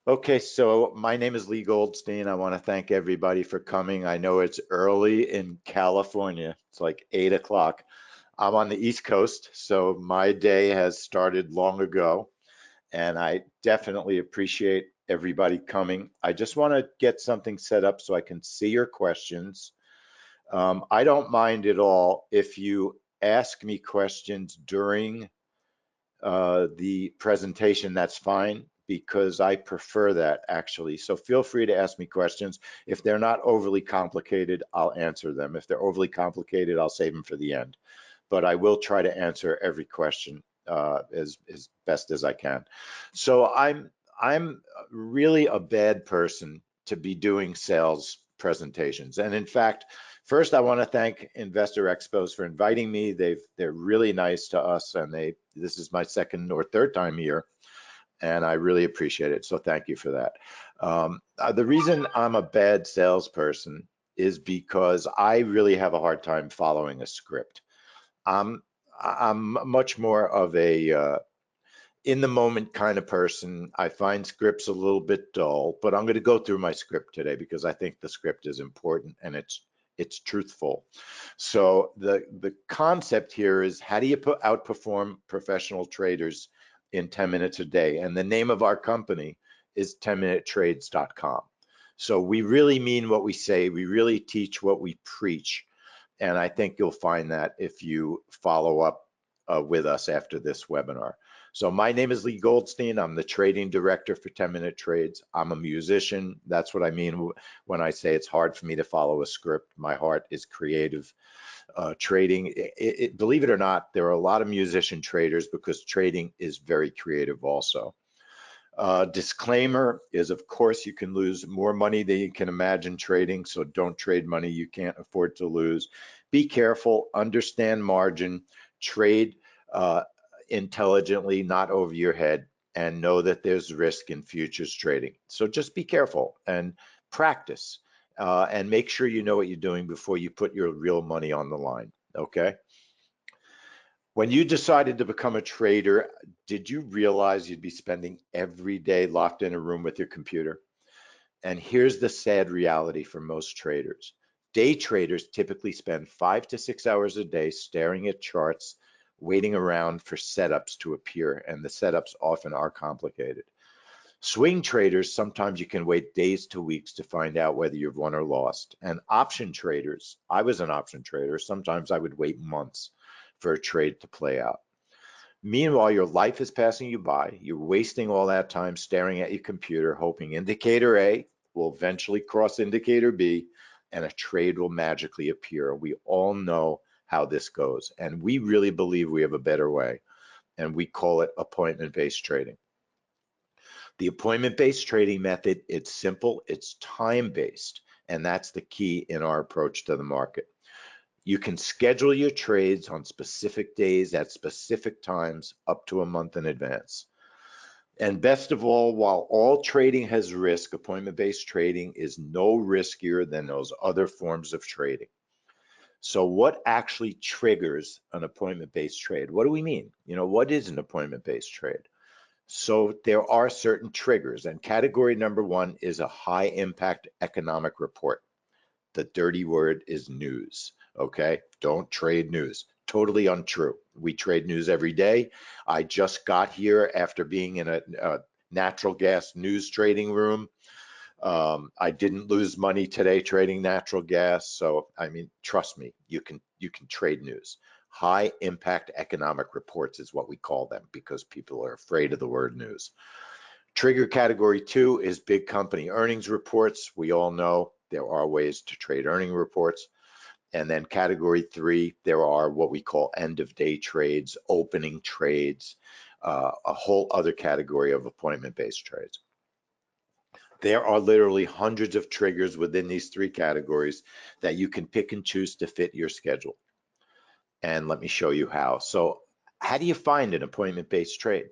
Okay, so my name is Leigh Goldstein. I want to thank everybody for coming. I know it's early in California. It's like 8 o'clock. I'm on the East Coast, so my day has started long ago, and I definitely appreciate everybody coming. I just want to get something set up so I can see your questions. I don't mind at all if you ask me questions during the presentation. That's fine because I prefer that actually. So feel free to ask me questions. If they're not overly complicated, I'll answer them. If they're overly complicated, I'll save them for the end. But I will try to answer every question as best as I can. So I'm really a bad person to be doing sales presentations. And in fact, first I want to thank InvestorExpos for inviting me. They're really nice to us, and this is my second or third time here, and I really appreciate it. So thank you for that. The reason I'm a bad salesperson is because I really have a hard time following a script. I'm I'm much more of a in the moment kind of person. I find scripts a little bit dull, but I'm going to go through my script today because I think the script is important and it's truthful. So the concept here is, how do you outperform professional traders in 10 minutes a day? And the name of our company is 10minutetrades.com. So we really mean what we say. We really teach what we preach. And I think you'll find that if you follow up with us after this webinar. So my name is Leigh Goldstein. I'm the trading director for 10 Minute Trades. I'm a musician. That's what I mean when I say it's hard for me to follow a script. My heart is creative. Trading, believe it or not, there are a lot of musician traders because trading is very creative also. Disclaimer is, of course, you can lose more money than you can imagine trading, so don't trade money you can't afford to lose. Be careful, understand margin, trade intelligently, not over your head, and know that there's risk in futures trading. So just be careful and practice, and make sure you know what you're doing before you put your real money on the line, okay? When you decided to become a trader, did you realize you'd be spending every day locked in a room with your computer? And here's the sad reality for most traders. Day traders typically spend 5 to 6 hours a day staring at charts, waiting around for setups to appear, and the setups often are complicated. Swing traders, sometimes you can wait days to weeks to find out whether you've won or lost. And option traders, I was an option trader, sometimes I would wait months for a trade to play out. Meanwhile, your life is passing you by. You're wasting all that time staring at your computer, hoping indicator A will eventually cross indicator B and a trade will magically appear. We all know how this goes, and we really believe we have a better way, and we call it appointment-based trading. The appointment-based trading method, it's simple, it's time-based, and that's the key in our approach to the market. You can schedule your trades on specific days at specific times up to a month in advance. And best of all, while all trading has risk, appointment-based trading is no riskier than those other forms of trading. So what actually triggers an appointment-based trade? What do we mean? What is an appointment-based trade? So there are certain triggers, and category number one is a high impact economic report. The dirty word is news, okay? Don't trade news. Totally untrue. We trade news every day. I just got here after being in a natural gas news trading room. I didn't lose money today trading natural gas. So, I mean, trust me, you can trade news. High impact economic reports is what we call them because people are afraid of the word news. Trigger category two is big company earnings reports. We all know there are ways to trade earning reports. And then category three, there are what we call end of day trades, opening trades, a whole other category of appointment-based trades. There are literally hundreds of triggers within these three categories that you can pick and choose to fit your schedule. And let me show you how. So how do you find an appointment-based trade?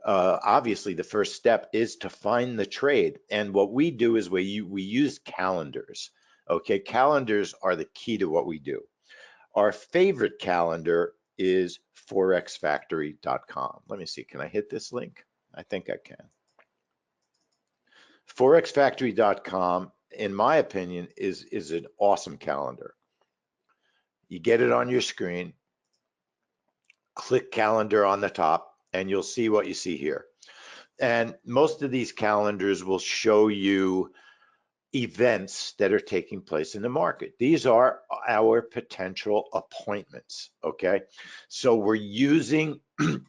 Obviously, the first step is to find the trade. And what we do is we use calendars. Okay, calendars are the key to what we do. Our favorite calendar is forexfactory.com. Let me see, can I hit this link? I think I can. ForexFactory.com, in my opinion, is an awesome calendar. You get it on your screen, click calendar on the top, and you'll see what you see here. And most of these calendars will show you events that are taking place in the market. These are our potential appointments, okay? So we're using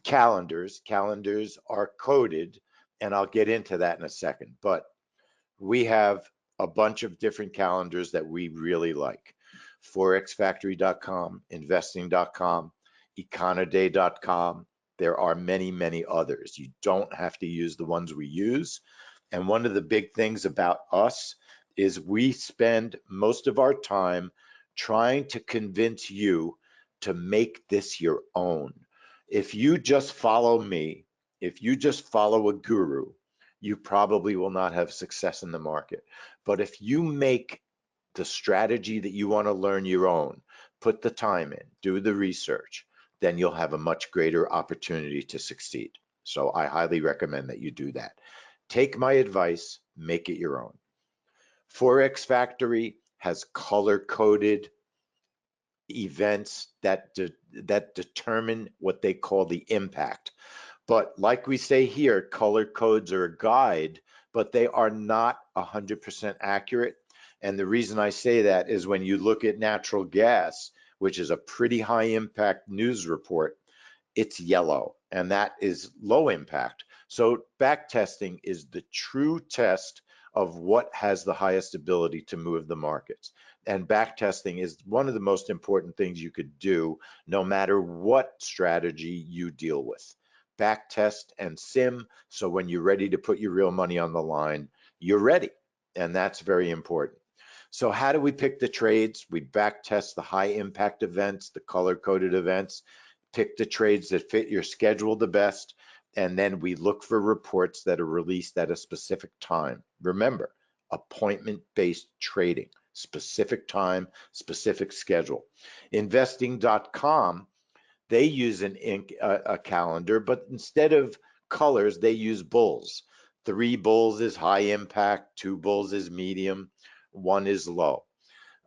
calendars. Calendars are coded, and I'll get into that in a second, but we have a bunch of different calendars that we really like. ForexFactory.com, Investing.com, Econoday.com. There are many, many others. You don't have to use the ones we use. And one of the big things about us is we spend most of our time trying to convince you to make this your own. If you just follow me, if you just follow a guru, you probably will not have success in the market. But if you make the strategy that you want to learn your own, put the time in, do the research, then you'll have a much greater opportunity to succeed. So I highly recommend that you do that. Take my advice, make it your own. Forex Factory has color-coded events that determine what they call the impact. But like we say here, color codes are a guide, but they are not 100% accurate. And the reason I say that is when you look at natural gas, which is a pretty high impact news report, it's yellow, and that is low impact. So back testing is the true test of what has the highest ability to move the markets. And back testing is one of the most important things you could do no matter what strategy you deal with. Back test and sim, so when you're ready to put your real money on the line, you're ready, and that's very important. So how do we pick the trades? We back test the high impact events, the color-coded events, pick the trades that fit your schedule the best, and then we look for reports that are released at a specific time. Remember, appointment-based trading, specific time, specific schedule. Investing.com, they use a calendar, but instead of colors, they use bulls. 3 bulls is high impact, 2 bulls is medium, 1 is low.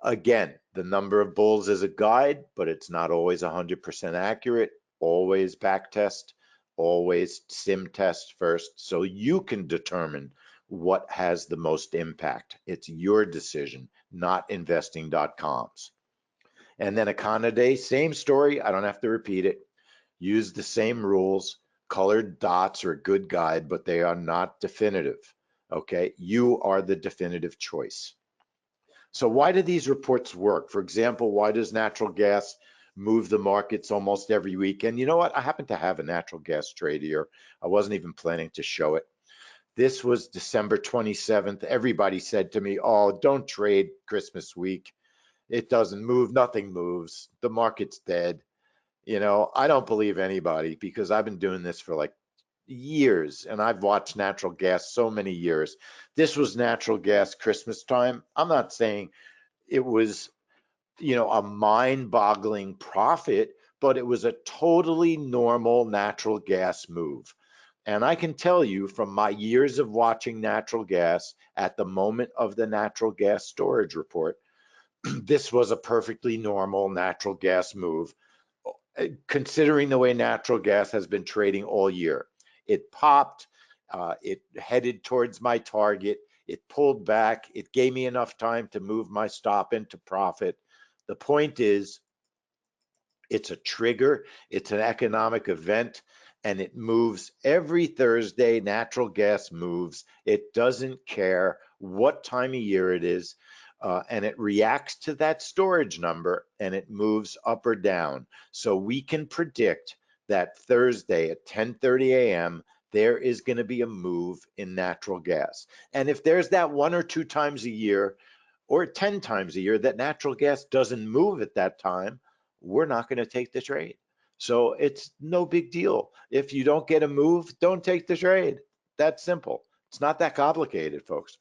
Again, the number of bulls is a guide, but it's not always 100% accurate. Always back test, always sim test first, so you can determine what has the most impact. It's your decision, not investing.com's. And then Econoday, same story. I don't have to repeat it. Use the same rules. Colored dots are a good guide, but they are not definitive. Okay, you are the definitive choice. So why do these reports work? For example, why does natural gas move the markets almost every week? And you know what? I happen to have a natural gas trade here. I wasn't even planning to show it. This was December 27th. Everybody said to me, oh, don't trade Christmas week. It doesn't move, nothing moves. The market's dead. You know, I don't believe anybody because I've been doing this for like years and I've watched natural gas so many years. This was natural gas Christmas time. I'm not saying it was, you know, a mind-boggling profit, but it was a totally normal natural gas move. And I can tell you from my years of watching natural gas at the moment of the natural gas storage report, this was a perfectly normal natural gas move, considering the way natural gas has been trading all year. It popped, it headed towards my target, it pulled back, it gave me enough time to move my stop into profit. The point is, it's a trigger, it's an economic event, and it moves every Thursday. Natural gas moves. It doesn't care what time of year it is. And it reacts to that storage number and it moves up or down. So we can predict that Thursday at 10:30 a.m., there is going to be a move in natural gas. And if there's that 1 or 2 times a year or 10 times a year that natural gas doesn't move at that time, we're not going to take the trade. So it's no big deal. If you don't get a move, don't take the trade. That's simple. It's not that complicated, folks.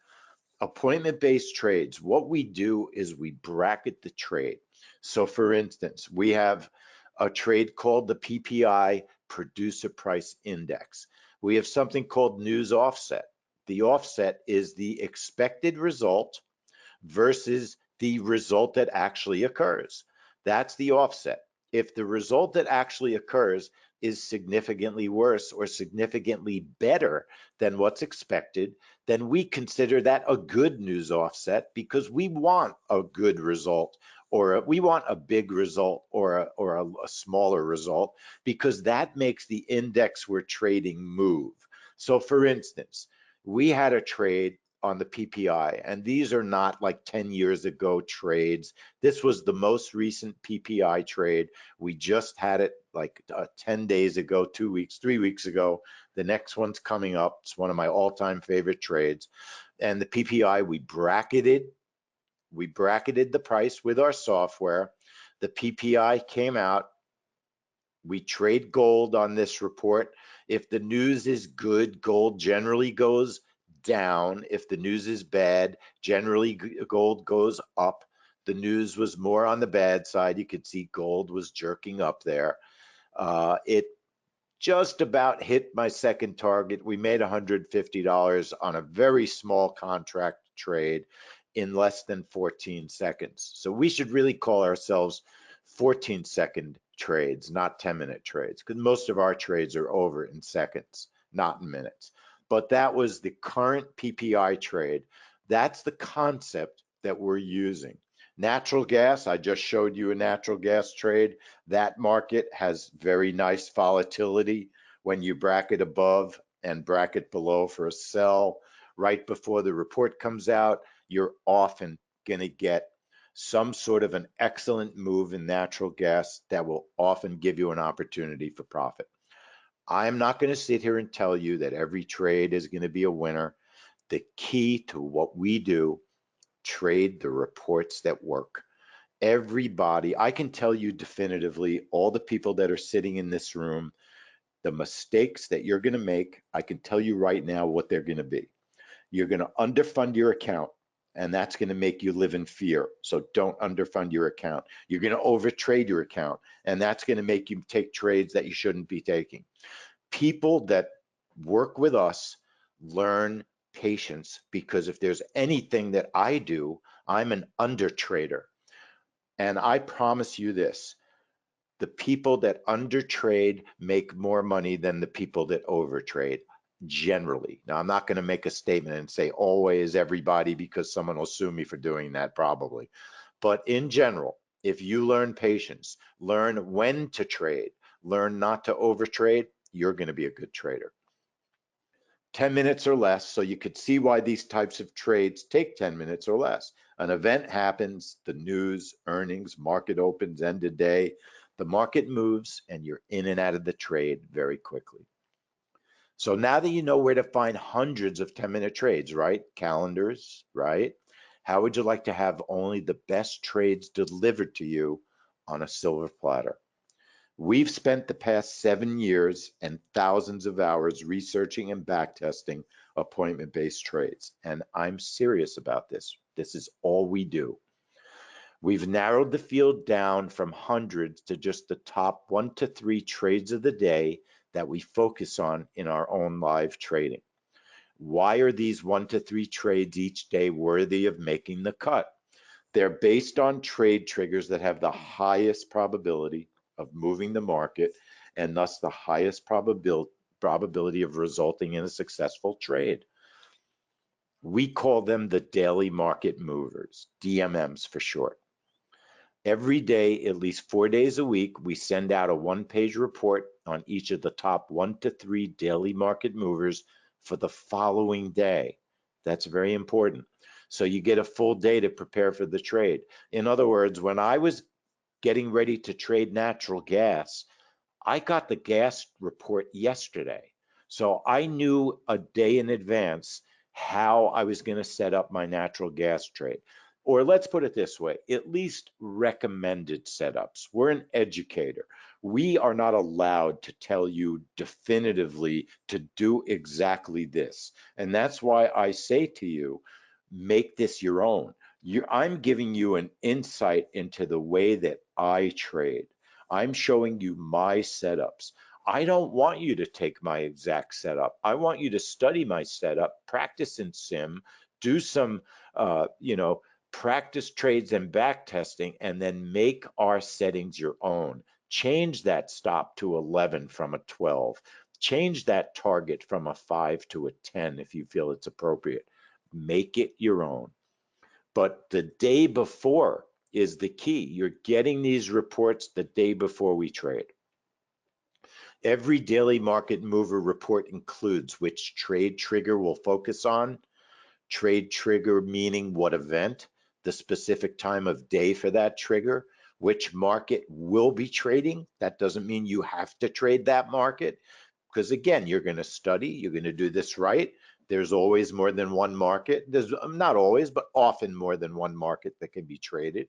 Appointment-based trades, what we do is we bracket the trade. So for instance, we have a trade called the PPI Producer Price Index. We have something called news offset. The offset is the expected result versus the result that actually occurs. That's the offset. If the result that actually occurs is significantly worse or significantly better than what's expected, then we consider that a good news offset because we want a good result, or we want a big result, or a smaller result, because that makes the index we're trading move. So for instance, we had a trade on the PPI, and these are not like 10 years ago trades. This was the most recent PPI trade. We just had it like 10 days ago, 2 weeks, 3 weeks ago. The next one's coming up. It's one of my all-time favorite trades. And the PPI, we bracketed the price with our software. The PPI came out. We trade gold on this report. If the news is good, gold generally goes down. If the news is bad, generally gold goes up. The news was more on the bad side. You could see gold was jerking up there. It just about hit my second target. We made $150 on a very small contract trade in less than 14 seconds. So we should really call ourselves 14-second trades, not 10-minute trades, because most of our trades are over in seconds, not in minutes. But that was the current PPI trade. That's the concept that we're using. Natural gas, I just showed you a natural gas trade. That market has very nice volatility when you bracket above and bracket below for a sell. Right before the report comes out, you're often going to get some sort of an excellent move in natural gas that will often give you an opportunity for profit. I'm not going to sit here and tell you that every trade is going to be a winner. The key to what we do, trade the reports that work. Everybody, I can tell you definitively, all the people that are sitting in this room, the mistakes that you're going to make, I can tell you right now what they're going to be. You're going to underfund your account, and that's going to make you live in fear. So don't underfund your account. You're going to overtrade your account, and that's going to make you take trades that you shouldn't be taking. People that work with us learn patience, because if there's anything that I do, I'm an undertrader. And I promise you this, the people that undertrade make more money than the people that overtrade, generally. Now, I'm not going to make a statement and say always everybody, because someone will sue me for doing that probably. But in general, if you learn patience, learn when to trade, learn not to overtrade, you're going to be a good trader. 10 minutes or less, so you could see why these types of trades take 10 minutes or less. An event happens, the news, earnings, market opens, end of day, the market moves, and you're in and out of the trade very quickly. So now that you know where to find hundreds of 10-minute trades, right? Calendars, right? How would you like to have only the best trades delivered to you on a silver platter? We've spent the past 7 years and thousands of hours researching and backtesting appointment-based trades, and I'm serious about this. This is all we do. We've narrowed the field down from hundreds to just the top 1 to 3 trades of the day that we focus on in our own live trading. Why are these 1 to 3 trades each day worthy of making the cut? They're based on trade triggers that have the highest probability of moving the market, and thus the highest probability of resulting in a successful trade. We call them the daily market movers, DMMs for short. Every day, at least 4 days a week, we send out a 1-page report on each of the top 1 to 3 daily market movers for the following day. That's very important. So you get a full day to prepare for the trade. In other words, when I was getting ready to trade natural gas, I got the gas report yesterday. So I knew a day in advance how I was going to set up my natural gas trade. Or let's put it this way, at least recommended setups. We're an educator. We are not allowed to tell you definitively to do exactly this. And that's why I say to you, make this your own. I'm giving you an insight into the way that I trade. I'm showing you my setups. I don't want you to take my exact setup. I want you to study my setup, practice in sim, do some, practice trades and back testing, and then make our settings your own. Change that stop to 11 from a 12. Change that target from a 5 to a 10 if you feel it's appropriate. Make it your own. But the day before is the key. You're getting these reports the day before we trade. Every daily market mover report includes which trade trigger we'll focus on. Trade trigger meaning what event, the specific time of day for that trigger, which market will be trading. That doesn't mean you have to trade that market, because again, you're going to study, you're going to do this right. There's always more than one market. There's not always, but often more than one market that can be traded.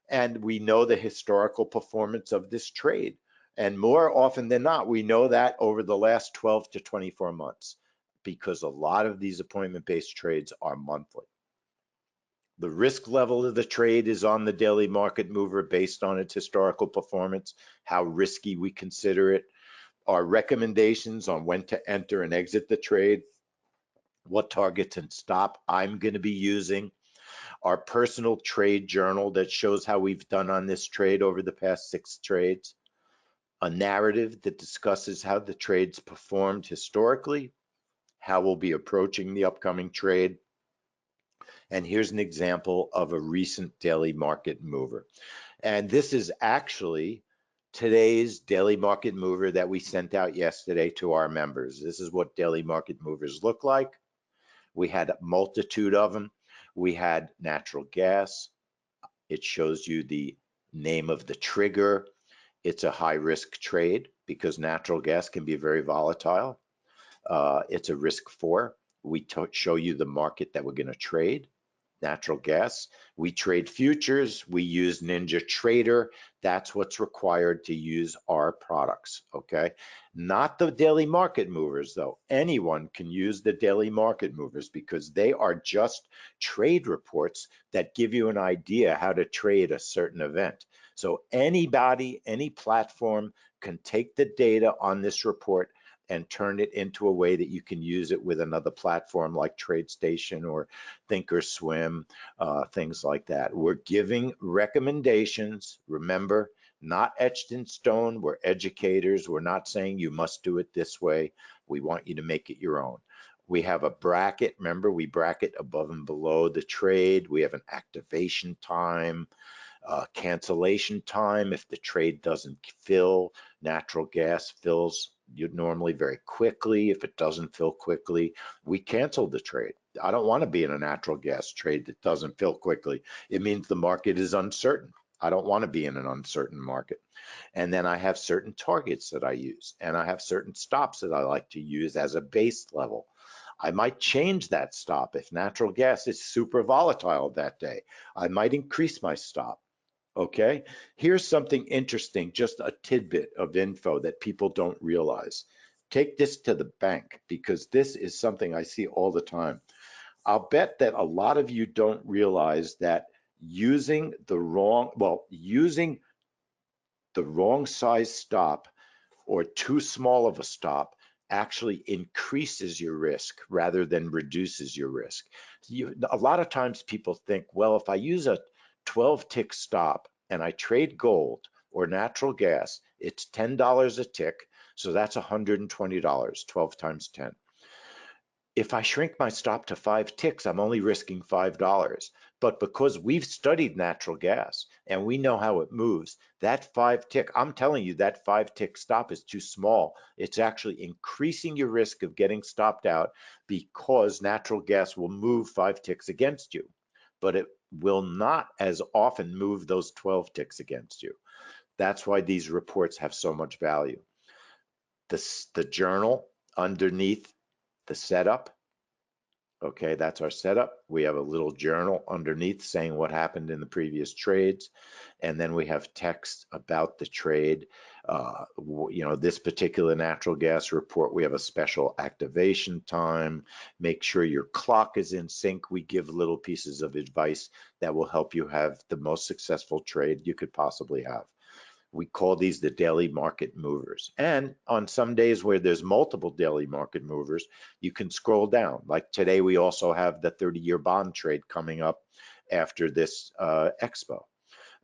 And we know the historical performance of this trade. And more often than not, we know that over the last 12 to 24 months, because a lot of these appointment-based trades are monthly. The risk level of the trade is on the daily market mover based on its historical performance, how risky we consider it, our recommendations on when to enter and exit the trade, what targets and stop I'm going to be using, our personal trade journal that shows how we've done on this trade over the past 6 trades, a narrative that discusses how the trades performed historically, how we'll be approaching the upcoming trade. And here's an example of a recent daily market mover. And this is actually today's daily market mover that we sent out yesterday to our members. This is what daily market movers look like. We had a multitude of them. We had natural gas. It shows you the name of the trigger. It's a high risk trade because natural gas can be very volatile. It's a risk 4. We show you the market that we're going to trade. Natural gas. We trade futures. We use Ninja Trader. That's what's required to use our products, okay? Not the daily market movers, though. Anyone can use the daily market movers because they are just trade reports that give you an idea how to trade a certain event. So anybody, any platform can take the data on this report and turn it into a way that you can use it with another platform like TradeStation or Thinkorswim, things like that. We're giving recommendations. Remember, not etched in stone. We're educators. We're not saying you must do it this way. We want you to make it your own. We have a bracket. Remember, we bracket above and below the trade. We have an activation time, cancellation time if the trade doesn't fill. Natural gas fills normally very quickly. If it doesn't fill quickly, we cancel the trade. I don't want to be in a natural gas trade that doesn't fill quickly. It means the market is uncertain. I don't want to be in an uncertain market. And then I have certain targets that I use, and I have certain stops that I like to use as a base level. I might change that stop if natural gas is super volatile that day. I might increase my stop. Okay, here's something interesting, just a tidbit of info that people don't realize. Take this to the bank because this is something I see all the time. I'll bet that a lot of you don't realize that using the wrong size stop or too small of a stop actually increases your risk rather than reduces your risk. A lot of times people think, well, if I use a 12 tick stop and I trade gold or natural gas, it's $10 a tick, so that's $120, 12 times 10. If I shrink my stop to 5 ticks, I'm only risking $5. But because we've studied natural gas and we know how it moves, that 5 tick, I'm telling you that 5 tick stop is too small. It's actually increasing your risk of getting stopped out because natural gas will move 5 ticks against you, but it will not as often move those 12 ticks against you. That's why these reports have so much value. The journal underneath the setup, okay, that's our setup. We have a little journal underneath saying what happened in the previous trades, and then we have text about the trade. This particular natural gas report, we have a special activation time. Make sure your clock is in sync. We give little pieces of advice that will help you have the most successful trade you could possibly have. We call these the daily market movers. And on some days where there's multiple daily market movers, you can scroll down. Like today, we also have the 30-year bond trade coming up after this expo.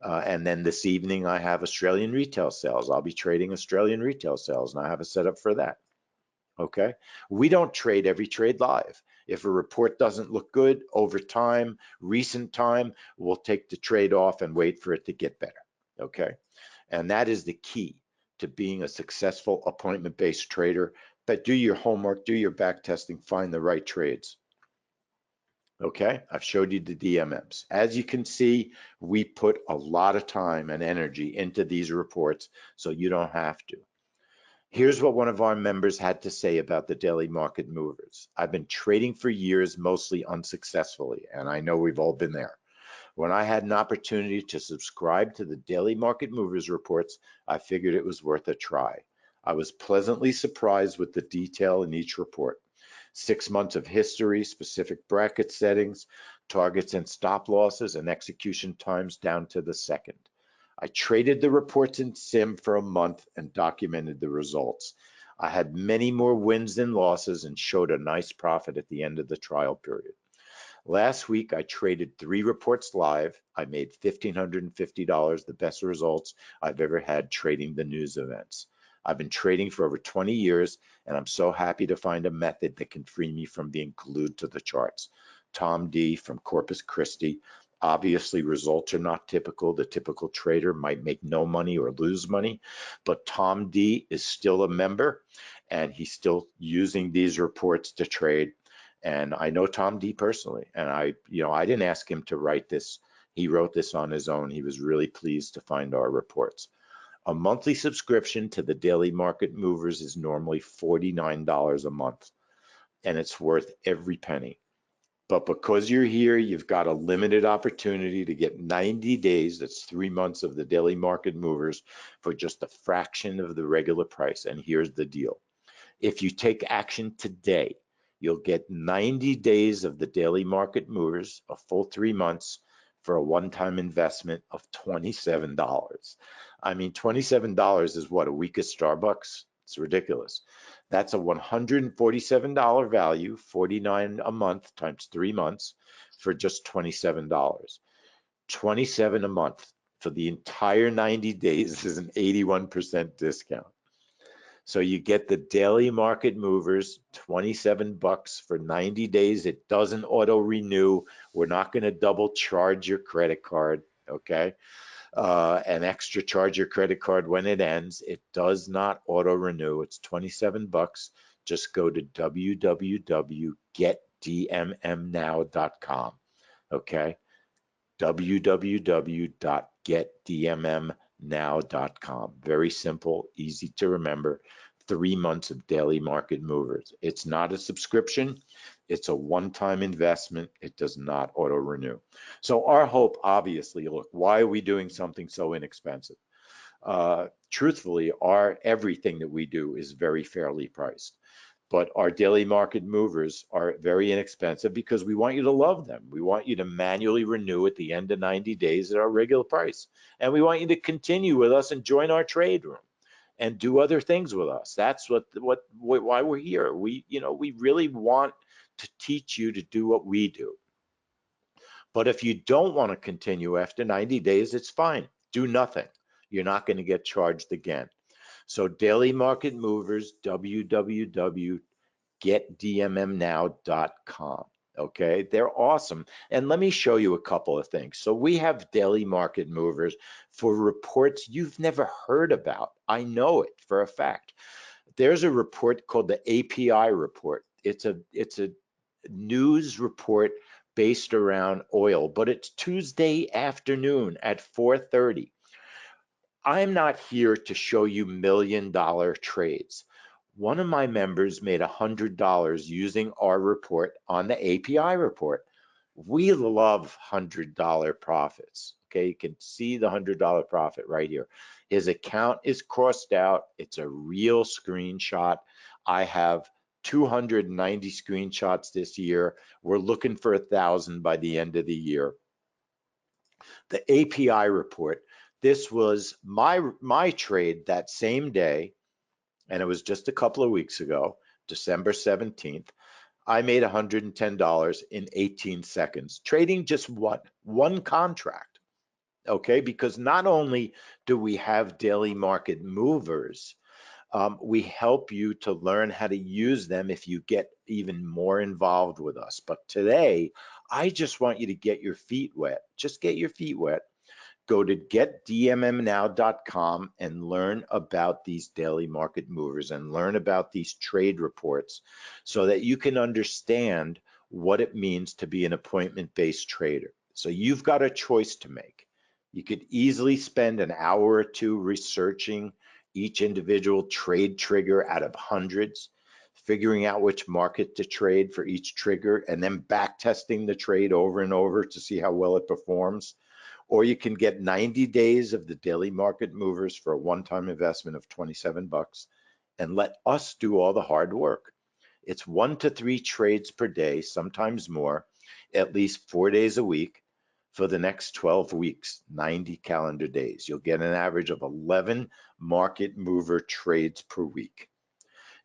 And then this evening, I have Australian retail sales. I'll be trading Australian retail sales, and I have a setup for that. Okay, we don't trade every trade live. If a report doesn't look good over time, recent time, we'll take the trade off and wait for it to get better. Okay, and that is the key to being a successful appointment-based trader. But do your homework, do your back testing, find the right trades. Okay, I've showed you the DMMs. As you can see, we put a lot of time and energy into these reports, so you don't have to. Here's what one of our members had to say about the daily market movers. I've been trading for years, mostly unsuccessfully, and I know we've all been there. When I had an opportunity to subscribe to the daily market movers reports, I figured it was worth a try. I was pleasantly surprised with the detail in each report. 6 months of history, specific bracket settings, targets and stop losses, and execution times down to the second. I traded the reports in Sim for a month and documented the results. I had many more wins than losses and showed a nice profit at the end of the trial period. Last week, I traded 3 reports live. I made $1,550, the best results I've ever had trading the news events. I've been trading for over 20 years, and I'm so happy to find a method that can free me from being glued to the charts. Tom D. from Corpus Christi. Obviously, results are not typical. The typical trader might make no money or lose money, but Tom D. is still a member, and he's still using these reports to trade. And I know Tom D. personally, and I didn't ask him to write this. He wrote this on his own. He was really pleased to find our reports. A monthly subscription to the daily market movers is normally $49 a month, and it's worth every penny. But because you're here, you've got a limited opportunity to get 90 days, that's 3 months of the daily market movers for just a fraction of the regular price. And here's the deal. If you take action today, you'll get 90 days of the daily market movers, a full 3 months, for a one-time investment of $27. I mean, $27 is what, a week of Starbucks? It's ridiculous. That's a $147 value, $49 a month times 3 months for just $27. $27 a month for the entire 90 days is an 81% discount. So you get the daily market movers, 27 bucks for 90 days. It doesn't auto renew. We're not going to double charge your credit card, okay? An extra charge your credit card when it ends. It does not auto renew. It's 27 bucks. Just go to www.getdmmnow.com, okay? www.getdmmnow.com. Very simple, easy to remember. 3 months of daily market movers. It's not a subscription. It's a one-time investment. It does not auto renew. So our hope, obviously, look, why are we doing something so inexpensive? Truthfully, everything that we do is very fairly priced. But our daily market movers are very inexpensive because we want you to love them. We want you to manually renew at the end of 90 days at our regular price. And we want you to continue with us and join our trade room and do other things with us. That's why we're here. We really want to teach you to do what we do. But if you don't want to continue after 90 days, it's fine. Do nothing. You're not going to get charged again. So daily market movers, www.getdmmnow.com. Okay, they're awesome. And let me show you a couple of things. So we have daily market movers for reports you've never heard about. I know it for a fact. There's a report called the API report. It's a news report based around oil, but it's Tuesday afternoon at 4:30. I'm not here to show you $1 million trades. One of my members made $100 using our report on the API report. We love $100 profits. Okay, you can see the $100 profit right here. His account is crossed out. It's a real screenshot. I have 290 screenshots this year. We're looking for 1,000 by the end of the year. The API report, This was my trade that same day, and it was just a couple of weeks ago, December 17th. I made $110 in 18 seconds, trading just one contract. Okay, because not only do we have daily market movers, we help you to learn how to use them if you get even more involved with us. But today, I just want you to get your feet wet. Just get your feet wet. Go to getdmmnow.com and learn about these daily market movers and learn about these trade reports so that you can understand what it means to be an appointment-based trader. So you've got a choice to make. You could easily spend an hour or two researching each individual trade trigger out of hundreds, figuring out which market to trade for each trigger, and then back testing the trade over and over to see how well it performs. Or you can get 90 days of the daily market movers for a one-time investment of 27 bucks and let us do all the hard work. It's 1 to 3 trades per day, sometimes more, at least 4 days a week for the next 12 weeks, 90 calendar days. You'll get an average of 11 market mover trades per week.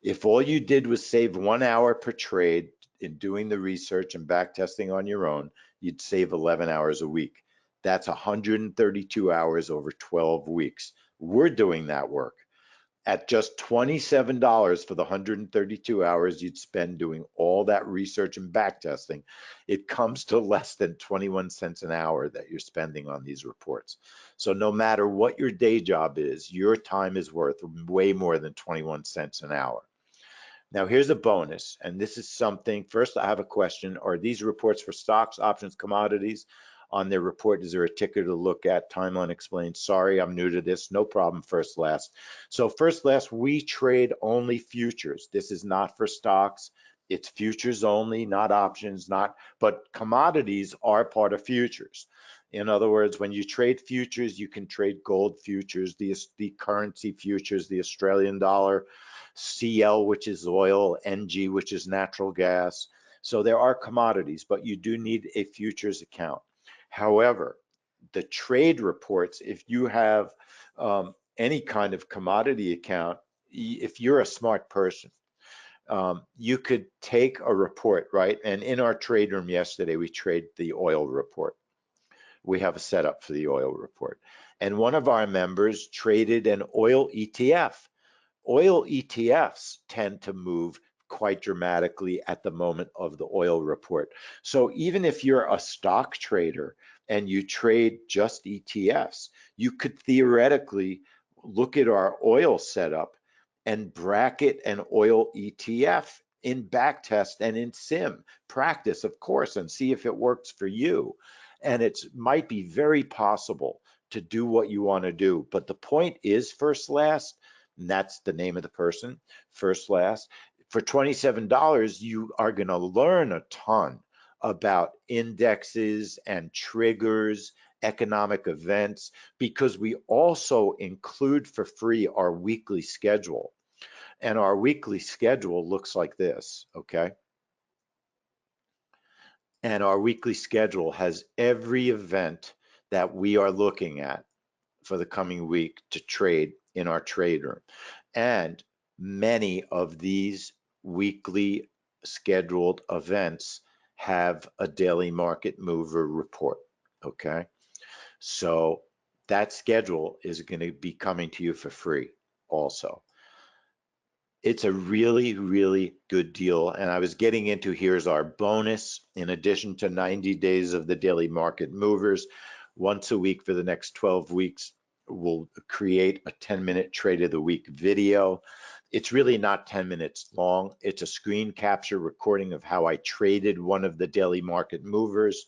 If all you did was save 1 hour per trade in doing the research and back testing on your own, you'd save 11 hours a week. That's 132 hours over 12 weeks. We're doing that work. At just $27 for the 132 hours you'd spend doing all that research and back testing, it comes to less than 21 cents an hour that you're spending on these reports. So no matter what your day job is, your time is worth way more than 21 cents an hour. Now here's a bonus, and this is something, first I have a question. Are these reports for stocks, options, commodities? On their report, is there a ticker to look at? Timeline explained. Sorry, I'm new to this. No problem, first last. So first last, we trade only futures. This is not for stocks. It's futures only, not options, but commodities are part of futures. In other words, when you trade futures, you can trade gold futures, the currency futures, the Australian dollar, CL, which is oil, NG, which is natural gas. So there are commodities, but you do need a futures account. However, the trade reports, if you have any kind of commodity account, if you're a smart person, you could take a report, right? And in our trade room yesterday, we trade the oil report. We have a setup for the oil report. And one of our members traded an oil ETF. Oil ETFs tend to move quite dramatically at the moment of the oil report. So even if you're a stock trader and you trade just ETFs, you could theoretically look at our oil setup and bracket an oil ETF in backtest and in sim. Practice, of course, and see if it works for you. And it might be very possible to do what you want to do. But the point is, first last, and that's the name of the person, first last. For $27, you are going to learn a ton about indexes and triggers, economic events, because we also include for free our weekly schedule. And our weekly schedule looks like this, okay? And our weekly schedule has every event that we are looking at for the coming week to trade in our trade room. And many of these weekly scheduled events have a daily market mover report, okay? So that schedule is going to be coming to you for free also. It's a really, really good deal. And I was getting into, here's our bonus. In addition to 90 days of the daily market movers, once a week for the next 12 weeks, we'll create a 10-minute trade of the week video. It's really not 10 minutes long. It's a screen capture recording of how I traded one of the daily market movers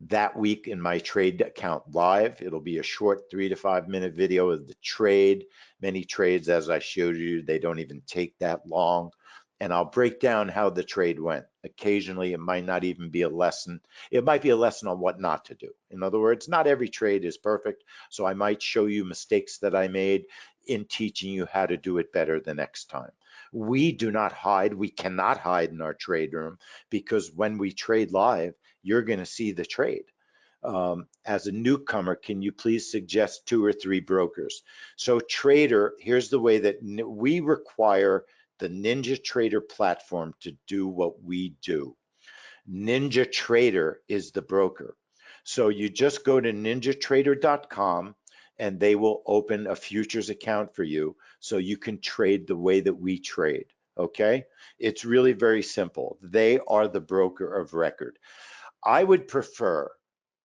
that week in my trade account live. It'll be a short 3 to 5 minute video of the trade. Many trades, as I showed you, they don't even take that long. And I'll break down how the trade went. Occasionally, it might not even be a lesson. It might be a lesson on what not to do. In other words, not every trade is perfect. So I might show you mistakes that I made in teaching you how to do it better the next time. We do not hide. We cannot hide in our trade room, because when we trade live, you're going to see the trade. As a newcomer, can you please suggest 2 or 3 brokers? So Trader, here's the way that we require the NinjaTrader platform to do what we do. NinjaTrader is the broker. So you just go to ninjatrader.com and they will open a futures account for you so you can trade the way that we trade, okay? It's really very simple. They are the broker of record. I would prefer,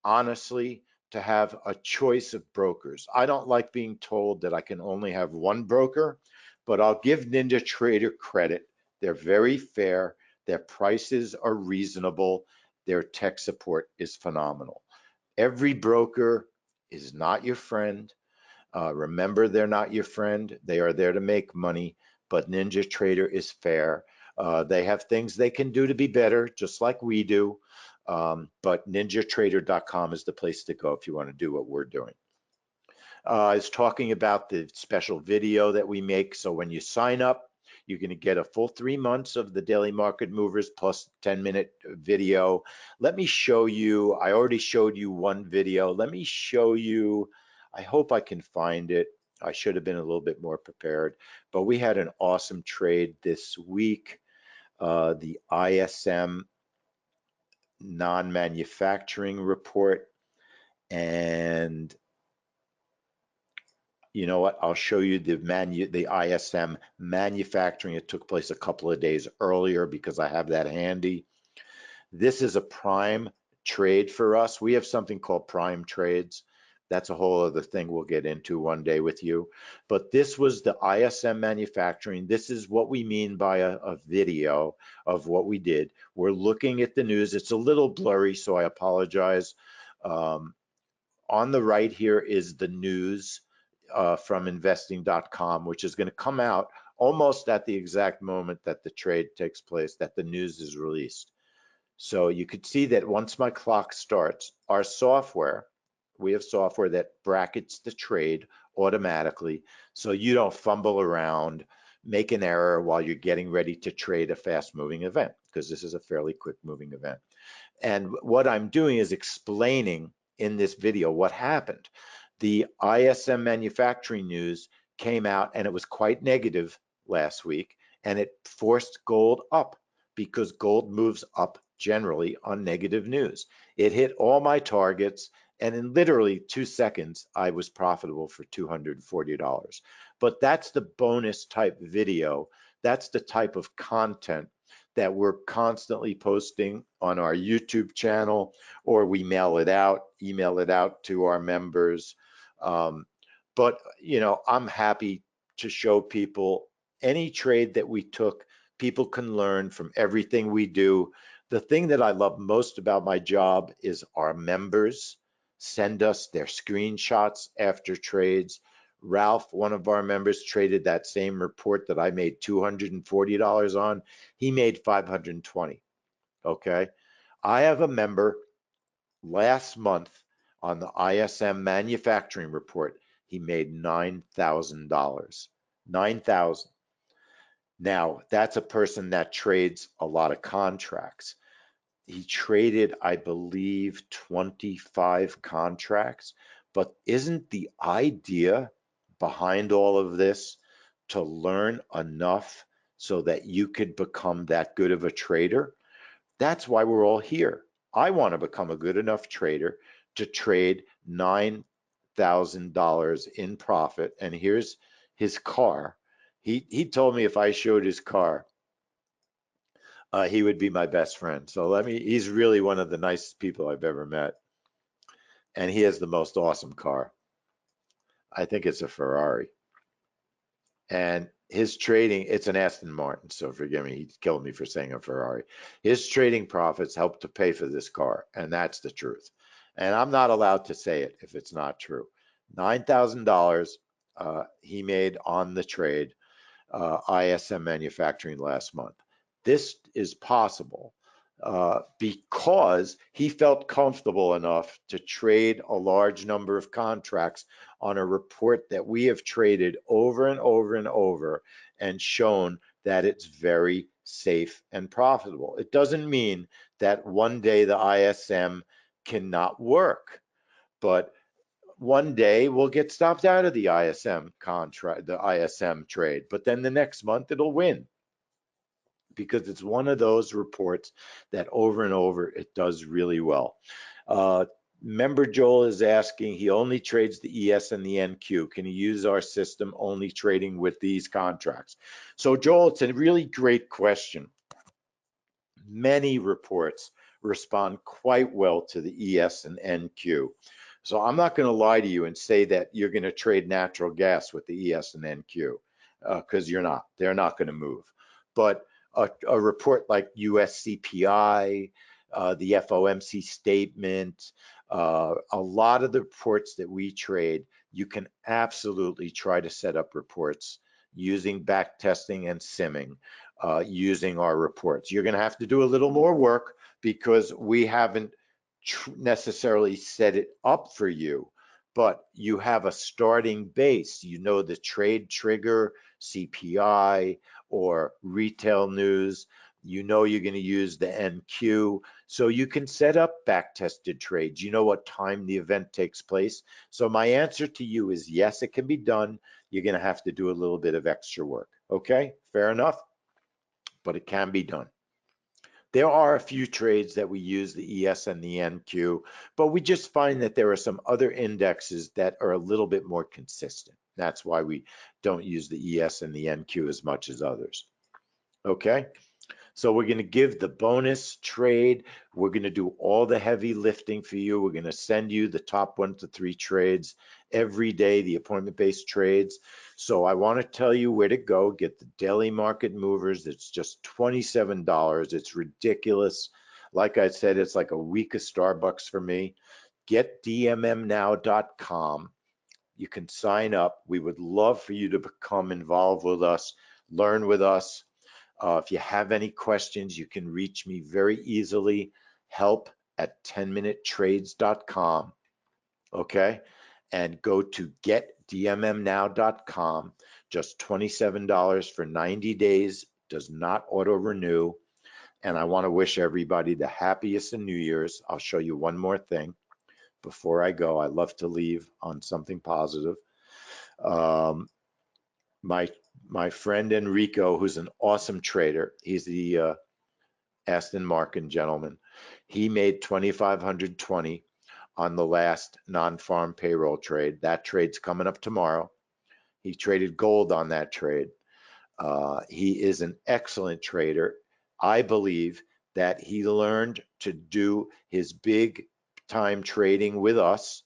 honestly, to have a choice of brokers. I don't like being told that I can only have one broker, but I'll give NinjaTrader credit. They're very fair. Their prices are reasonable. Their tech support is phenomenal. Every broker is not your friend. Remember, they're not your friend. They are there to make money, but NinjaTrader is fair. They have things they can do to be better, just like we do. But ninjatrader.com is the place to go if you want to do what we're doing. I was talking about the special video that we make. So when you sign up, you're going to get a full 3 months of the daily market movers plus 10-minute video. Let me show you, I already showed you one video. Let me show you, I hope I can find it. I should have been a little bit more prepared, but we had an awesome trade this week. The ISM non-manufacturing report, and you know what, I'll show you the ISM manufacturing. It took place a couple of days earlier because I have that handy. This is a prime trade for us. We have something called prime trades. That's a whole other thing we'll get into one day with you. But this was the ISM manufacturing. This is what we mean by a video of what we did. We're looking at the news. It's a little blurry, so I apologize. On the right here is the news from investing.com, which is going to come out almost at the exact moment that the trade takes place, that the news is released. So you could see that once my clock starts, our software, we have software that brackets the trade automatically so you don't fumble around, make an error while you're getting ready to trade a fast moving event, because this is a fairly quick moving event. And what I'm doing is explaining in this video what happened. The ISM manufacturing news came out and it was quite negative last week, and it forced gold up because gold moves up generally on negative news. It hit all my targets, and in literally 2 seconds, I was profitable for $240. But that's the bonus type video. That's the type of content that we're constantly posting on our YouTube channel, or we email it out to our members. But you know, I'm happy to show people any trade that we took. People can learn from everything we do. The thing that I love most about my job is our members send us their screenshots after trades. Ralph, one of our members, traded that same report that I made $240 on. He made $520. Okay. I have a member last month on the ISM manufacturing report. He made $9,000. $9,000. Now, that's a person that trades a lot of contracts. He traded, I believe, 25 contracts. But isn't the idea behind all of this to learn enough so that you could become that good of a trader? That's why we're all here. I want to become a good enough trader to trade $9,000 in profit. And here's his car. He told me if I showed his car, he would be my best friend. So he's really one of the nicest people I've ever met. And he has the most awesome car. I think it's a Ferrari. And his trading, it's an Aston Martin, so forgive me, he killed me for saying a Ferrari. His trading profits helped to pay for this car, and that's the truth. And I'm not allowed to say it if it's not true. $9,000 he made on the trade, ISM manufacturing last month. This is possible because he felt comfortable enough to trade a large number of contracts on a report that we have traded over and over and over and shown that it's very safe and profitable. It doesn't mean that one day the ISM cannot work. But one day we'll get stopped out of the ISM contract, the ISM trade, but then the next month it'll win, because it's one of those reports that over and over it does really well. Member Joel is asking, he only trades the ES and the NQ. Can he use our system only trading with these contracts? So Joel, it's a really great question. Many reports respond quite well to the ES and NQ. So I'm not going to lie to you and say that you're going to trade natural gas with the ES and NQ, because you're not. They're not going to move. But a report like US CPI, the FOMC statement, a lot of the reports that we trade, you can absolutely try to set up reports using back testing and simming, using our reports. You're going to have to do a little more work because we haven't necessarily set it up for you, but you have a starting base. You know the trade trigger, CPI, or retail news. You know you're going to use the NQ, so you can set up back-tested trades. You know what time the event takes place. So my answer to you is yes, it can be done. You're going to have to do a little bit of extra work. Okay, fair enough, but it can be done. There are a few trades that we use the ES and the NQ, but we just find that there are some other indexes that are a little bit more consistent. That's why we don't use the ES and the NQ as much as others. Okay, so we're going to give the bonus trade. We're going to do all the heavy lifting for you. We're going to send you the top 1 to 3 trades every day, the appointment-based trades. So I want to tell you where to go. Get the daily market movers. It's just $27. It's ridiculous. Like I said, it's like a week of Starbucks for me. Get dmmnow.com. You can sign up. We would love for you to become involved with us, learn with us. If you have any questions, you can reach me very easily, help@10minutetrades.com, okay? And go to getdmmnow.com, just $27 for 90 days, does not auto-renew. And I want to wish everybody the happiest of New Year's. I'll show you one more thing before I go. I love to leave on something positive. My friend Enrico, who's an awesome trader, he's the Aston Martin gentleman. He made 2,520 on the last non-farm payroll trade. That trade's coming up tomorrow. He traded gold on that trade. He is an excellent trader. I believe that he learned to do his big time trading with us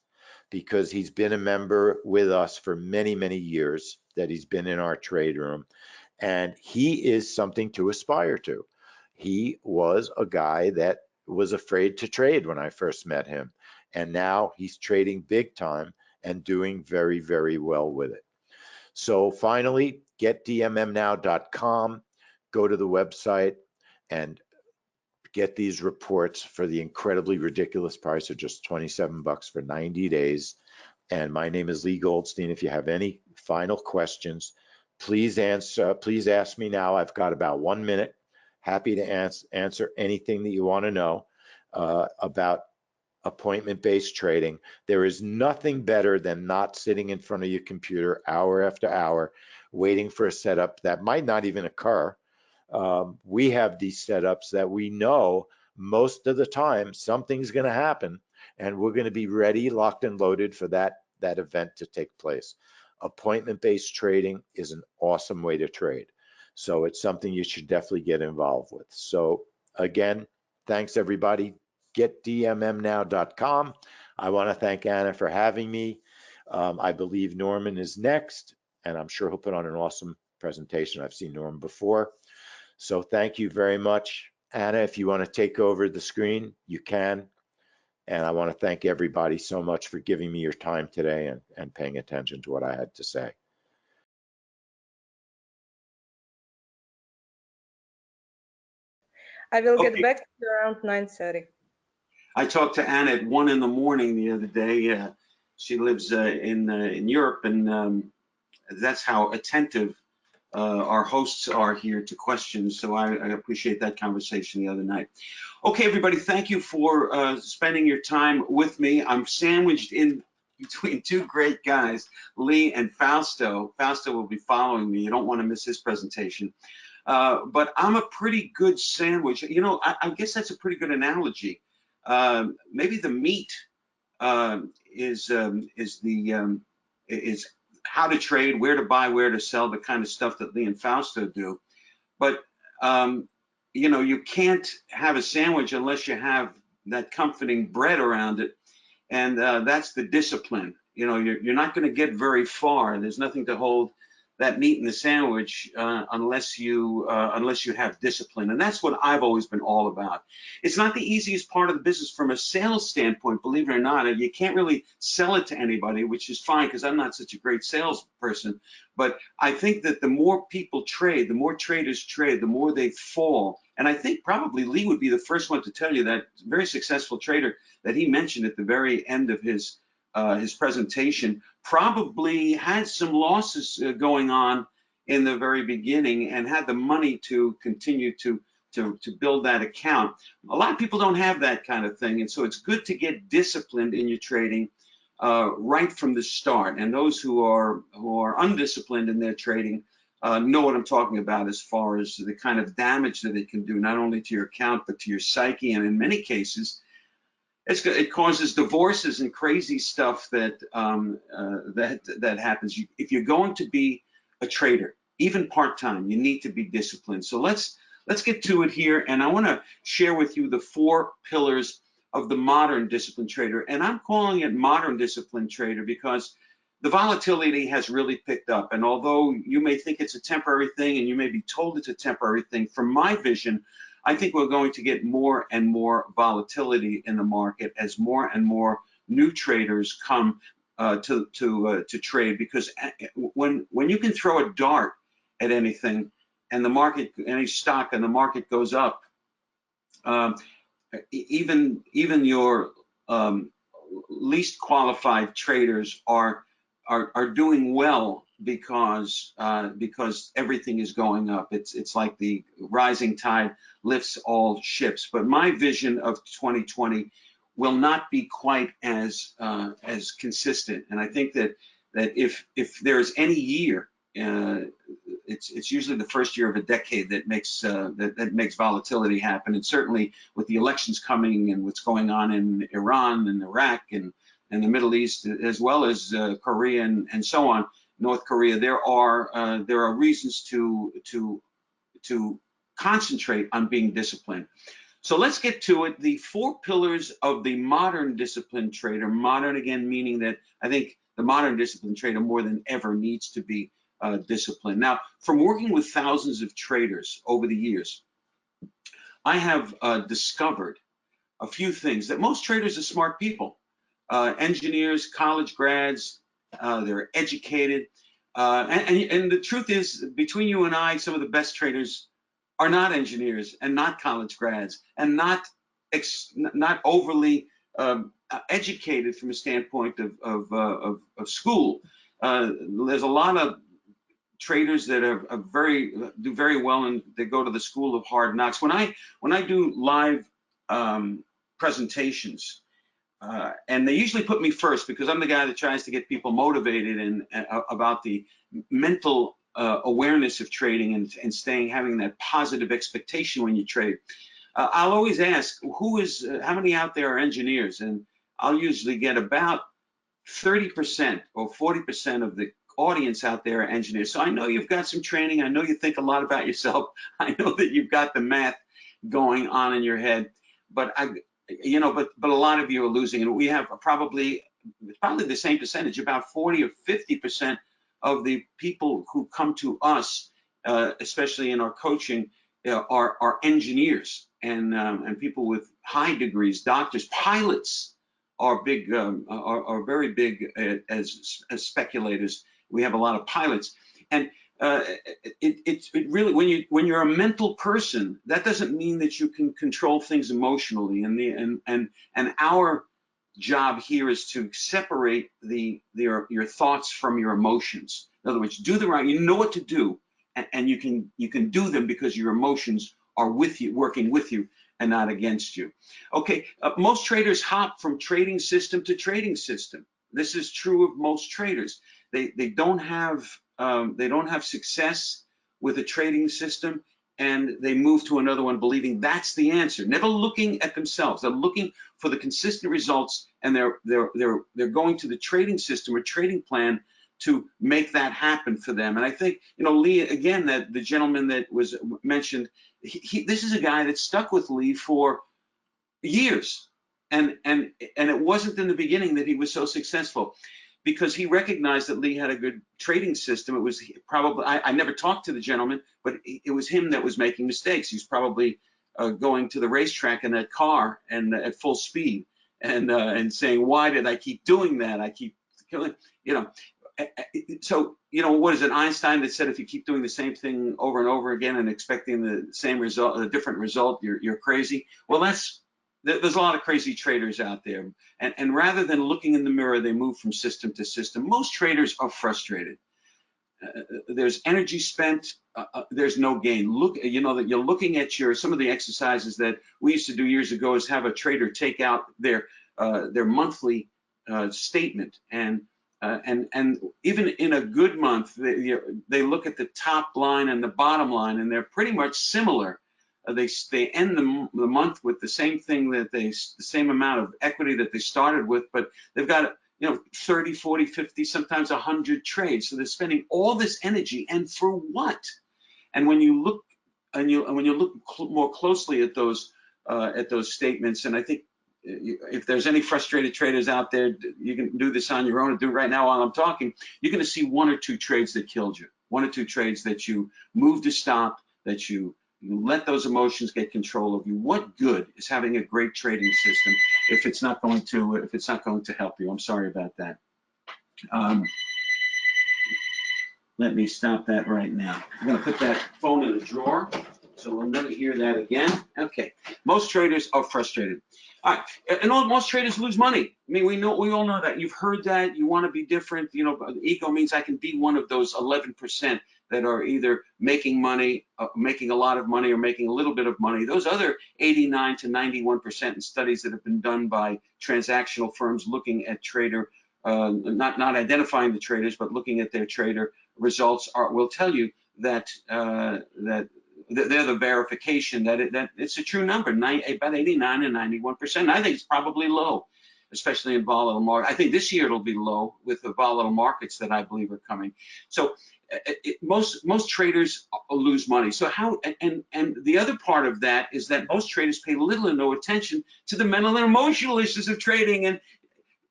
because he's been a member with us for many, many years that he's been in our trade room. And he is something to aspire to. He was a guy that was afraid to trade when I first met him. And now he's trading big time and doing very, very well with it. So finally, getdmmnow.com, go to the website and get these reports for the incredibly ridiculous price of just $27 for 90 days. And my name is Leigh Goldstein. If you have any final questions, please ask me now. I've got about 1 minute. Happy to answer anything that you want to know about appointment-based trading. There is nothing better than not sitting in front of your computer hour after hour waiting for a setup that might not even occur. We have these setups that we know most of the time something's going to happen, and we're going to be ready, locked and loaded for that event to take place. Appointment-based trading is an awesome way to trade. So it's something you should definitely get involved with. So again, thanks everybody. GetDMMnow.com. I want to thank Anna for having me. I believe Norman is next, and I'm sure he'll put on an awesome presentation. I've seen Norman before. So thank you very much. Anna, if you want to take over the screen, you can. And I want to thank everybody so much for giving me your time today and paying attention to what I had to say. I will get back to you around 9:30. I talked to Anna at 1 in the morning the other day. She lives in Europe, and that's how attentive our hosts are here to questions. So I appreciate that conversation the other night. Okay, everybody, thank you for spending your time with me. I'm sandwiched in between two great guys, Leigh and Fausto. Fausto will be following me. You don't want to miss his presentation. But I'm a pretty good sandwich. You know, I guess that's a pretty good analogy. Maybe the meat is how to trade, where to buy, where to sell, the kind of stuff that Leigh and Fausto do. But you know, you can't have a sandwich unless you have that comforting bread around it, and that's the discipline. You know, you're not going to get very far. There's nothing to hold that meat in the sandwich unless you have discipline, and that's what I've always been all about. It's not the easiest part of the business from a sales standpoint, believe it or not, and you can't really sell it to anybody, which is fine because I'm not such a great salesperson. But I think that the more people trade, the more traders trade, the more they fall. And I think probably Leigh would be the first one to tell you that very successful trader that he mentioned at the very end of his presentation probably had some losses going on in the very beginning and had the money to continue to build that account. A lot of people don't have that kind of thing, and so it's good to get disciplined in your trading right from the start. And those who are undisciplined in their trading know what I'm talking about as far as the kind of damage that it can do, not only to your account but to your psyche, and in many cases it causes divorces and crazy stuff that that happens. If you're going to be a trader, even part-time, you need to be disciplined. So let's get to it here, and I want to share with you the 4 pillars of the modern disciplined trader. And I'm calling it modern disciplined trader because the volatility has really picked up. And although you may think it's a temporary thing and you may be told it's a temporary thing, from my vision, I think we're going to get more and more volatility in the market as more and more new traders come to trade. Because when you can throw a dart at anything and the market, any stock, and the market goes up, even your least qualified traders are doing well because everything is going up. It's like the rising tide lifts all ships. But my vision of 2020 will not be quite as consistent. And I think that if there's any year, it's usually the first year of a decade that makes that makes volatility happen. And certainly with the elections coming and what's going on in Iran and Iraq and the Middle East, as well as Korea and so on, North Korea, there are reasons to concentrate on being disciplined. So let's get to it. The 4 pillars of the modern disciplined trader. Modern, again, meaning that I think the modern disciplined trader more than ever needs to be disciplined. Now, from working with thousands of traders over the years, I have discovered a few things. That most traders are smart people, engineers, college grads, they're educated. And the truth is, between you and I, some of the best traders are not engineers and not college grads and not overly educated from a standpoint of school. There's a lot of traders that do very well, and they go to the school of hard knocks. When I do live presentations, and they usually put me first because I'm the guy that tries to get people motivated and about the mental awareness of trading and having that positive expectation when you trade. I'll always ask, how many out there are engineers? And I'll usually get about 30% or 40% of the audience out there are engineers. So I know you've got some training. I know you think a lot about yourself. I know that you've got the math going on in your head, but but a lot of you are losing, and we have probably the same percentage, about 40 or 50% of the people who come to us, especially in our coaching, are engineers and people with high degrees, doctors, pilots are very big as speculators. We have a lot of pilots, and it really, when you're a mental person, that doesn't mean that you can control things emotionally. And our job here is to separate your thoughts from your emotions. In other words, do the right. You know what to do. and you can do them because your emotions are with you, working with you, and not against you. Okay, most traders hop from trading system to trading system. This is true of most traders. They don't have success with a trading system, and they move to another one believing that's the answer, never looking at themselves. They're looking for the consistent results, and they're going to the trading system or trading plan to make that happen for them. And I think, you know, Leigh, again, that the gentleman that was mentioned, this is a guy that stuck with Leigh for years, and it wasn't in the beginning that he was so successful, because he recognized that Leigh had a good trading system. It was probably, I never talked to the gentleman, but it was him that was making mistakes. He was probably going to the racetrack in that car and at full speed, and saying, why did I keep doing that? I keep killing, you know. So, you know, what is it, Einstein that said if you keep doing the same thing over and over again and expecting the same result, a different result, you're crazy? Well, there's a lot of crazy traders out there, and rather than looking in the mirror, they move from system to system. Most traders are frustrated. There's energy spent, there's no gain. Look, you know, that you're looking at some of the exercises that we used to do years ago is have a trader take out their monthly statement, and even in a good month, they look at the top line and the bottom line, and they're pretty much similar. They end the month with the same thing, the same amount of equity that they started with, but they've got, you know, 30, 40, 50, sometimes 100 trades. So they're spending all this energy, and for what? And when you look more closely at those statements, and I think if there's any frustrated traders out there, you can do this on your own and do it right now while I'm talking. You're going to see one or two trades that killed you, one or two trades that you moved to stop, that you let those emotions get control of you. What good is having a great trading system if it's not going to help you? I'm sorry about that. Let me stop that right now. I'm going to put that phone in a drawer, so we'll never hear that again. Okay. Most traders are frustrated. All right, and most traders lose money. I mean, we all know that. You've heard that. You want to be different. You know, ego means I can be one of those 11% that are either making money, making a lot of money, or making a little bit of money. Those other 89 to 91% in studies that have been done by transactional firms looking at trader, not identifying the traders, but looking at their trader results will tell you that they're the verification that it's a true number, about 89 and 91%. I think it's probably low, especially in volatile markets. I think this year it'll be low with the volatile markets that I believe are coming. So most traders lose money. So how, and the other part of that is that most traders pay little or no attention to the mental and emotional issues of trading. And,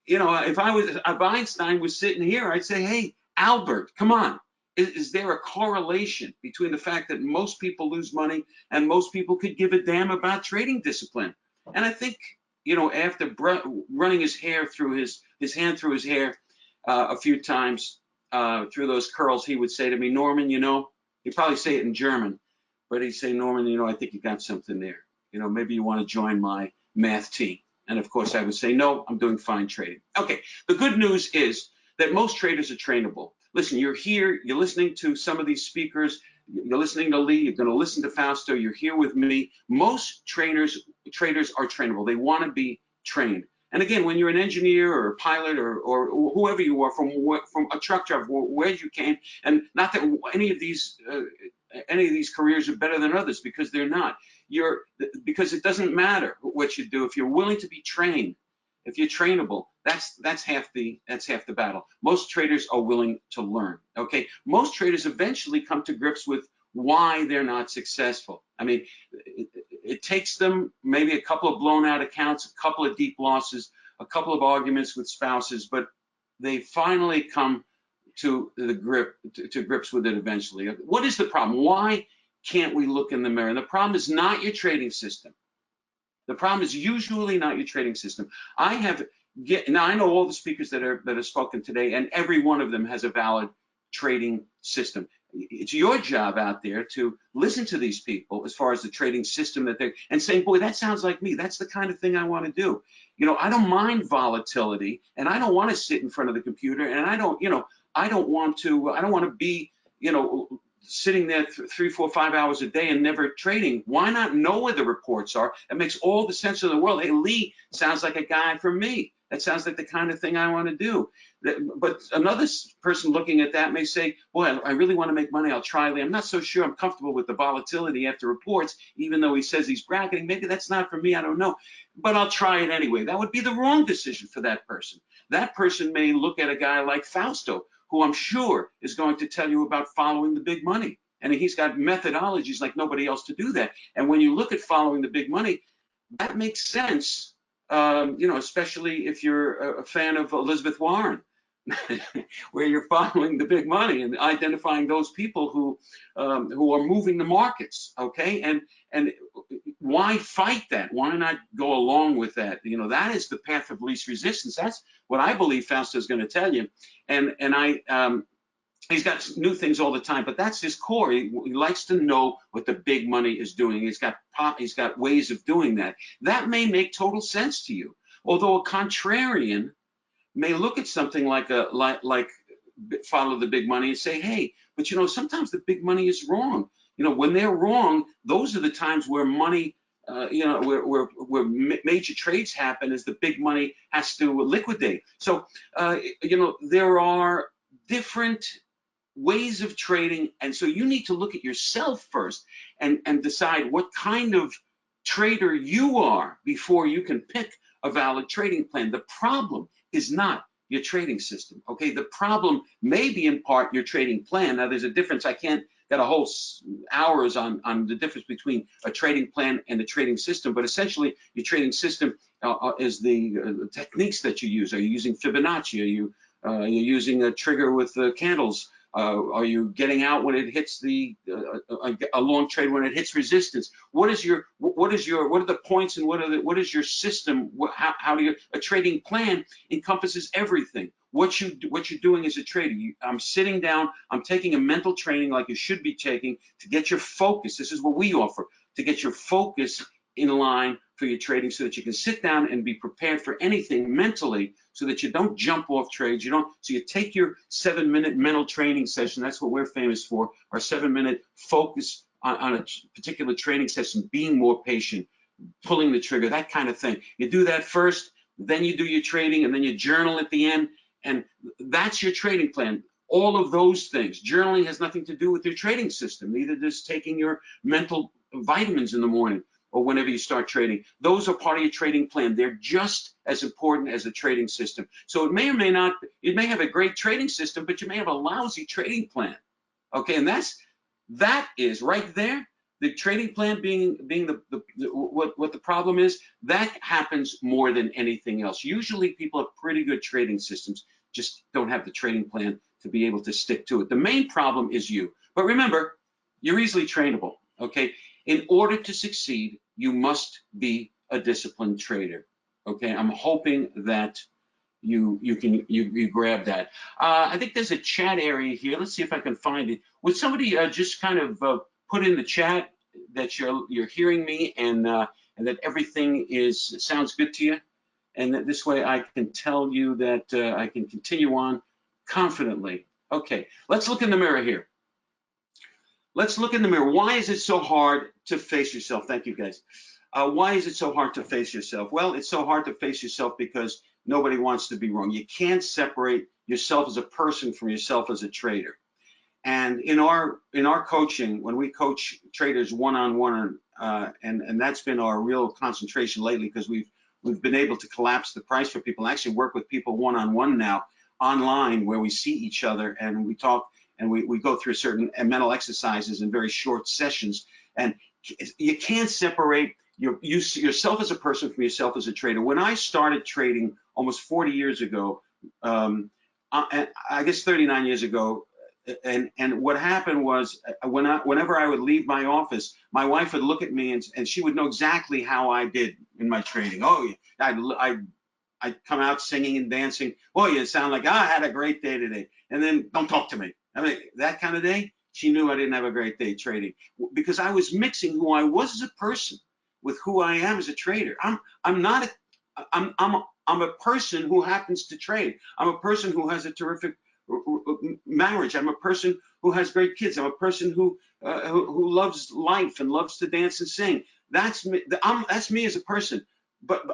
you know, if Einstein was sitting here, I'd say, hey, Albert, come on. Is there a correlation between the fact that most people lose money and most people could give a damn about trading discipline? And I think, you know, after running his hand through his hair a few times through those curls, he would say to me, Norman, you know, he'd probably say it in German, but he'd say, Norman, you know, I think you got something there. You know, maybe you want to join my math team. And of course I would say, no, I'm doing fine trading. Okay, the good news is that most traders are trainable. Listen, you're here, you're listening to some of these speakers, you're listening to Leigh, you're going to listen to Fausto, you're here with me. Most traders are trainable. They want to be trained. And again, when you're an engineer or a pilot or whoever you are, from a truck driver, where you came, and not that any of these careers are better than others, because they're not. Because it doesn't matter what you do if you're willing to be trained. If you're trainable, that's half the battle. Most traders are willing to learn. Okay, most traders eventually come to grips with why they're not successful. I mean, it takes them maybe a couple of blown out accounts, a couple of deep losses, a couple of arguments with spouses, but they finally come to grips with it eventually. What is the problem? Why can't we look in the mirror? And the problem is not your trading system. The problem is usually not your trading system. Now I know all the speakers that have spoken today, and every one of them has a valid trading system. It's your job out there to listen to these people as far as the trading system and saying, boy, that sounds like me. That's the kind of thing I want to do. You know, I don't mind volatility, and I don't want to sit in front of the computer, and I don't want to be, you know, sitting there 3, 4, 5 hours a day and never trading. Why not know where the reports are? It makes all the sense in the world. Hey, Leigh sounds like a guy for me. That sounds like the kind of thing I want to do. But another person looking at that may say, boy, I really want to make money. I'll try Leigh. I'm not so sure I'm comfortable with the volatility after reports, even though he says he's bracketing. Maybe that's not for me. I don't know. But I'll try it anyway. That would be the wrong decision for that person. That person may look at a guy like Fausto, who I'm sure is going to tell you about following the big money. And he's got methodologies like nobody else to do that. And when you look at following the big money, that makes sense. You know, especially if you're a fan of Elizabeth Warren, where you're following the big money and identifying those people who are moving the markets. Okay, and why fight that? Why not go along with that? You know, that is the path of least resistance. That's what I believe Fausto is going to tell you. And he's got new things all the time, but that's his core. He likes to know what the big money is doing. He's got ways of doing that. That may make total sense to you. Although a contrarian may look at something like follow the big money and say, hey, but you know, sometimes the big money is wrong. You know, when they're wrong, those are the times where money, you know, where major trades happen, is the big money has to liquidate. So, you know, there are different ways of trading, and so you need to look at yourself first and decide what kind of trader you are before you can pick a valid trading plan. The problem is not your trading system. Okay, the problem may be in part your trading plan. Now there's a difference. I can't get a whole hours on the difference between a trading plan and a trading system, but essentially your trading system is the techniques that you use. Are you using Fibonacci? Are you using a trigger with candles? Are you getting out when it hits a long trade when it hits resistance? What are the points, and what is your system? How do you, a trading plan encompasses everything. What you're doing as a trader. I'm sitting down, I'm taking a mental training like you should be taking to get your focus. This is what we offer, to get your focus in line for your trading, so that you can sit down and be prepared for anything mentally, so that you don't jump off trades. So you take your 7-minute mental training session. That's what we're famous for, our 7-minute focus on a particular trading session, being more patient, pulling the trigger, that kind of thing. You do that first, then you do your trading, and then you journal at the end, and that's your trading plan. All of those things. Journaling has nothing to do with your trading system. Neither does taking your mental vitamins in the morning or whenever you start trading. Those are part of your trading plan. They're just as important as the trading system. So it may or may not, you may have a great trading system, but you may have a lousy trading plan. Okay, and that is right there, the trading plan being what the problem is. That happens more than anything else. Usually people have pretty good trading systems, just don't have the trading plan to be able to stick to it. The main problem is you. But remember, you're easily trainable, okay? In order to succeed, you must be a disciplined trader. Okay, I'm hoping that you grab that. I think there's a chat area here. Let's see if I can find it. Would somebody just kind of put in the chat that you're hearing me, and that everything sounds good to you, and that this way I can tell you that I can continue on confidently. Okay, let's look in the mirror here. Let's look in the mirror. Why is it so hard to face yourself? Thank you, guys. Why is it so hard to face yourself? Well, it's so hard to face yourself because nobody wants to be wrong. You can't separate yourself as a person from yourself as a trader. And in our coaching, when we coach traders one-on-one, and that's been our real concentration lately, because we've been able to collapse the price for people. I actually work with people one-on-one now online, where we see each other and we talk. And we go through certain mental exercises in very short sessions. And you can't separate yourself as a person from yourself as a trader. When I started trading almost 40 years ago, I guess 39 years ago, and what happened was, whenever I would leave my office, my wife would look at me and she would know exactly how I did in my trading. Oh, I'd come out singing and dancing. Oh, you sound like I had a great day today. And then don't talk to me. I mean, that kind of day, she knew I didn't have a great day trading, because I was mixing who I was as a person with who I am as a trader. I'm a person who happens to trade. I'm a person who has a terrific marriage. I'm a person who has great kids. I'm a person who loves life and loves to dance and sing. That's me. That's me as a person.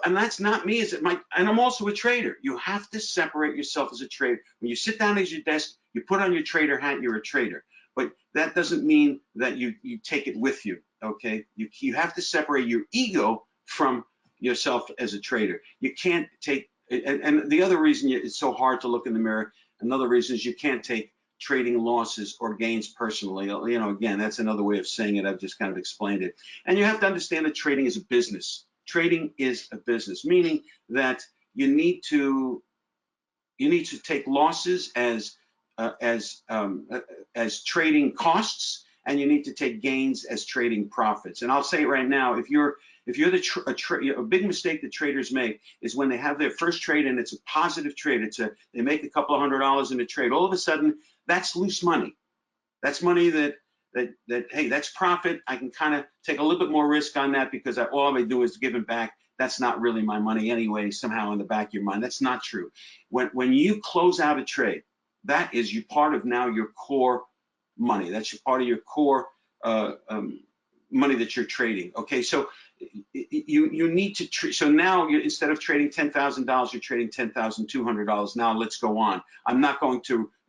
And that's not me as and I'm also a trader. You have to separate yourself as a trader. When you sit down at your desk, you put on your trader hat, you're a trader. But that doesn't mean that you take it with you, okay? You have to separate your ego from yourself as a trader. You can't take, and the other reason it's so hard to look in the mirror, another reason is you can't take trading losses or gains personally. You know, again, that's another way of saying it. I've just kind of explained it. And you have to understand that trading is a business. Trading is a business, meaning that you need to take losses as trading costs, and you need to take gains as trading profits. And I'll say it right now: if you're a big mistake that traders make is when they have their first trade and it's a positive trade. They make a couple of $100 in a trade. All of a sudden, that's loose money. That's money that hey, that's profit. I can kind of take a little bit more risk on that because all I do is give it back. That's not really my money anyway. Somehow in the back of your mind, that's not true. When you close out a trade, that is part of now your core money. That's part of your core money that you're trading. Okay, so you need to so now instead of trading $10,000, you're trading $10,200. Now let's go on.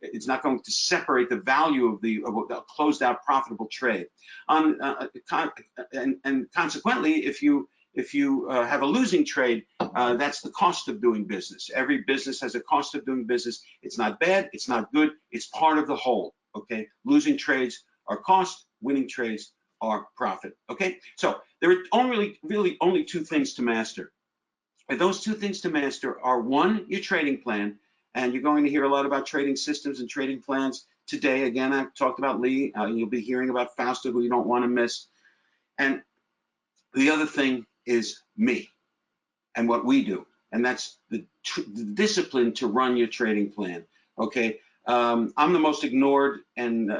It's not going to separate the value of the closed out profitable trade. And consequently, if you have a losing trade, that's the cost of doing business. Every business has a cost of doing business. It's not bad, it's not good, it's part of the whole, okay? Losing trades are cost, winning trades are profit, okay? So there are really only two things to master. And those two things to master are, one, your trading plan, and you're going to hear a lot about trading systems and trading plans today. Again, I've talked about Leigh, you'll be hearing about Fausto, who you don't want to miss. And the other thing is me and what we do, and that's the discipline to run your trading plan, okay? I'm the most ignored and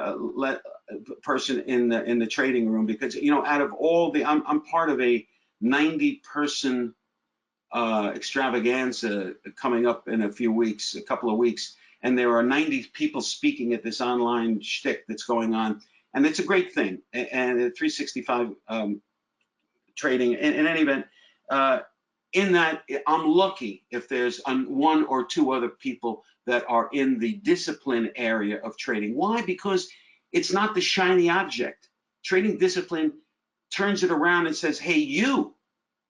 person in the trading room because, you know, out of all I'm part of a 90-person extravaganza coming up in a couple of weeks, and there are 90 people speaking at this online shtick that's going on, and it's a great thing. And at 365 trading, in any event, in that I'm lucky if there's one or two other people that are in the discipline area of trading. Why? Because it's not the shiny object. Trading discipline turns it around and says, hey,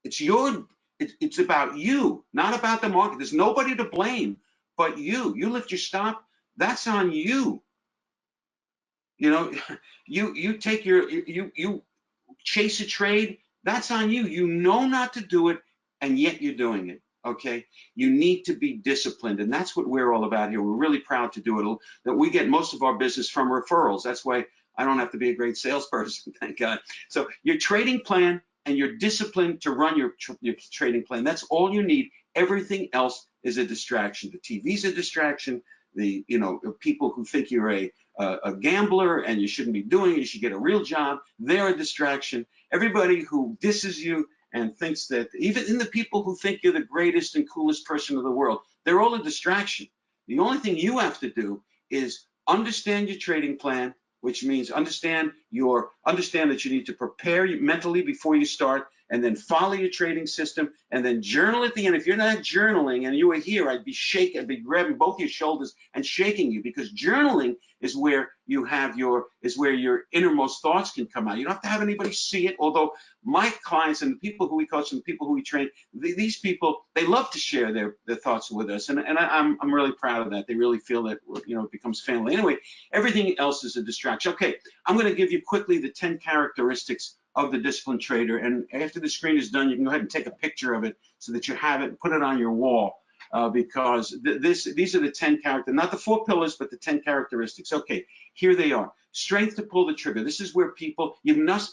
it's about you, not about the market. There's nobody to blame but you. You lift your stop, that's on you. You know, you take you chase a trade, that's on you. You know not to do it, and yet you're doing it, okay? You need to be disciplined, and that's what we're all about here. We're really proud to do it. That we get most of our business from referrals. That's why I don't have to be a great salesperson, thank God. So your trading plan and your discipline to run your trading plan, that's all you need. Everything else is a distraction. The TV's a distraction. The people who think you're a gambler and you shouldn't be doing it, you should get a real job, they're a distraction. Everybody who disses you and thinks that, even the people who think you're the greatest and coolest person in the world, they're all a distraction. The only thing you have to do is understand your trading plan, which means understand that you need to prepare mentally before you start, and then follow your trading system, and then journal at the end. If you're not journaling and you were here, I'd be grabbing both your shoulders and shaking you, because journaling is where your innermost thoughts can come out. You don't have to have anybody see it, although my clients and the people who we coach and the people who we train, these people, they love to share their thoughts with us, and I'm really proud of that. They really feel that, you know, it becomes family. Anyway, everything else is a distraction. Okay, I'm going to give you quickly the 10 characteristics of the disciplined trader, and after the screen is done, you can go ahead and take a picture of it so that you have it and put it on your wall, because these are the 10 characteristics, not the 4 pillars, but the 10 characteristics. Okay, here they are. Strength to pull the trigger. This is where people, you must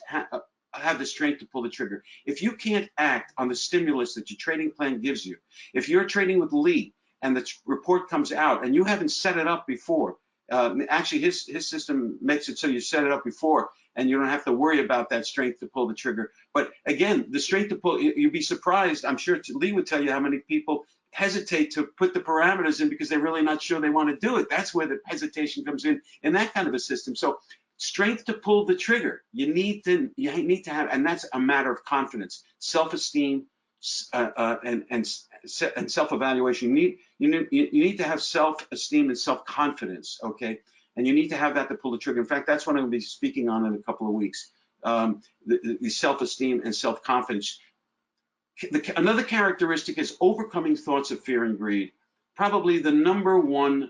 have the strength to pull the trigger. If you can't act on the stimulus that your trading plan gives you, if you're trading with Leigh and the report comes out and you haven't set it up before, actually his system makes it so you set it up before and you don't have to worry about that strength to pull the trigger. But again, the strength to pull, you'd be surprised, I'm sure Leigh would tell you how many people hesitate to put the parameters in because they're really not sure they want to do it. That's where the hesitation comes in that kind of a system. So strength to pull the trigger. You need to have, and that's a matter of confidence, self-esteem, and self-evaluation. You need to have self-esteem and self-confidence, okay? And you need to have that to pull the trigger. In fact, that's what I'm going to be speaking on in a couple of weeks. The self-esteem and self-confidence. Another characteristic is overcoming thoughts of fear and greed. Probably the number one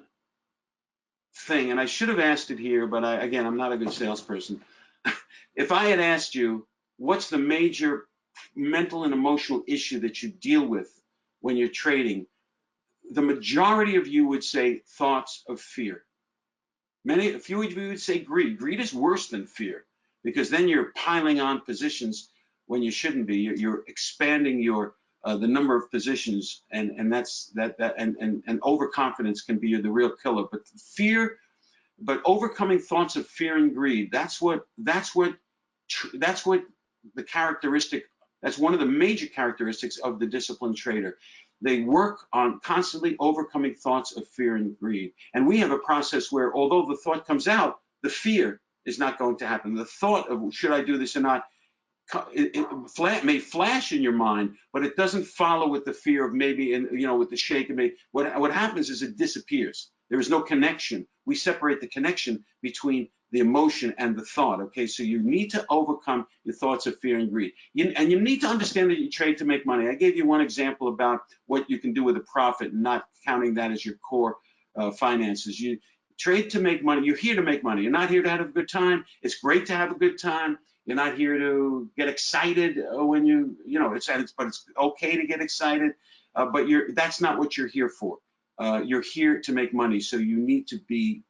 thing, and I should have asked it here, but again, I'm not a good salesperson. If I had asked you, what's the major mental and emotional issue that you deal with when you're trading, the majority of you would say thoughts of fear. A few of you would say greed. Greed is worse than fear, because then you're piling on positions when you shouldn't be. You're expanding your the number of positions, and that's and overconfidence can be the real killer. But fear, but overcoming thoughts of fear and greed, that's what the characteristic. That's one of the major characteristics of the disciplined trader. They work on constantly overcoming thoughts of fear and greed. And we have a process where, although the thought comes out, the fear is not going to happen. The thought of should I do this or not, it may flash in your mind, but it doesn't follow with the fear of maybe, and with the shake. And maybe what happens is it disappears. There is no connection. We separate the connection between the emotion and the thought. Okay, so you need to overcome your thoughts of fear and greed, and you need to understand that you trade to make money. I gave you one example about what you can do with a profit, not counting that as your core finances. You trade to make money. You're here to make money. You're not here to have a good time. It's great to have a good time. You're not here to get excited when but it's okay to get excited. But that's not what you're here for. You're here to make money, so you need to be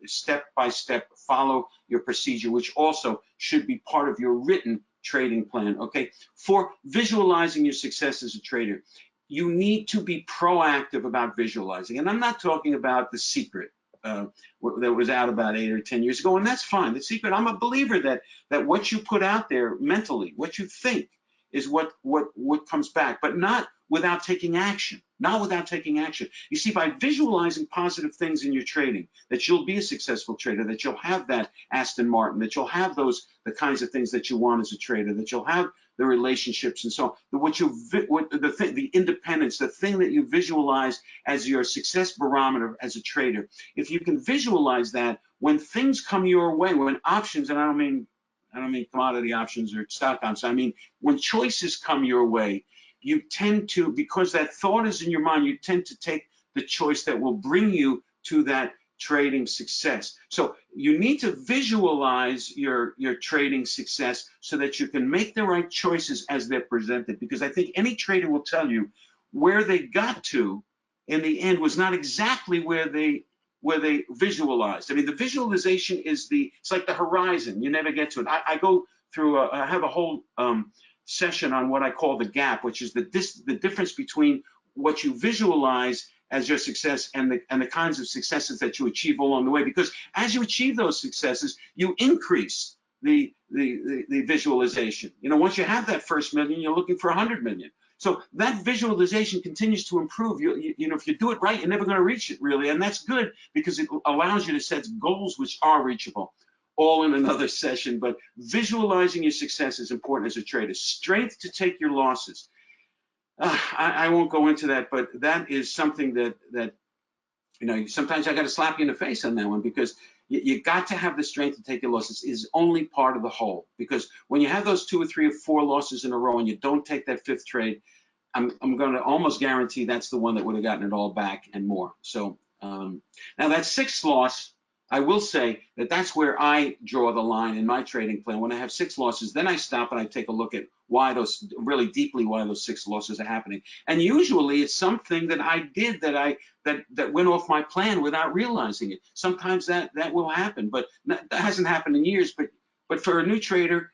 step by step, follow your procedure, which also should be part of your written trading plan. Okay, for visualizing your success as a trader, you need to be proactive about visualizing. And I'm not talking about The Secret that was out about 8 or 10 years ago, and that's fine. The Secret, I'm a believer that what you put out there mentally, what you think, is what comes back, but not without taking action. Not without taking action. You see, by visualizing positive things in your trading, that you'll be a successful trader, that you'll have that Aston Martin, that you'll have the kinds of things that you want as a trader, that you'll have the relationships and so on. The independence, the thing that you visualize as your success barometer as a trader. If you can visualize that, when things come your way, when options, and I don't mean commodity options or stock options, I mean when choices come your way, you tend to, because that thought is in your mind, you tend to take the choice that will bring you to that trading success. So you need to visualize your trading success so that you can make the right choices as they're presented. Because I think any trader will tell you where they got to in the end was not exactly where they visualized. I mean, the visualization is it's like the horizon. You never get to it. I go through, I have a whole session on what I call the gap, which is the difference between what you visualize as your success and the kinds of successes that you achieve along the way. Because as you achieve those successes, you increase the visualization. Once you have that first million, you're looking for 100 million. So that visualization continues to improve. If you do it right, you're never going to reach it really, and that's good because it allows you to set goals which are reachable. All in another session, but visualizing your success is important as a trader. Strength to take your losses. I won't go into that, but that is something that sometimes I got to slap you in the face on that one, because you got to have the strength to take your losses. Is only part of the whole, because when you have those 2 or 3 or 4 losses in a row and you don't take that 5th trade, I'm going to almost guarantee that's the one that would have gotten it all back and more. So now that 6th loss, I will say that's where I draw the line in my trading plan. When I have 6 losses, then I stop and I take a look at why those 6 losses are happening. And usually it's something that I did that went off my plan without realizing it. Sometimes that will happen, but that hasn't happened in years. But for a new trader,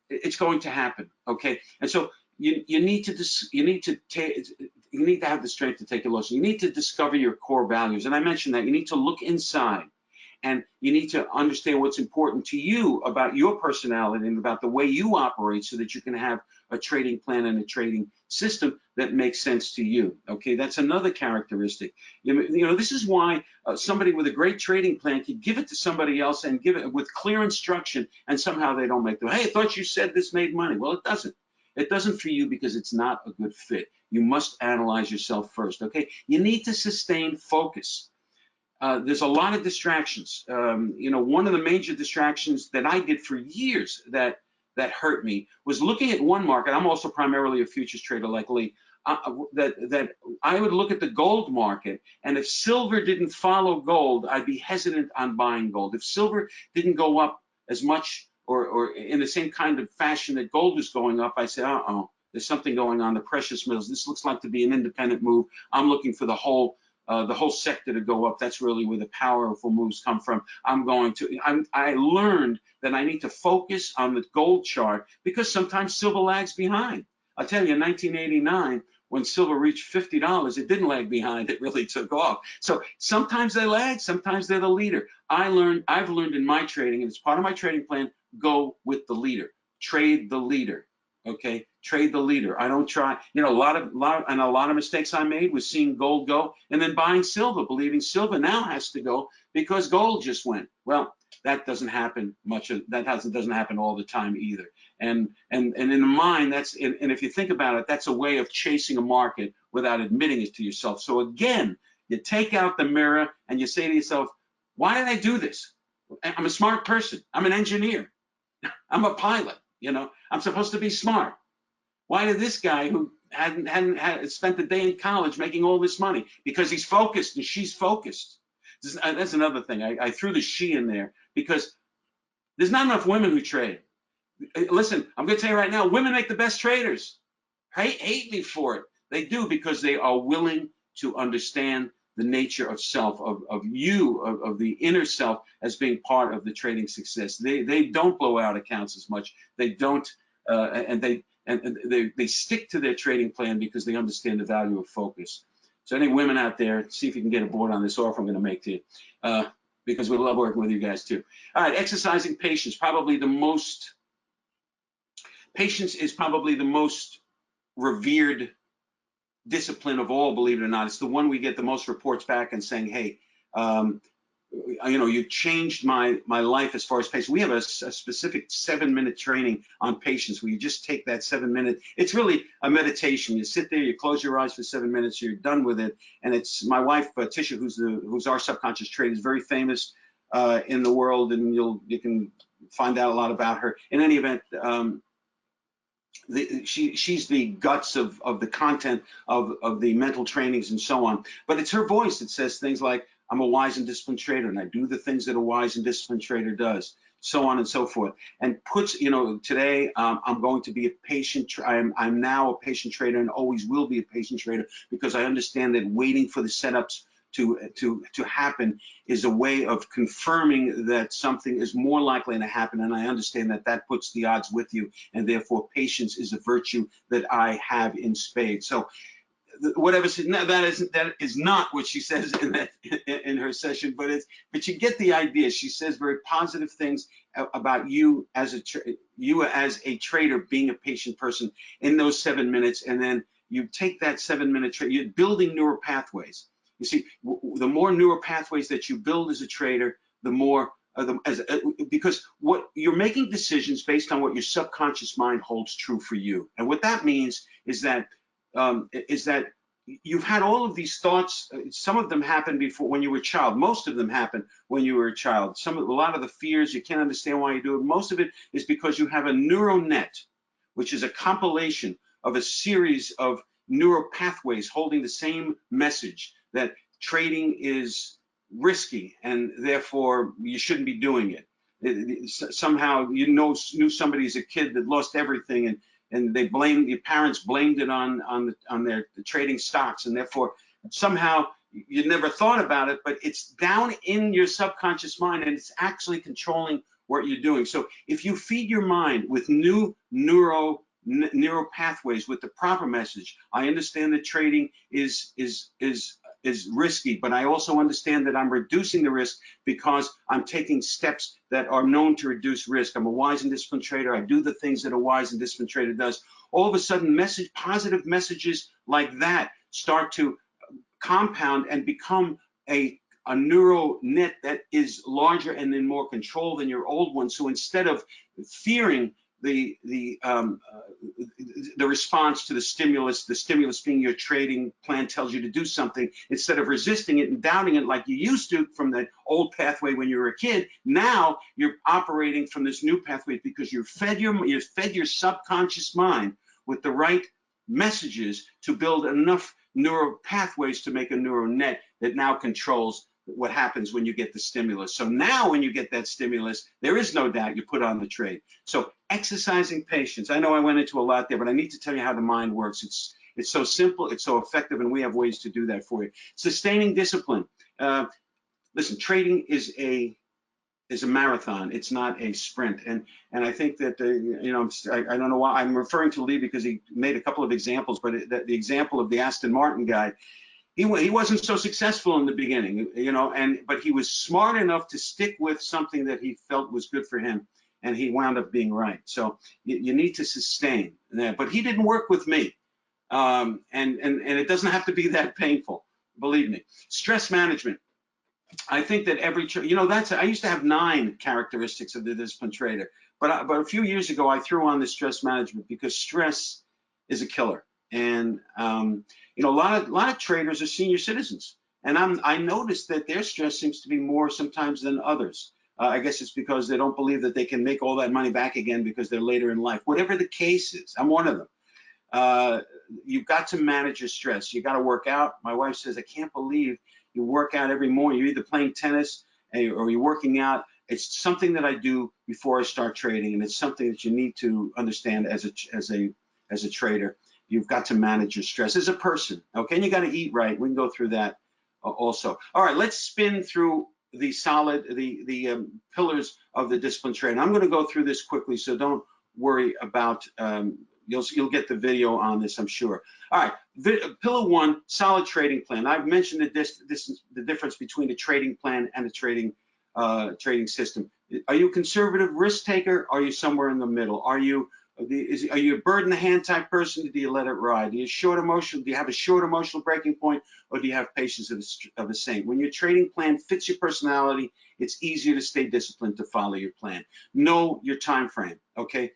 it's going to happen. Okay, and so you need to have the strength to take your losses. You need to discover your core values, and I mentioned that you need to look inside and you need to understand what's important to you about your personality and about the way you operate so that you can have a trading plan and a trading system that makes sense to you. Okay, that's another characteristic. You know, this is why somebody with a great trading plan can give it to somebody else and give it with clear instruction, and somehow they don't make them. Hey, I thought you said this made money. Well, it doesn't. It doesn't for you because it's not a good fit. You must analyze yourself first. Okay, you need to sustain focus. There's a lot of distractions. You know, one of the major distractions that I did for years that hurt me was looking at one market. I'm also primarily a futures trader like Leigh. That I would look at the gold market, and if silver didn't follow gold, I'd be hesitant on buying gold. If silver didn't go up as much or in the same kind of fashion that gold was going up, I say, there's something going on. The precious metals. This looks like to be an independent move. I'm looking for the whole sector to go up. That's really where the powerful moves come from. I learned that I need to focus on the gold chart because sometimes silver lags behind. I'll tell you, in 1989, when silver reached $50, it didn't lag behind. It really took off. So sometimes they lag, sometimes they're the leader. I've learned in my trading, and it's part of my trading plan, go with the leader. Trade the leader. Okay, trade the leader. I don't try, you know, a lot of mistakes I made was seeing gold go and then buying silver, believing silver now has to go because gold just went. Well, that doesn't happen doesn't happen all the time either. And in the mind, and if you think about it, that's a way of chasing a market without admitting it to yourself. So again, you take out the mirror and you say to yourself, why did I do this? I'm a smart person. I'm an engineer. I'm a pilot. You know, I'm supposed to be smart. Why did this guy who hadn't spent the day in college making all this money? Because he's focused and she's focused. That's another thing. I threw the she in there because there's not enough women who trade. Listen, I'm going to tell you right now, women make the best traders. Hate me for it. They do because they are willing to understand the nature of self, of the inner self as being part of the trading success. They don't blow out accounts as much. They don't, and they stick to their trading plan because they understand the value of focus. So any women out there, see if you can get aboard on this offer I'm going to make to you, because we love working with you guys too. All right, exercising patience. Patience is probably the most revered discipline of all, believe it or not. It's the one we get the most reports back and saying, hey, you know, you changed my life as far as patience. We have a specific 7-minute training on patience where you just take that 7-minute. It's really a meditation. You sit there, you close your eyes for 7 minutes, you're done with it. And it's my wife, Tisha, who's our subconscious trader, is very famous in the world, and you can find out a lot about her. In any event, she's the guts of the content of the mental trainings and so on. But it's her voice that says things like, I'm a wise and disciplined trader, and I do the things that a wise and disciplined trader does, so on and so forth. And puts, you know, today I'm going to be a patient. I'm now a patient trader and always will be a patient trader because I understand that waiting for the setups to happen is a way of confirming that something is more likely to happen, and I understand that that puts the odds with you, and therefore patience is a virtue that I have in spades. So whatever, that is not what she says in her session, but you get the idea. She says very positive things about you as a trader being a patient person in those 7 minutes, and then you take that 7-minute trade. You're building neural pathways. You see, the more neural pathways that you build as a trader, the more because what you're making decisions based on what your subconscious mind holds true for you, and what that means is that you've had all of these thoughts. Some of them happened before when you were a child. Most of them happened when you were a child. A lot of the fears, you can't understand why you do it. Most of it is because you have a neural net, which is a compilation of a series of neural pathways holding the same message that trading is risky and therefore you shouldn't be doing it. Somehow you knew somebody as a kid that lost everything, and they blamed, your parents blamed it on their trading stocks, and therefore somehow you never thought about it, but it's down in your subconscious mind and it's actually controlling what you're doing. So if you feed your mind with new neural pathways with the proper message, I understand that trading is is risky, but I also understand that I'm reducing the risk because I'm taking steps that are known to reduce risk. I'm a wise and disciplined trader. I do the things that a wise and disciplined trader does. All of a sudden, positive messages like that start to compound and become a neural net that is larger and in more control than your old one. So instead of fearing the response to the stimulus being your trading plan tells you to do something, instead of resisting it and doubting it like you used to from the old pathway when you were a kid, now you're operating from this new pathway because you've fed your subconscious mind with the right messages to build enough neural pathways to make a neural net that now controls what happens when you get the stimulus. So now when you get that stimulus, there is no doubt you put on the trade. So exercising patience. I know I went into a lot there, but I need to tell you how the mind works. It's so simple, it's so effective, and we have ways to do that for you. Sustaining discipline. Listen, trading is a marathon. It's not a sprint. And I think that, you know, I don't know why I'm referring to Leigh because he made a couple of examples, but the example of the Aston Martin guy, he wasn't so successful in the beginning, you know, but he was smart enough to stick with something that he felt was good for him, and he wound up being right. So you need to sustain that. But he didn't work with me, and it doesn't have to be that painful, believe me. Stress management. I think that you know, I used to have 9 characteristics of the disciplined trader, but a few years ago I threw on the stress management because stress is a killer. And you know, a lot of traders are senior citizens, and I noticed that their stress seems to be more sometimes than others. I guess it's because they don't believe that they can make all that money back again because they're later in life. Whatever the case is, I'm one of them. You've got to manage your stress. You got to work out. My wife says, I can't believe you work out every morning. You're either playing tennis or you're working out. It's something that I do before I start trading, and it's something that you need to understand as a trader. You've got to manage your stress as a person, okay? And you got to eat right. We can go through that also. All right, let's spin through the pillars of the disciplined trading. I'm going to go through this quickly, so don't worry about. You'll get the video on this, I'm sure. All right, pillar 1, solid trading plan. I've mentioned the difference between a trading plan and a trading system. Are you a conservative risk taker? Are you somewhere in the middle? Are you a bird in the hand type person? Do you let it ride? Do you have a short emotional breaking point, or do you have patience of a saint? When your trading plan fits your personality, it's easier to stay disciplined to follow your plan. Know your time frame, okay?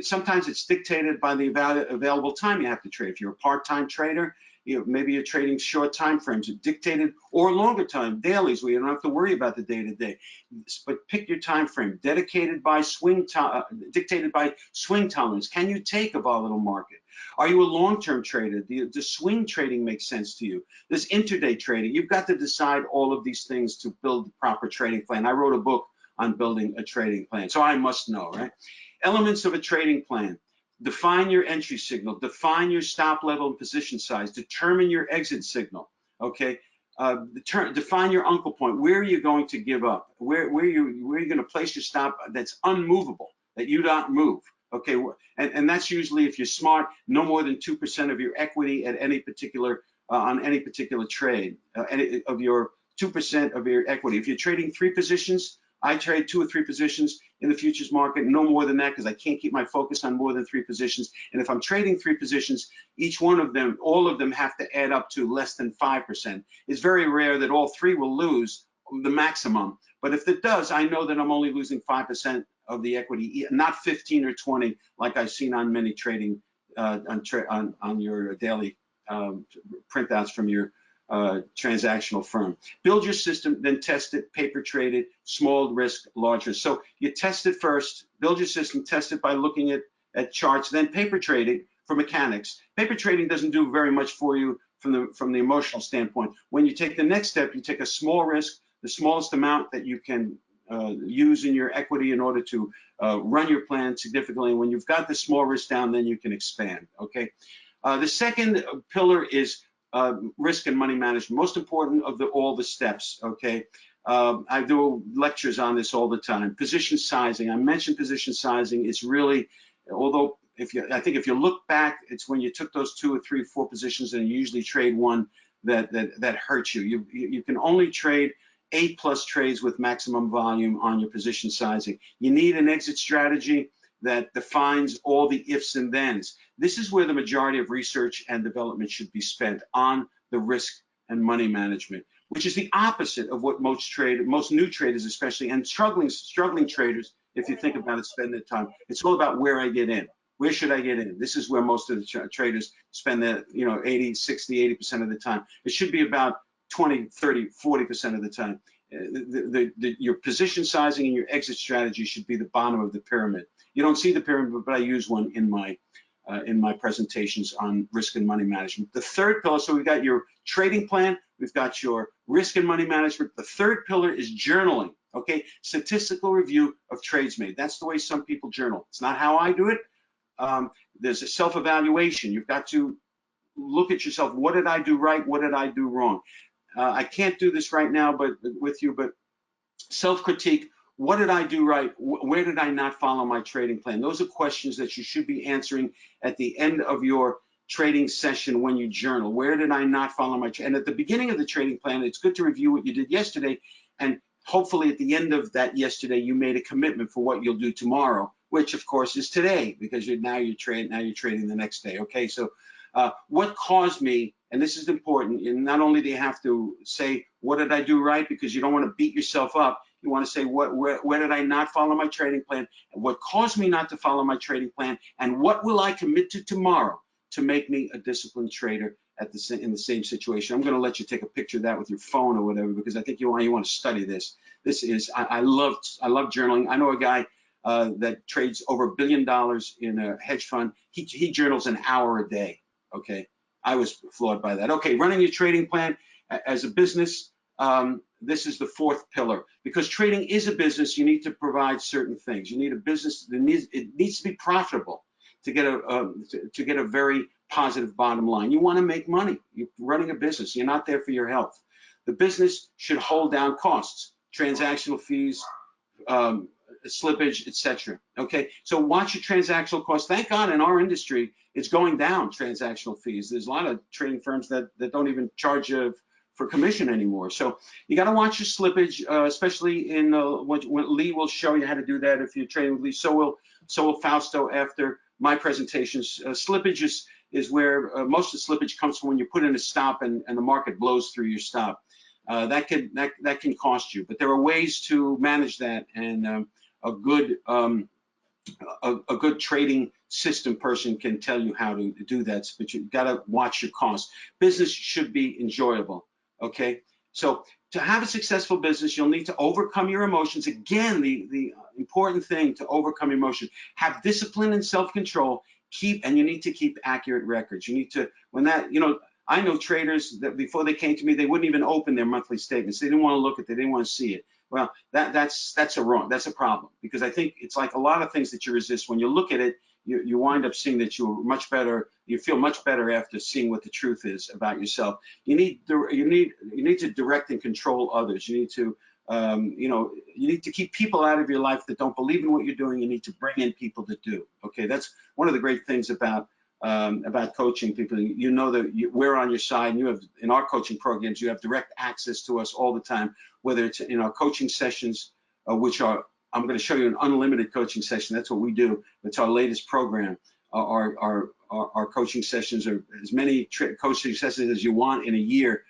Sometimes it's dictated by the available time you have to trade. If you're a part-time trader, maybe you're trading short time frames, dictated, or longer time, dailies, where you don't have to worry about the day-to-day. But pick your time frame, dictated by swing tolerance. Can you take a volatile market? Are you a long-term trader? Does swing trading make sense to you? Does intraday trading? You've got to decide all of these things to build the proper trading plan. I wrote a book on building a trading plan, so I must know, right? Elements of a trading plan. Define your entry signal, define your stop level and position size, determine your exit signal, okay? Define your uncle point. Where are you going to give up? Where are you going to place your stop that's unmovable, that you don't move, okay? And that's usually, if you're smart, no more than 2% of your equity at any particular, on any particular trade, of your 2% of your equity. If you're trading 3 positions, I trade 2 or 3 positions in the futures market, no more than that, because I can't keep my focus on more than 3 positions. And if I'm trading 3 positions, each one of them, all of them have to add up to less than 5%. It's very rare that all 3 will lose the maximum. But if it does, I know that I'm only losing 5% of the equity, not 15 or 20, like I've seen on many trading, on your daily printouts from your transactional firm. Build your system, then test it, paper trade it, small risk, large risk. So you test it first, build your system, test it by looking at charts, then paper trade it for mechanics. Paper trading doesn't do very much for you from the emotional standpoint. When you take the next step, you take a small risk, the smallest amount that you can use in your equity in order to run your plan significantly. And when you've got the small risk down, then you can expand, okay? The second pillar is risk and money management, most important of all the steps, okay? I do lectures on this all the time. Position sizing, I mentioned position sizing. It's really, although I think if you look back, it's when you took those 2 or 3, 4 positions and you usually trade one that hurts you. You can only trade 8+ trades with maximum volume on your position sizing. You need an exit strategy that defines all the ifs and thens. This is where the majority of research and development should be spent, on the risk and money management, which is the opposite of what most new traders especially, and struggling traders, if you think about it, spend their time. It's all about where I get in. Where should I get in? This is where most of the traders spend their 80, 60, 80% of the time. It should be about 20, 30, 40% of the time. Your position sizing and your exit strategy should be the bottom of the pyramid. You don't see the pyramid, but I use one in my presentations on risk and money management. The third pillar, so we've got your trading plan, we've got your risk and money management. The third pillar is journaling, okay? Statistical review of trades made. That's the way some people journal. It's not how I do it. There's a self-evaluation. You've got to look at yourself. What did I do right? What did I do wrong? I can't do this right now, but self-critique. What did I do right? Where did I not follow my trading plan? Those are questions that you should be answering at the end of your trading session when you journal. Where did I not follow my and at the beginning of the trading plan, it's good to review what you did yesterday, and hopefully at the end of that yesterday, you made a commitment for what you'll do tomorrow, which of course is today, because you're trading the next day. Okay, so what caused me, and this is important, and not only do you have to say what did I do right, because you don't want to beat yourself up. You want to say where did I not follow my trading plan, and what caused me not to follow my trading plan, and what will I commit to tomorrow to make me a disciplined trader in the same situation. I'm going to let you take a picture of that with your phone or whatever, because I think you want to study this. This is I love journaling. I know a guy that trades over $1 billion in a hedge fund. He journals an hour a day. Okay, I was floored by that. Okay, running your trading plan as a business. This is the fourth pillar, because trading is a business. You need to provide certain things. You need a business that it needs to be profitable to get a very positive bottom line. You want to make money. You're running a business. You're not there for your health. The business should hold down costs, transactional fees, slippage, etc. Okay, so watch your transactional costs. Thank God in our industry it's going down, transactional fees. There's a lot of trading firms that don't even charge you for commission anymore. So you got to watch your slippage, especially in what Leigh will show you how to do that if you're trading with Leigh. So will Fausto after my presentations. Slippage is where most of the slippage comes from when you put in a stop and the market blows through your stop. That can cost you, but there are ways to manage that, and a good trading system person can tell you how to do that, but you've got to watch your costs. Business should be enjoyable, okay? So to have a successful business, you'll need to overcome your emotions. Again, the important thing to overcome emotion, have discipline and self-control, and you need to keep accurate records. You need to, I know traders that before they came to me, they wouldn't even open their monthly statements. They didn't want to look at it. They didn't want to see it. Well, that's a problem, because I think it's like a lot of things that you resist. When you look at it, you wind up seeing that you're much better. You feel much better after seeing what the truth is about yourself. You need to direct and control others. You need to you need to keep people out of your life that don't believe in what you're doing. You need to bring in people that do. Okay, that's one of the great things about coaching people. You know that we're on your side, and you have, in our coaching programs, you have direct access to us all the time, whether it's in our coaching sessions, which are, I'm going to show you an unlimited coaching session. That's what we do. It's our latest program. Our coaching sessions are as many coaching sessions as you want in a year,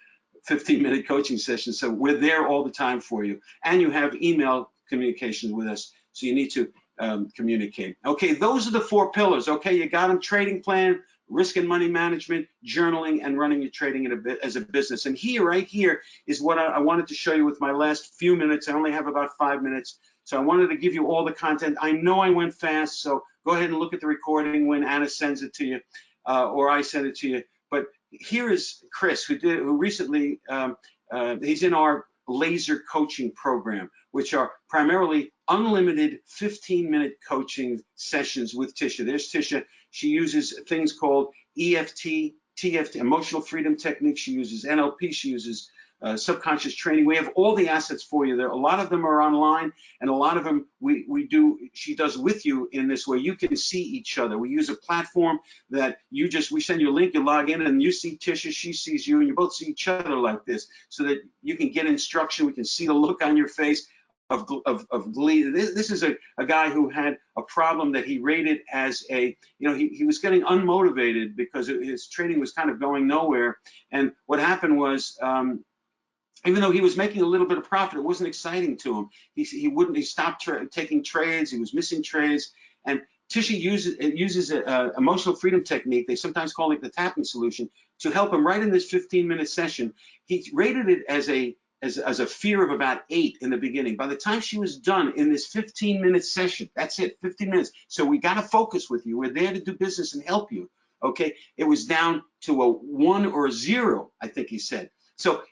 15-minute coaching sessions. So we're there all the time for you. And you have email communications with us, so you need to communicate. Okay, those are the 4 pillars. Okay, you got them: trading plan, risk and money management, journaling, and running your trading as a business. And right here is what I wanted to show you with my last few minutes. I only have about 5 minutes, so I wanted to give you all the content. I know I went fast, so go ahead and look at the recording when Anna sends it to you, or I send it to you. But here is Chris, who recently, he's in our laser coaching program, which are primarily unlimited 15-minute coaching sessions with Tisha. There's Tisha. She uses things called EFT, TFT, emotional freedom techniques. She uses NLP. She uses subconscious training. We have all the assets for you there. A lot of them are online, and a lot of them she does with you in this way. You can see each other. We use a platform that we send you a link, you log in, and you see Tisha, she sees you, and you both see each other like this, so that you can get instruction. We can see the look on your face of glee. This is a guy who had a problem that he rated as he was getting unmotivated because his trading was kind of going nowhere. And what happened was, even though he was making a little bit of profit, it wasn't exciting to him. He stopped taking trades. He was missing trades. And Tisha uses an emotional freedom technique. They sometimes call it the tapping solution, to help him right in this 15-minute session. He rated it as a fear of about 8 in the beginning. By the time she was done in this 15-minute session, that's it, 15 minutes. So we got to focus with you. We're there to do business and help you. Okay, it was down to a 1 or a 0, I think he said. So,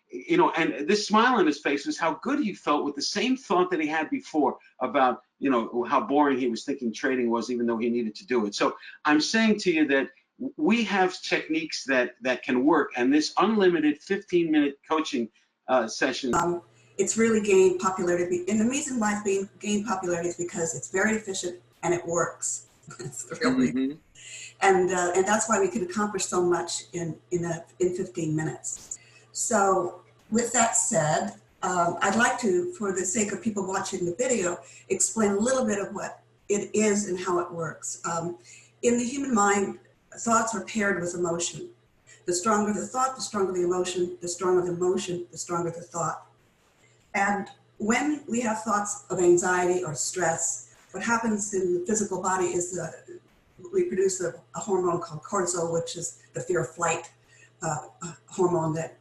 and this smile on his face was how good he felt with the same thought that he had before about, how boring he was thinking trading was, even though he needed to do it. So I'm saying to you that we have techniques that can work, and this unlimited 15-minute coaching session. It's really gained popularity, and the reason why it's gained popularity is because it's very efficient and it works. It's the real reason. And that's why we can accomplish so much in 15 minutes. So with that said, I'd like to, for the sake of people watching the video, explain a little bit of what it is and how it works. In the human mind, thoughts are paired with emotion. The stronger the thought, the stronger the emotion, the stronger the emotion, the stronger the thought. And when we have thoughts of anxiety or stress, what happens in the physical body is we produce a hormone called cortisol, which is the fear of flight hormone that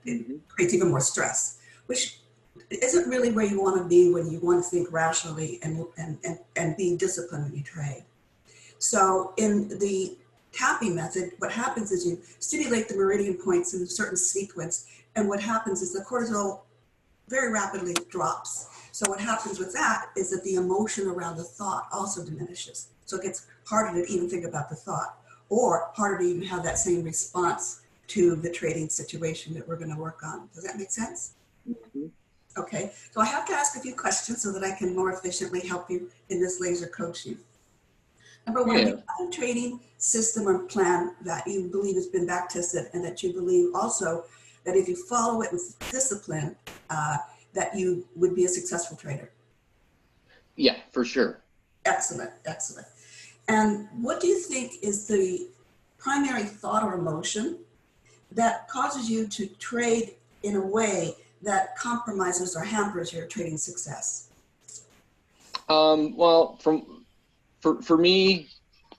creates even more stress, which isn't really where you want to be when you want to think rationally and be disciplined when you trade. So in the tapping method, what happens is you stimulate the meridian points in a certain sequence, and what happens is the cortisol very rapidly drops. So what happens with that is that the emotion around the thought also diminishes. So it gets harder to even think about the thought, or harder to even have that same response to the trading situation that we're going to work on. Does that make sense? Okay, so I have to ask a few questions so that I can more efficiently help you in this laser coaching. Number one, do you have a trading system or plan that you believe has been back tested, and that you believe also that if you follow it with discipline, that you would be a successful trader? Yeah, for sure. Excellent, excellent. And what do you think is the primary thought or emotion that causes you to trade in a way that compromises or hampers your trading success? Well, for me,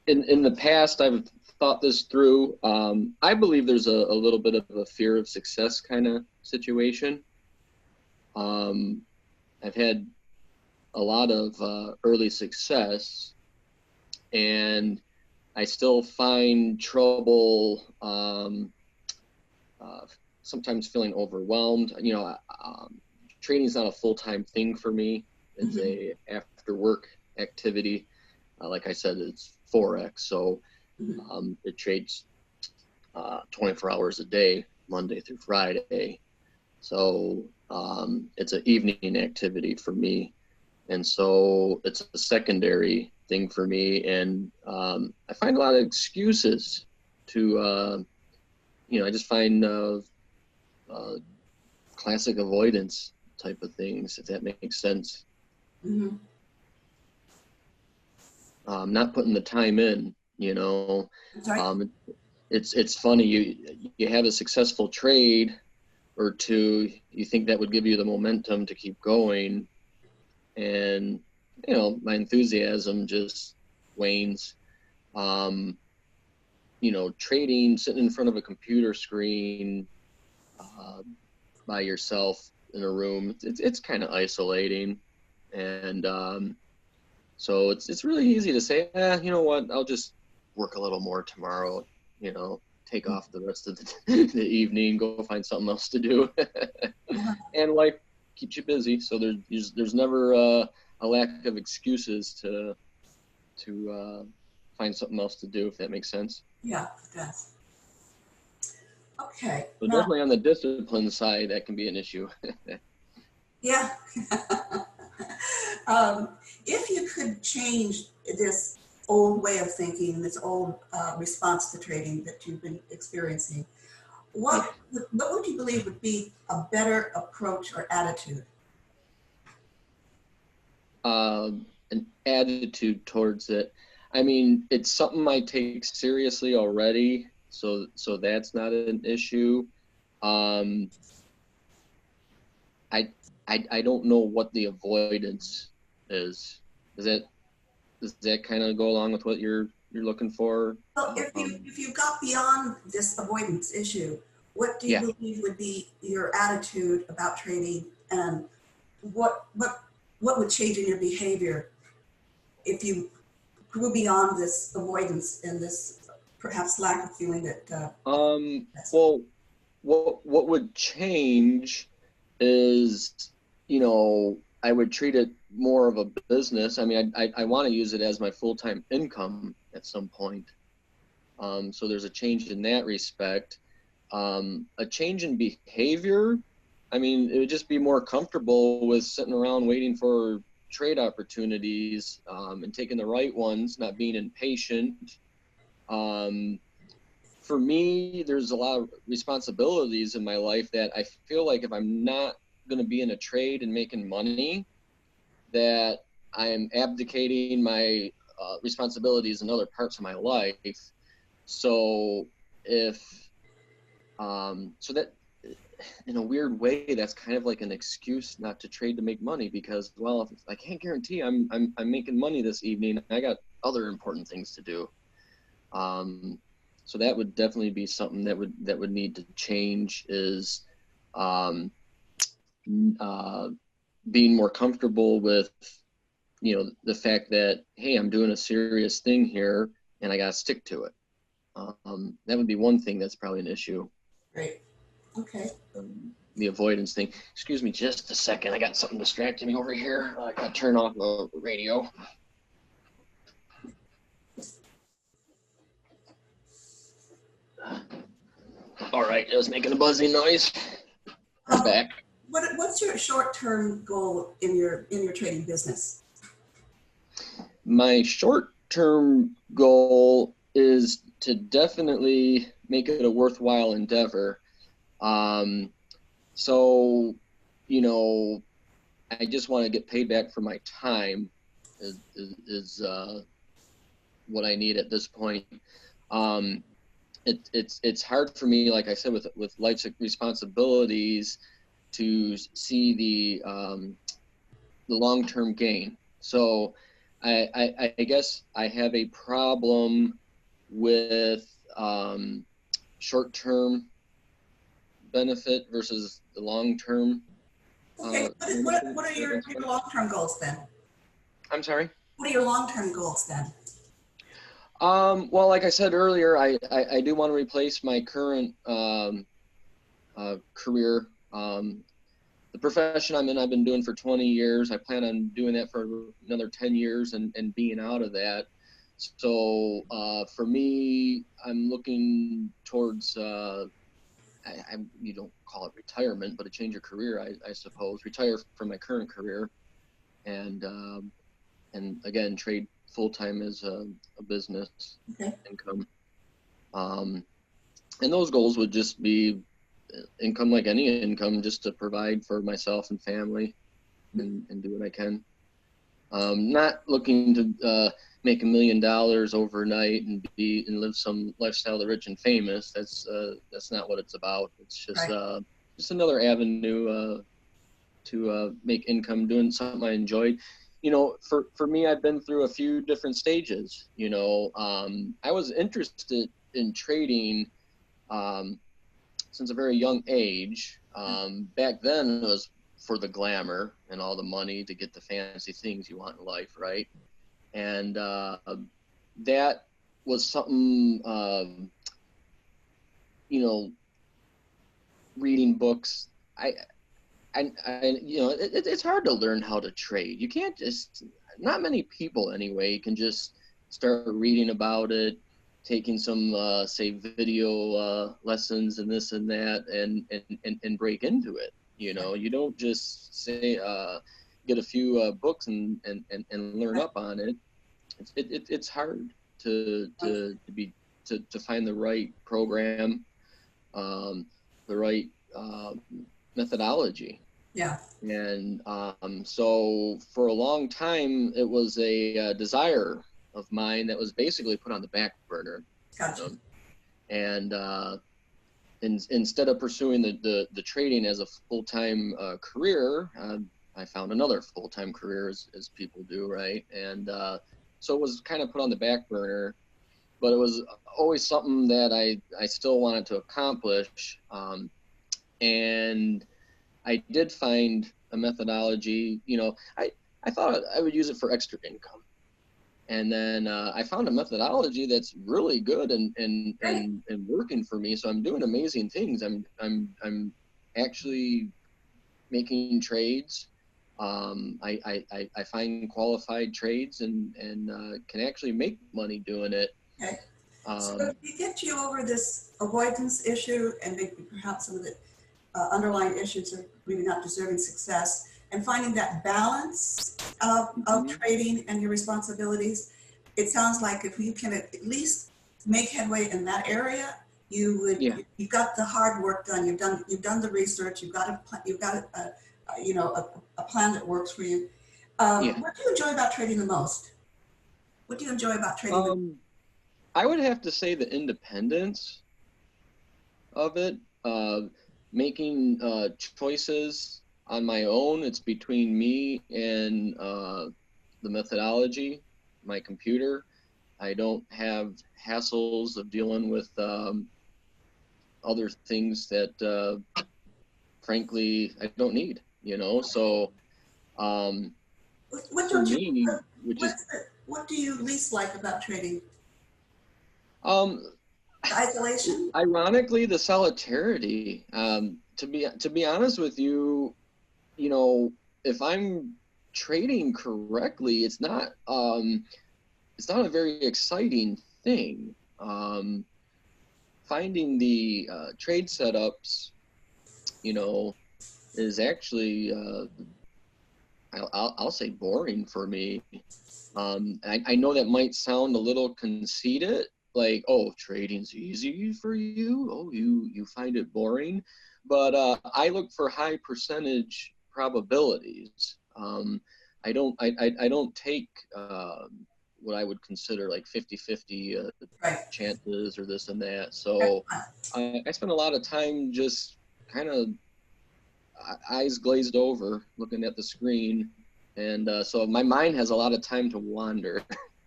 in the past, I've thought this through. I believe there's a little bit of a fear of success kind of situation. I've had a lot of early success, and I still find trouble sometimes feeling overwhelmed. Trading is not a full-time thing for me. It's a after-work activity. Like I said, it's Forex, so it trades 24 hours a day, Monday through Friday. So it's an evening activity for me, and so it's a secondary thing for me. And I find a lot of excuses to, I just find classic avoidance type of things, if that makes sense. Not putting the time in, it's funny, you have a successful trade or two, you think that would give you the momentum to keep going, and my enthusiasm just wanes. Trading, sitting in front of a computer screen by yourself in a room, it's kind of isolating, and so it's really easy to say, you know what, I'll just work a little more tomorrow, take off the rest of the evening, go find something else to do. And life keeps you busy, so there's never a lack of excuses to find something else to do, if that makes sense. Yeah, it does. Okay. So Now, definitely on the discipline side, that can be an issue. yeah. If you could change this old way of thinking, this old response to trading that you've been experiencing, what would you believe would be a better approach or attitude? An attitude towards it. I mean, it's something I take seriously already, so that's not an issue. I don't know what the avoidance is. Does that kind of go along with what you're looking for? Well, if you got beyond this avoidance issue, what do you Yeah. believe would be your attitude about trading, and what would change in your behavior if you grew beyond this avoidance and this perhaps lack of feeling that? Well, what would change is, I would treat it more of a business. I mean, I want to use it as my full-time income at some point. So there's a change in that respect. A change in behavior, I mean, it would just be more comfortable with sitting around waiting for trade opportunities, and taking the right ones, not being impatient. For me, there's a lot of responsibilities in my life that I feel like if I'm not going to be in a trade and making money, that I am abdicating my responsibilities in other parts of my life. So so that, in a weird way, that's kind of like an excuse not to trade to make money, because, well, if I can't guarantee I'm making money this evening, I got other important things to do. So that would definitely be something that would need to change, is being more comfortable with, the fact that, hey, I'm doing a serious thing here and I got to stick to it. That would be one thing that's probably an issue. Great. Okay. The avoidance thing. Excuse me just a second. I got something distracting me over here. I got to turn off the radio. All right, it was making a buzzing noise. I'm back. What's your short-term goal in your trading business? My short-term goal is to definitely make it a worthwhile endeavor. So, I just want to get paid back for my time is what I need at this point. It's hard for me, like I said, with life's responsibilities, to see the long-term gain. So I guess I have a problem with short-term benefit versus the long-term. Okay, what are your long-term goals then? I'm sorry? What are your long-term goals then? Well, like I said earlier, I do want to replace my current career. The profession I'm in, I've been doing for 20 years. I plan on doing that for another 10 years and being out of that. So for me, I'm looking towards, you don't call it retirement, but a change of career, I suppose. Retire from my current career, and again, trade full-time as a business income. And those goals would just be income like any income, just to provide for myself and family and do what I can. Not looking to make $1 million overnight and live some lifestyle of the rich and famous. That's not what it's about. It's just just another avenue to make income doing something I enjoyed. For me, I've been through a few different stages. I was interested in trading since a very young age. Back then, it was for the glamour and all the money to get the fancy things you want in life, right? And that was something, reading books. It's hard to learn how to trade. You can't just, not many people anyway, can just start reading about it, taking some say video lessons and this and that, and break into it. You know, you don't just say get a few books and learn up on it. It's hard to find the right program, the right methodology. Yeah. And so for a long time, it was a desire of mine that was basically put on the back burner. Gotcha. And instead of pursuing the trading as a full-time career, I found another full-time career, as people do, right? And so it was kind of put on the back burner, but it was always something that I still wanted to accomplish. And I did find a methodology. You know, I thought I would use it for extra income. And then I found a methodology that's really good and working for me. So I'm doing amazing things. I'm actually making trades. I find qualified trades and can actually make money doing it. Okay. So if you get you over this avoidance issue and maybe perhaps some of the underlying issues of maybe not deserving success, and finding that balance of trading and your responsibilities, it sounds like if you can at least make headway in that area, you would. Yeah. You've got the hard work done. You've done the research. You've got a plan that works for you. What do you enjoy about trading the most? What do you enjoy about trading? I would have to say the independence of it, making choices on my own. It's between me and the methodology, my computer. I don't have hassles of dealing with other things that, frankly, I don't need. You know, so What do you least like about trading? The isolation? Ironically, the solidarity. To be honest with you, you know, if I'm trading correctly, it's not a very exciting thing. Finding the trade setups, you know, is actually I'll say boring for me. I know that might sound a little conceited, like, oh, trading's easy for you, oh, you find it boring, but I look for high percentage probabilities. I don't take what I would consider like 50-50 chances or this and that. So I spend a lot of time just kind of eyes glazed over looking at the screen, and so my mind has a lot of time to wander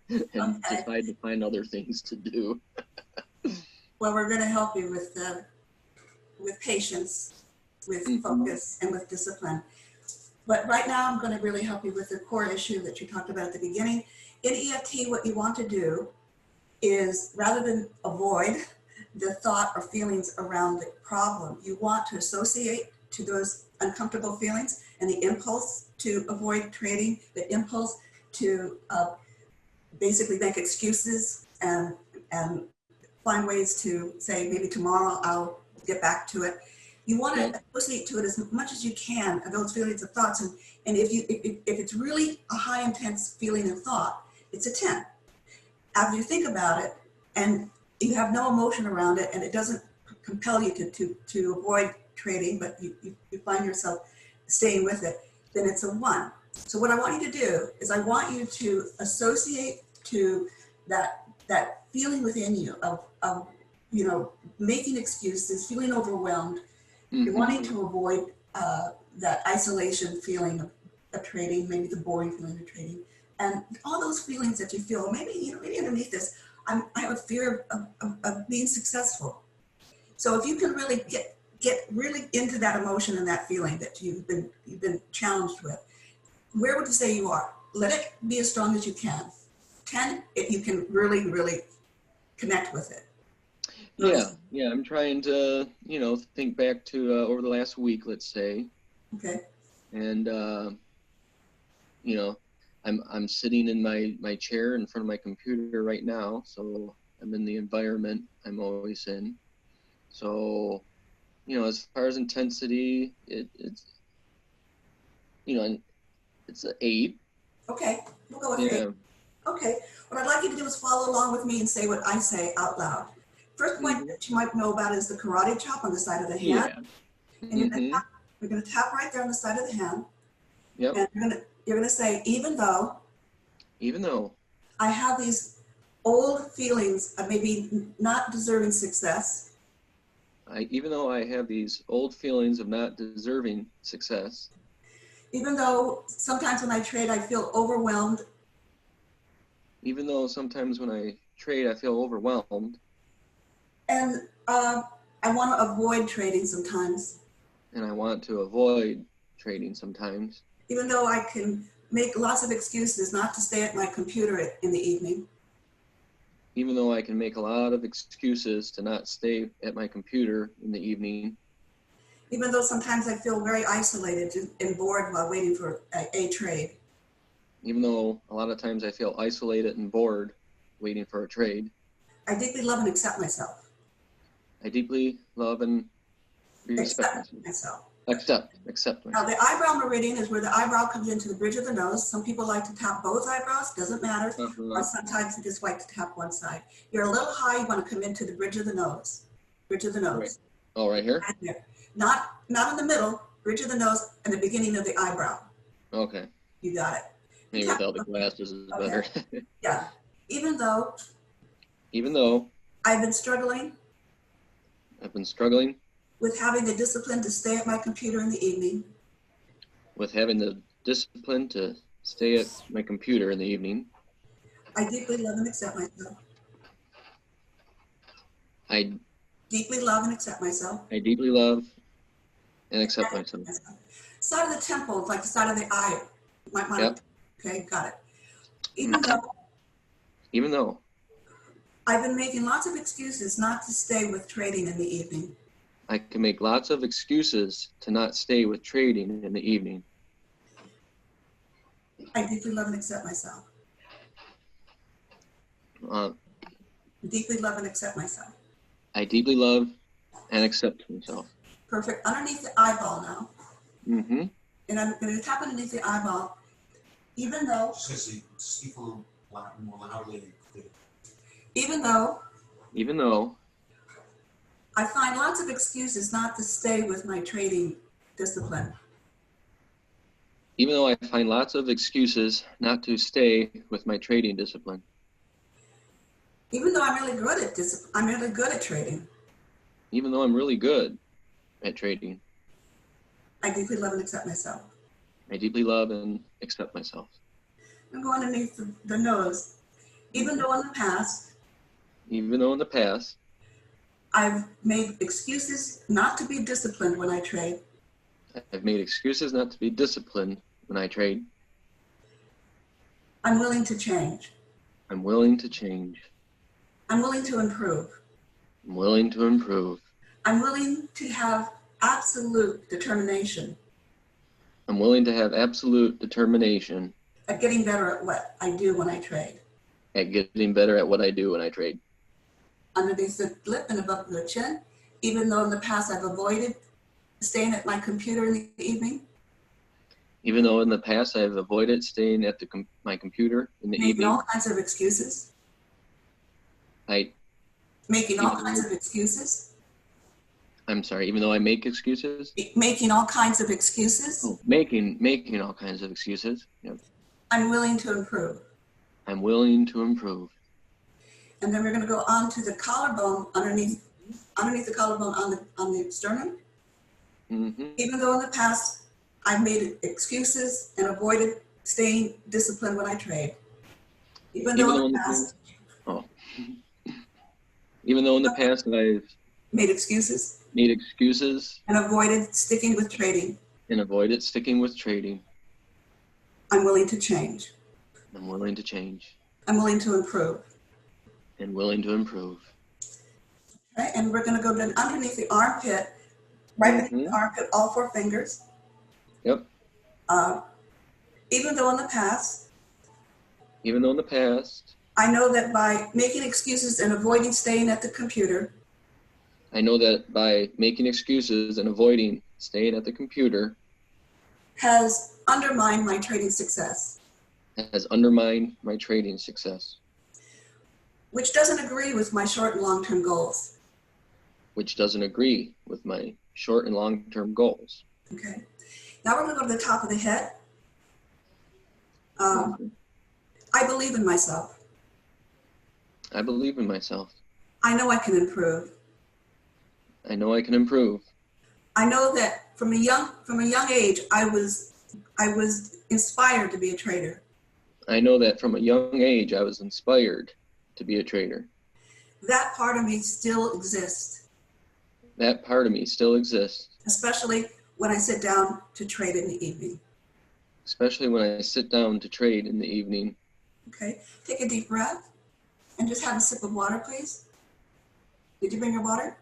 and decide to find other things to do. Well, we're going to help you with patience, with focus, and with discipline. But right now, I'm going to really help you with the core issue that you talked about at the beginning. In EFT, what you want to do is, rather than avoid the thought or feelings around the problem, you want to associate to those uncomfortable feelings and the impulse to avoid trading, the impulse to basically make excuses and find ways to say, maybe tomorrow I'll get back to it. You want to associate to it as much as you can of those feelings and thoughts. And if it's really a high intense feeling and thought, it's a 10. After you think about it and you have no emotion around it and it doesn't compel you to avoid trading, but you find yourself staying with it, then it's a 1. So what I want you to do is I want you to associate to that feeling within you of you know, making excuses, feeling overwhelmed. You're wanting to avoid that isolation feeling of trading, maybe the boring feeling of trading, and all those feelings that you feel. Maybe maybe underneath this, I have a fear of being successful. So if you can really get really into that emotion and that feeling that you've been challenged with, where would you say you are? Let it be as strong as you can. 10, if you can really, really connect with it. Yeah, I'm trying to, you know, think back to over the last week, let's say. Okay. And you know, I'm sitting in my chair in front of my computer right now, so I'm in the environment I'm always in. So, you know, as far as intensity, it's, you know, it's an 8. Okay, we'll go with 8. Okay, what I'd like you to do is follow along with me and say what I say out loud. First point that you might know about is the karate chop on the side of the hand. And you're gonna tap right there on the side of the hand. Yep. And you're gonna say, even though I have these old feelings of maybe not deserving success. Even though I have these old feelings of not deserving success. Even though sometimes when I trade, I feel overwhelmed. Even though sometimes when I trade, I feel overwhelmed. And I want to avoid trading sometimes. And I want to avoid trading sometimes. Even though I can make lots of excuses not to stay at my computer in the evening. Even though I can make a lot of excuses to not stay at my computer in the evening. Even though sometimes I feel very isolated and bored while waiting for a trade. Even though a lot of times I feel isolated and bored waiting for a trade. I deeply love and accept myself. I deeply love and respect myself. Accept myself. Now the eyebrow meridian is where the eyebrow comes into the bridge of the nose. Some people like to tap both eyebrows, doesn't matter. Or sometimes they just like to tap one side. You're a little high, you want to come into the bridge of the nose. Bridge of the nose. Right. Oh, right here? Right there. Not in the middle, bridge of the nose and the beginning of the eyebrow. Okay. You got it. Maybe without the glasses is better. Yeah. Even though I've been struggling with having the discipline to stay at my computer in the evening. I deeply love and accept myself. I deeply love and accept myself. I deeply love and accept myself. Side of the temple, like the side of the eye. Yep. Okay, got it. Even though I've been making lots of excuses not to stay with trading in the evening. I can make lots of excuses to not stay with trading in the evening. I deeply love and accept myself. Deeply love and accept myself. I deeply love and accept myself. Perfect. Underneath the eyeball now. Mm-hmm. And I'm going to tap underneath the eyeball. Even though. Speak a little more loudly. Even though I find lots of excuses not to stay with my trading discipline. Even though I find lots of excuses not to stay with my trading discipline. Even though I'm really good at trading. Even though I'm really good at trading. I deeply love and accept myself. I deeply love and accept myself. I'm going underneath the nose. Even though in the past, I've made excuses not to be disciplined when I trade. I've made excuses not to be disciplined when I trade. I'm willing to change. I'm willing to change. I'm willing to improve. I'm willing to improve. I'm willing to have absolute determination. I'm willing to have absolute determination. At getting better at what I do when I trade. At getting better at what I do when I trade. Underneath the lip and above the chin, even though in the past I've avoided staying at my computer in the evening. Even though in the past I've avoided staying at my computer in the evening. Making all kinds of excuses. I'm sorry, even though I make excuses? Making all kinds of excuses. Oh, making all kinds of excuses. Yep. I'm willing to improve. I'm willing to improve. And then we're going to go on to the collarbone, underneath the collarbone on the sternum. Mm-hmm. Even though in the past I've made excuses and avoided staying disciplined when I trade. Even though in the past I've made excuses and avoided sticking with trading. I'm willing to change. I'm willing to change. I'm willing to improve. And willing to improve. Okay, and we're going to go underneath the armpit, right beneath the armpit, all 4 fingers. Yep. Even though in the past I know that by making excuses and avoiding staying at the computer, I know that by making excuses and avoiding staying at the computer has undermined my trading success, has undermined my trading success, which doesn't agree with my short and long-term goals. which doesn't agree with my short and long-term goals. Okay. Now we're going to go to the top of the head. I believe in myself. I believe in myself. I know I can improve. I know I can improve. I know that from a young age, I was inspired to be a trader. I know that from a young age, I was inspired to be a trader. That part of me still exists, That part of me still exists, especially when I sit down to trade in the evening. especially when I sit down to trade in the evening. Okay, take a deep breath and just have a sip of water, please. Did you bring your water?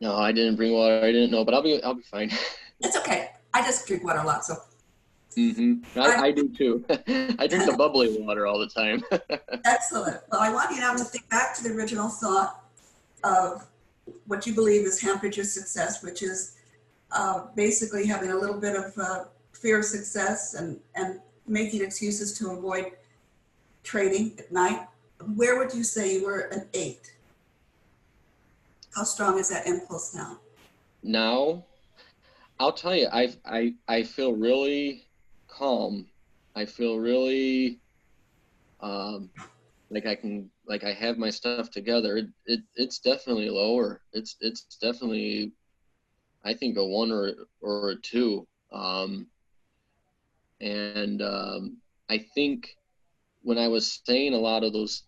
No, I didn't bring water. I didn't know, but I'll be fine. It's okay. I just drink water a lot, so. I do too. I drink the bubbly water all the time. Excellent. Well, I want you now to think back to the original thought of what you believe has hampered your success, which is basically having a little bit of fear of success and making excuses to avoid trading at night. Where would you say you were an 8? How strong is that impulse now? Now, I'll tell you, I feel really calm. I feel really like I have my stuff together. It's definitely lower. It's definitely, I think, a 1 or a 2. I think when I was saying a lot of those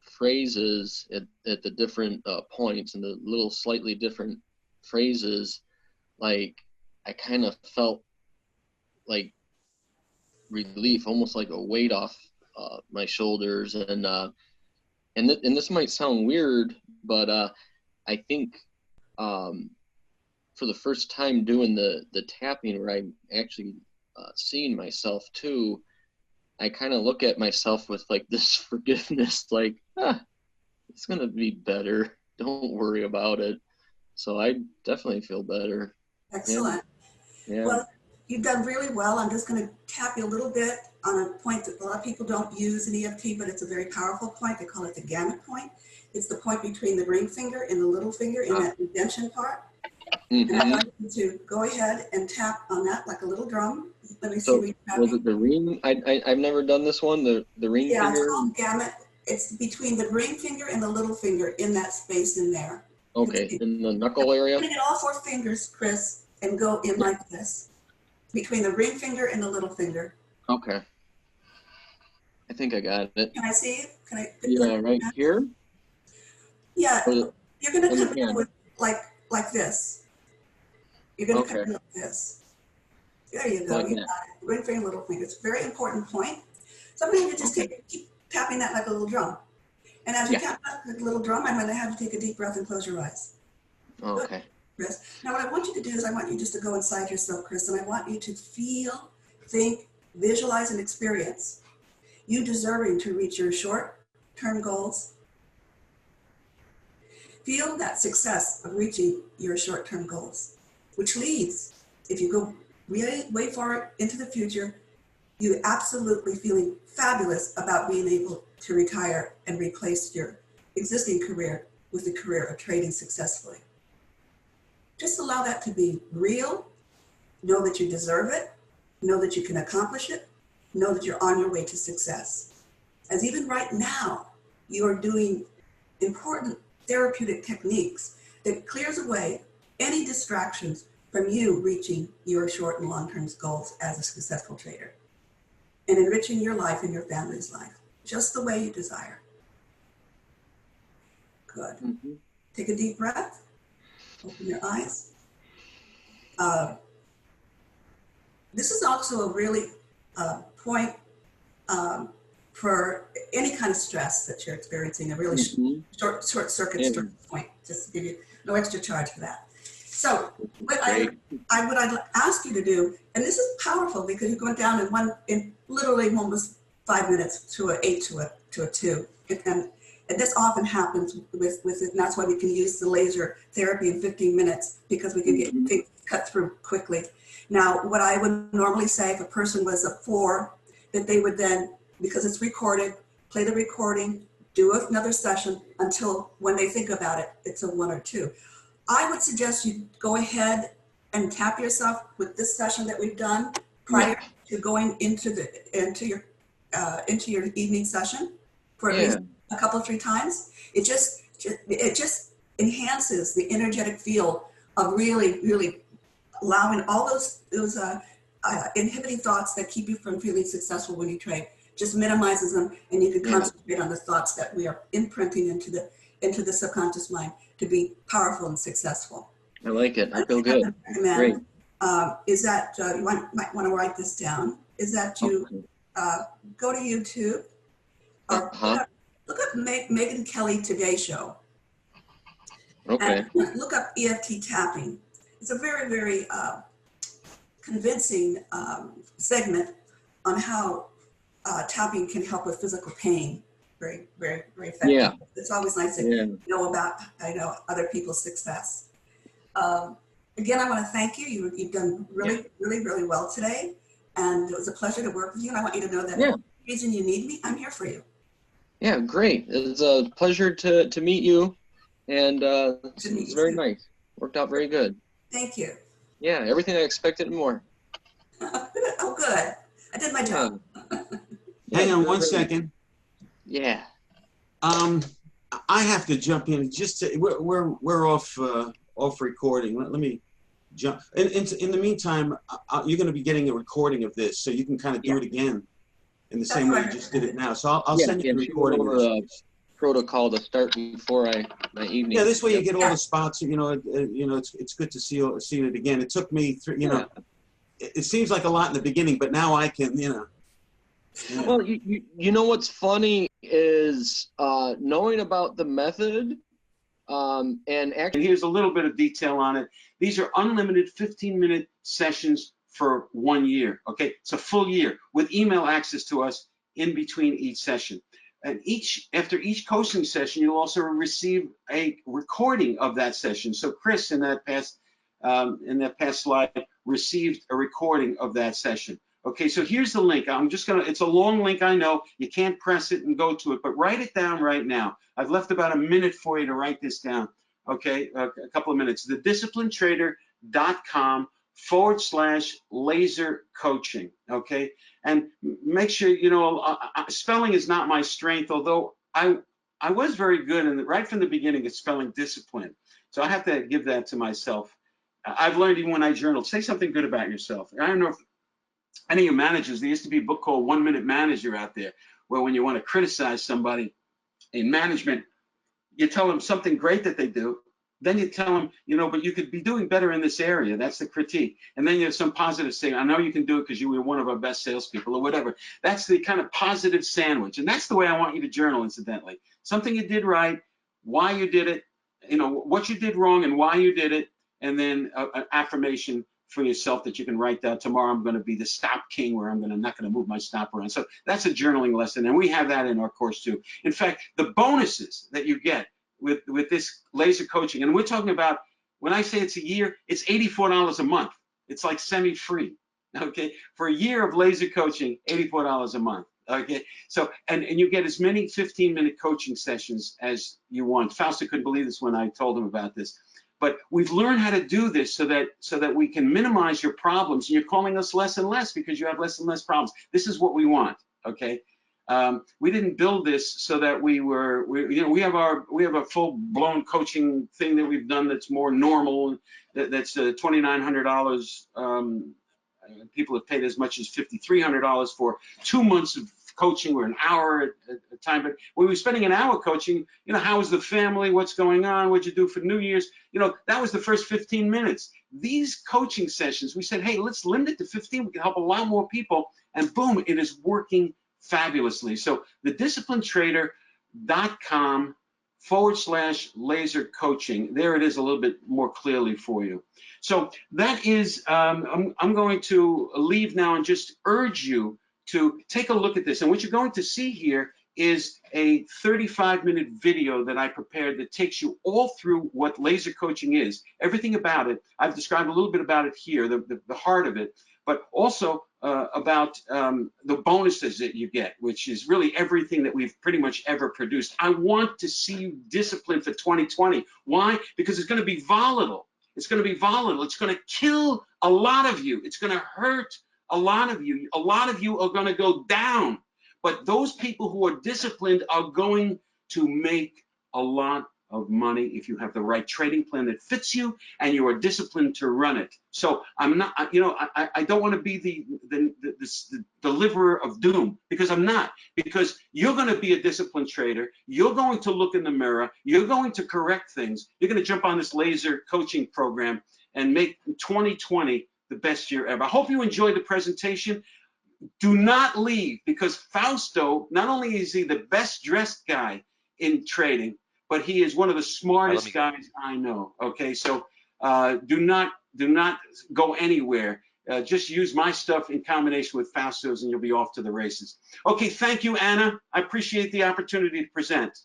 phrases at the different points and the little slightly different phrases, like I kind of felt like relief, almost like a weight off my shoulders, and this might sound weird, but I think for the first time doing the tapping, where I'm actually seeing myself too, I kind of look at myself with like this forgiveness, like, it's gonna be better. Don't worry about it. So I definitely feel better. Excellent. Yeah. Well, you've done really well. I'm just going to tap you a little bit on a point that a lot of people don't use in EFT, but it's a very powerful point. They call it the gamut point. It's the point between the ring finger and the little finger in that indention part. And I want you to go ahead and tap on that like a little drum. Let me see. So was it the ring? I've never done this one. The ring yeah, finger. It's called gamut. It's between the ring finger and the little finger in that space in there. Okay, in the knuckle area. I'm going to get all 4 fingers, Chris, and go in like this, between the ring finger and the little finger. Okay. I think I got it. Can I see it? Can I? Yeah, right here. Yeah, you're going to come in hand. with like this. You're going to come in like this. There you go. Like You that. got it. Ring finger, little finger. It's a very important point. Somebody would just keep tapping that like a little drum. And as you tap that like a little drum, I'm going to have you take a deep breath and close your eyes. Okay. Chris. Now what I want you to do is I want you just to go inside yourself, Chris, and I want you to feel, think, visualize, and experience you deserving to reach your short-term goals. Feel that success of reaching your short-term goals, which leads, if you go really way far into the future, you absolutely feeling fabulous about being able to retire and replace your existing career with the career of trading successfully. Just allow that to be real. Know that you deserve it. Know that you can accomplish it. Know that you're on your way to success. As even right now, you are doing important therapeutic techniques that clears away any distractions from you reaching your short and long-term goals as a successful trader and enriching your life and your family's life, just the way you desire. Good. Take a deep breath. Open your eyes. This is also a really point for any kind of stress that you're experiencing, a really short circuit stress point, just to give you no extra charge for that. So what I'd ask you to do, and this is powerful because you're going down in literally almost 5 minutes to an 8 to it. to a 2. And this often happens with it, and that's why we can use the laser therapy in 15 minutes, because we can get things cut through quickly. Now, what I would normally say if a person was a 4, that they would then, because it's recorded, play the recording, do another session until when they think about it, it's a 1 or 2. I would suggest you go ahead and tap yourself with this session that we've done prior to going into your evening session for at least a couple, 3 times. It just enhances the energetic field of really allowing all those inhibiting thoughts that keep you from feeling successful when you trade. Just minimizes them, and you can concentrate on the thoughts that we are imprinting into the subconscious mind to be powerful and successful. I like it. I feel good. Great. Is that you might want to write this down? Is that you go to YouTube or look up Megyn Kelly Today Show. Okay. And look up EFT tapping. It's a very convincing segment on how tapping can help with physical pain. Very effective. Yeah. It's always nice to know about other people's success. Again, I want to thank you. You've done really well today, and it was a pleasure to work with you. And I want you to know that for any reason you need me, I'm here for you. Yeah, great. It's a pleasure to meet you, and it's very nice. Worked out very good. Thank you. Yeah, everything I expected and more. Oh, good. I did my job. Hang on one second. Yeah. I have to jump in. We're off recording. Let me jump. In the meantime, you're going to be getting a recording of this, so you can kind of do it again in the same way you just did it now. So I'll send you the recording. Protocol to start before my evening. Yeah, this way you get all the spots. It's good to see it again. It took me through. It seems like a lot in the beginning, but now I can. Well, you know what's funny is knowing about the method, and actually here's a little bit of detail on it. These are unlimited 15-minute sessions for 1 year. Okay, it's a full year with email access to us in between each session. And after each coaching session, you'll also receive a recording of that session. So Chris, in that past slide, received a recording of that session. Okay, so here's the link. It's a long link, I know. You can't press it and go to it, but write it down right now. I've left about a minute for you to write this down. Okay, a couple of minutes. thedisciplinetrader.com/laser coaching. Okay, and make sure, spelling is not my strength, although I was very good right from the beginning at spelling discipline. So I have to give that to myself. I've learned even when I journal, say something good about yourself. I don't know if any of you managers, there used to be a book called 1 Minute Manager out there, where when you want to criticize somebody in management, you tell them something great that they do. Then you tell them, but you could be doing better in this area. That's the critique. And then you have some positive saying, I know you can do it because you were one of our best salespeople or whatever. That's the kind of positive sandwich. And that's the way I want you to journal, incidentally. Something you did right, why you did it, what you did wrong and why you did it, and then an affirmation for yourself that you can write down. Tomorrow I'm going to be the stop king, where I'm not going to move my stop around. So that's a journaling lesson, and we have that in our course too. In fact, the bonuses that you get with this laser coaching, and we're talking about, when I say it's a year, it's $84 a month. It's like semi-free. Okay, for a year of laser coaching, $84 a month. Okay, so and you get as many 15-minute coaching sessions as you want. Fausto couldn't believe this when I told him about this. But we've learned how to do this so that we can minimize your problems, and you're calling us less and less because you have less and less problems. This is what we want. Okay, we didn't build this so that we have a full-blown coaching thing that we've done that's more normal. That's $2,900. People have paid as much as $5,300 for 2 months of coaching, or an hour at a time. But when we were spending an hour coaching, how was the family? What's going on? What'd you do for New Year's? That was the first 15 minutes. These coaching sessions, we said, hey, let's limit it to 15. We can help a lot more people. And boom, it is working fabulously. So thedisciplinetrader.com/laser coaching. There it is a little bit more clearly for you. So that is, I'm going to leave now and just urge you to take a look at this. And what you're going to see here is a 35-minute video that I prepared that takes you all through what laser coaching is, everything about it. I've described a little bit about it here, the heart of it, but also about the bonuses that you get, which is really everything that we've pretty much ever produced. I want to see you disciplined for 2020. Why? Because it's going to be volatile. It's going to be volatile. It's going to kill a lot of you. It's going to hurt a lot of you. A lot of you are going to go down. But those people who are disciplined are going to make a lot of money if you have the right trading plan that fits you and you are disciplined to run it. So I'm not, I don't want to be the deliverer of doom, because I'm not. Because you're going to be a disciplined trader. You're going to look in the mirror. You're going to correct things. You're going to jump on this laser coaching program and make 2020 the best year ever. I hope you enjoyed the presentation. Do not leave, because Fausto, not only is he the best dressed guy in trading, but he is one of the smartest guys I know. Okay, so do not go anywhere. Just use my stuff in combination with Fausto's and you'll be off to the races. Okay, thank you, Anna. I appreciate the opportunity to present.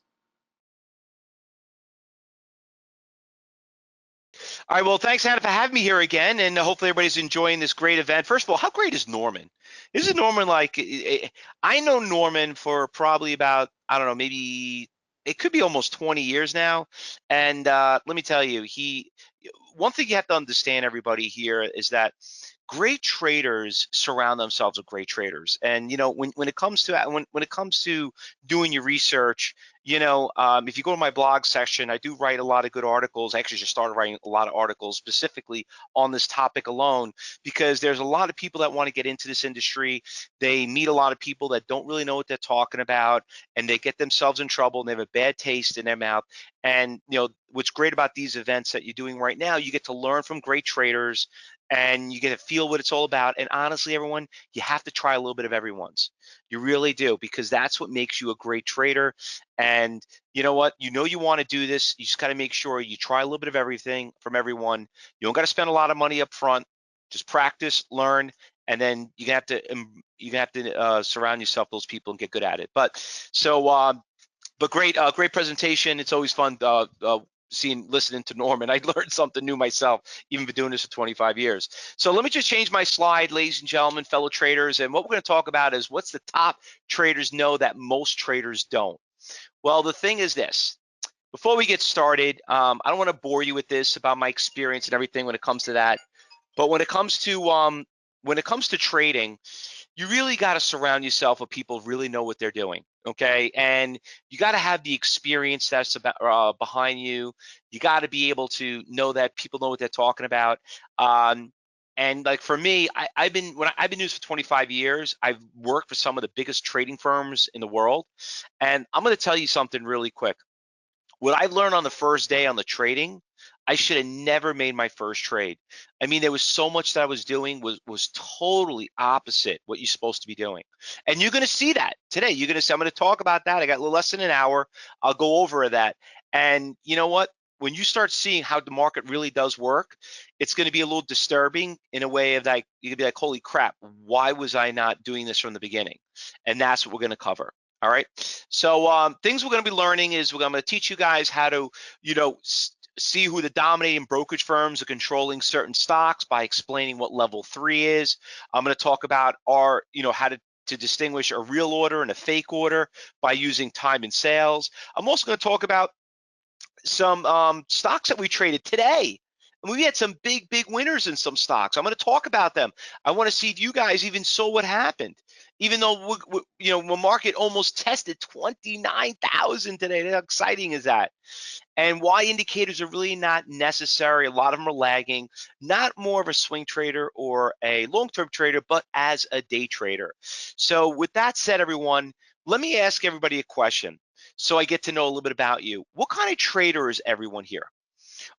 All right, well, thanks, Anna, for having me here again, and hopefully everybody's enjoying this great event. First of all, how great is Norman? Isn't Norman like, I know Norman for probably about, I don't know, maybe, it could be almost 20 years now, and let me tell you, one thing you have to understand, everybody here, is that great traders surround themselves with great traders. And when it comes to doing your research, if you go to my blog section, I do write a lot of good articles. I actually just started writing a lot of articles specifically on this topic alone, because there's a lot of people that want to get into this industry. They meet a lot of people that don't really know what they're talking about, and they get themselves in trouble, and they have a bad taste in their mouth. And what's great about these events that you're doing right now, you get to learn from great traders, and you get to feel what it's all about. And honestly, everyone, you have to try a little bit of everyone's. You really do, because that's what makes you a great trader. And you know what? You want to do this. You just got to make sure you try a little bit of everything from everyone. You don't got to spend a lot of money up front. Just practice, learn, and then you have to surround yourself with those people and get good at it. But great presentation. It's always fun listening to Norman. I learned something new myself, even been doing this for 25 years. So let me just change my slide, ladies and gentlemen, fellow traders. And what we're going to talk about is what's the top traders know that most traders don't. Well, the thing is this. Before we get started, I don't want to bore you with this about my experience and everything when it comes to that. But when it comes to trading, you really got to surround yourself with people who really know what they're doing, okay? And you got to have the experience that's behind you. You got to be able to know that people know what they're talking about. And like for me, I've been doing this for 25 years. I've worked for some of the biggest trading firms in the world, and I'm going to tell you something really quick. What I learned on the first day on the trading, I should have never made my first trade. I mean, there was so much that I was doing was totally opposite what you're supposed to be doing. And you're going to see that today. I'm going to talk about that. I got a little less than an hour. I'll go over that. And you know what? When you start seeing how the market really does work, it's going to be a little disturbing in a way of like, you're going to be like, holy crap, why was I not doing this from the beginning? And that's what we're going to cover. All right. So things we're going to be learning is I'm going to teach you guys how to, see who the dominating brokerage firms are controlling certain stocks by explaining what level 3 is. I'm going to talk about how to distinguish a real order and a fake order by using time and sales. I'm also going to talk about some stocks that we traded today. And we had some big winners in some stocks. I'm going to talk about them. I want to see if you guys even saw what happened. Even though, the market almost tested 29,000 today. How exciting is that? And why indicators are really not necessary. A lot of them are lagging, not more of a swing trader or a long-term trader, but as a day trader. So with that said, everyone, let me ask everybody a question so I get to know a little bit about you. What kind of trader is everyone here?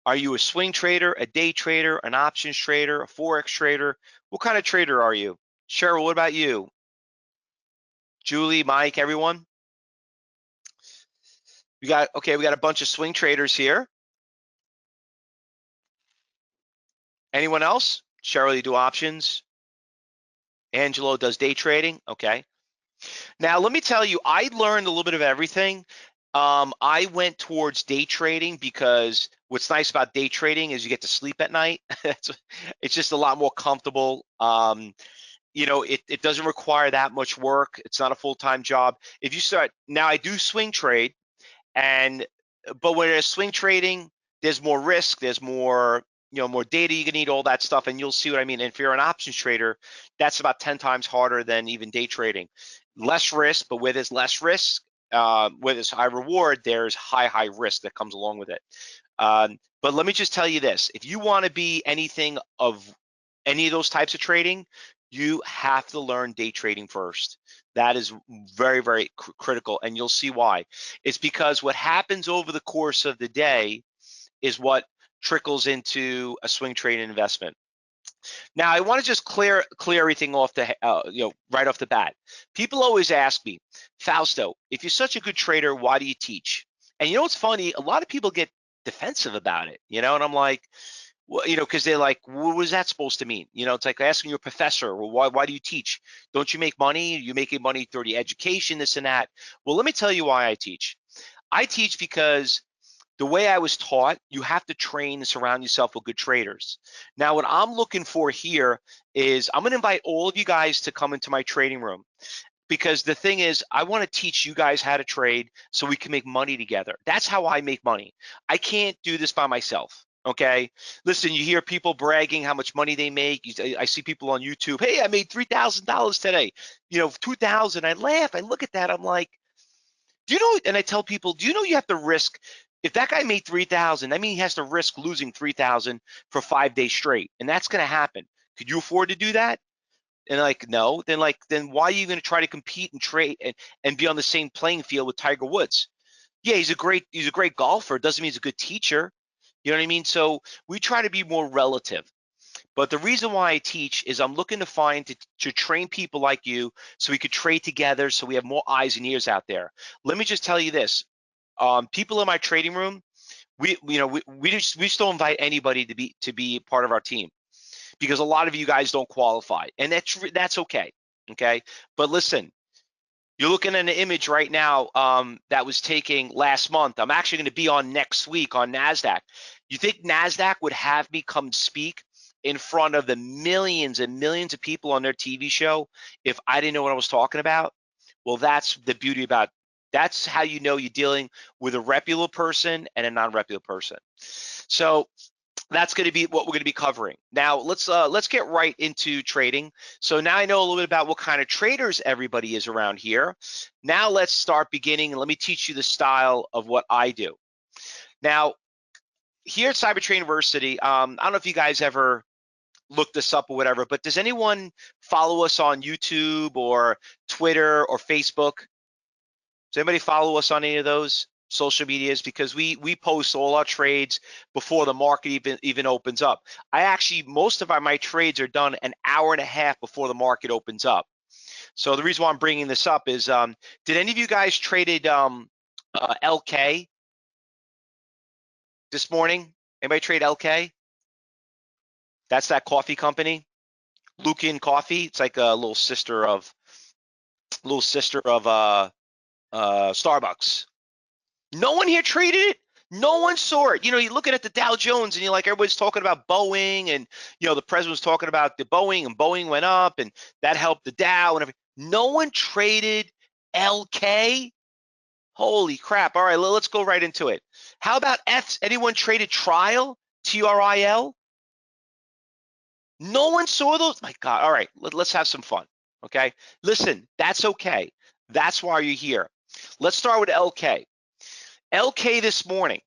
Are you a swing trader, a day trader, an options trader, a Forex trader? What kind of trader are you? Cheryl, what about you? Julie, Mike, everyone? We got a bunch of swing traders here. Anyone else? Cheryl, you do options. Angelo does day trading. Okay. Now, let me tell you, I learned a little bit of everything. I went towards day trading because what's nice about day trading is you get to sleep at night. It's just a lot more comfortable. You know, it doesn't require that much work. It's not a full-time job. If you start, now I do swing trade, but when it's swing trading, there's more risk, there's more, you know, more data you can need, all that stuff, and you'll see what I mean. And if you're an options trader, that's about 10 times harder than even day trading. Less risk, but where there's less risk, where there's high reward, there's high risk that comes along with it. But let me just tell you this: if you want to be anything of any of those types of trading, you have to learn day trading first. That is very critical, and you'll see why. It's because what happens over the course of the day is what trickles into a swing trade investment. Now, I want to just clear everything off the right off the bat. People always ask me, Fausto, if you're such a good trader, why do you teach? And you know what's funny? A lot of people get defensive about it, you know, and I'm like, well, you know, because they're like, what was that supposed to mean? You know, it's like asking your professor, well, why do you teach? Don't you make money? You're making money through the education, this and that. Well, let me tell you why I teach. I teach because the way I was taught, you have to train and surround yourself with good traders. Now, what I'm looking for here is I'm going to invite all of you guys to come into my trading room, because the thing is, I want to teach you guys how to trade so we can make money together. That's how I make money. I can't do this by myself. Okay, listen, you hear people bragging how much money they make. I see people on YouTube, hey, I made $3,000 today, you know, 2,000. I laugh, I look at that, I'm like, do you know, and I tell people, do you know you have to risk, if that guy made 3,000, that means he has to risk losing 3,000 for 5 days straight, and that's gonna happen. Could you afford to do that? And like, no, then why are you gonna try to compete and trade and be on the same playing field with Tiger Woods? Yeah, he's a great golfer, doesn't mean he's a good teacher. You know what I mean? So we try to be more relative. But the reason why I teach is I'm looking to train people like you so we could trade together, so we have more eyes and ears out there. Let me just tell you this. People in my trading room, we just don't invite anybody to be part of our team, because a lot of you guys don't qualify, and that's okay. Okay, but listen, you're looking at an image right now that was taken last month. I'm actually going to be on next week on NASDAQ. You think NASDAQ would have me come speak in front of the millions and millions of people on their TV show if I didn't know what I was talking about? Well, that's the beauty about, that's how you know you're dealing with a reputable person and a non-reputable person. So that's going to be what we're going to be covering. Now, let's get right into trading. So now I know a little bit about what kind of traders everybody is around here. Now let's start beginning, and let me teach you the style of what I do. Now, here at CyberTrade University, I don't know if you guys ever looked this up or whatever, but does anyone follow us on YouTube or Twitter or Facebook? Does anybody follow us on any of those social medias? Because we post all our trades before the market even opens up. Most of my trades are done an hour and a half before the market opens up. So the reason why I'm bringing this up is, did any of you guys traded LK this morning? Anybody trade LK? That's that coffee company, Luckin Coffee. It's like a little sister of Starbucks. No one here traded it. No one saw it. You know, you're looking at the Dow Jones and you're like, everybody's talking about Boeing, and you know, the president was talking about the Boeing, and Boeing went up and that helped the Dow and everything. No one traded LK. Holy crap. All right, let's go right into it. How about F's? Anyone traded Trial? TRIL? No one saw those? My God. All right, let's have some fun. Okay. Listen, that's okay. That's why you're here. Let's start with LK. LK this morning,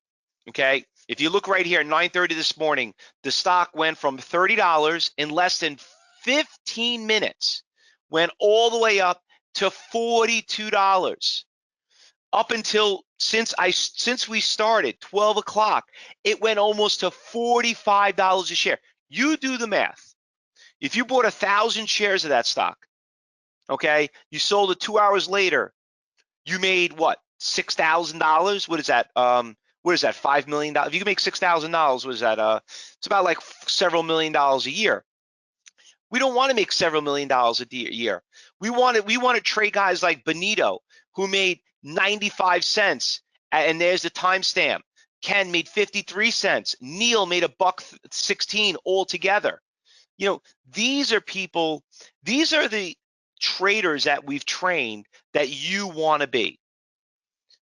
okay, if you look right here at 9:30 this morning, the stock went from $30 in less than 15 minutes, went all the way up to $42. Up until since we started 12 o'clock, it went almost to $45 a share. You do the math. If you bought 1,000 shares of that stock, okay, you sold it 2 hours later, you made what? $6,000. What is that? What is that? $5 million. If you can make $6,000, what is that? It's about like several $1 million a year. We don't want to make several $1 million a year. We want to trade guys like Benito, who made 95 cents, and there's the timestamp. Ken made 53 cents. Neil made $1.16 altogether. You know, these are people, these are the traders that we've trained that you want to be.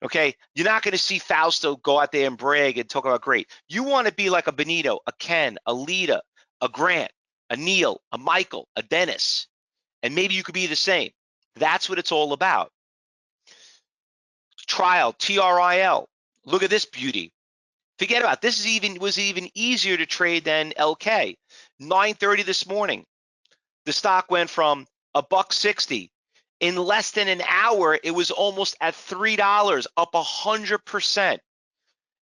Okay, you're not going to see Fausto go out there and brag and talk about great. You want to be like a Benito, a Ken, a Lita, a Grant, a Neil, a Michael, a Dennis, and maybe you could be the same. That's what it's all about. Trial, TRIL. Look at this beauty. Forget about it. This was even easier to trade than LK. 9:30 this morning, the stock went from $1.60. In less than an hour, it was almost at $3, up 100%.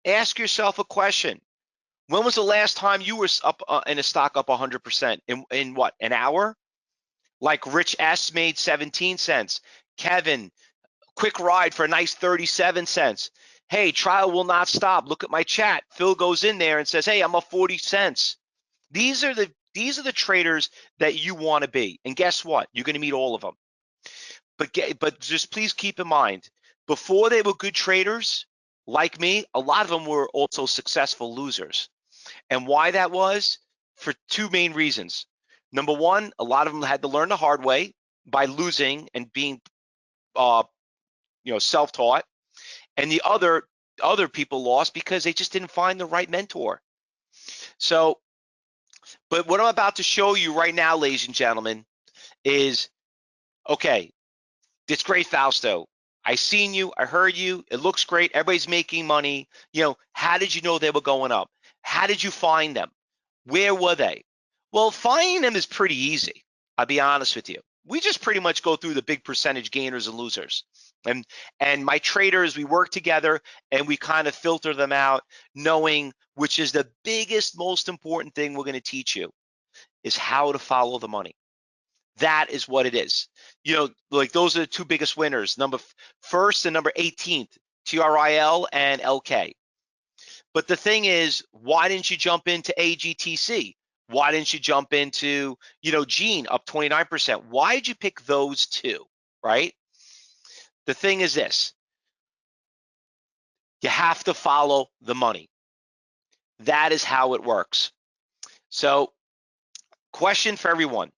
Ask yourself a question. When was the last time you were up in a stock up 100%? In what, an hour? Like Rich S made 17 cents. Kevin, quick ride for a nice 37 cents. Hey, trial will not stop. Look at my chat. Phil goes in there and says, hey, I'm up 40 cents. These are the traders that you want to be. And guess what? You're going to meet all of them. But just please keep in mind, before they were good traders, like me, a lot of them were also successful losers. And why that was? For two main reasons. Number one, a lot of them had to learn the hard way by losing and being self-taught. And the other people lost because they just didn't find the right mentor. So, but what I'm about to show you right now, ladies and gentlemen, is, okay, it's great, Fausto. I seen you, I heard you, it looks great, everybody's making money. You know, how did you know they were going up? How did you find them? Where were they? Well, finding them is pretty easy, I'll be honest with you. We just pretty much go through the big percentage gainers and losers. And my traders, we work together and we kind of filter them out, knowing which is the biggest, most important thing we're going to teach you is how to follow the money. That is what it is. You know, like those are the two biggest winners, number first and number 18th, TRIL and LK. But the thing is, why didn't you jump into AGTC? Why didn't you jump into, Gene up 29%? Why did you pick those two, right? The thing is this, you have to follow the money. That is how it works. So, question for everyone.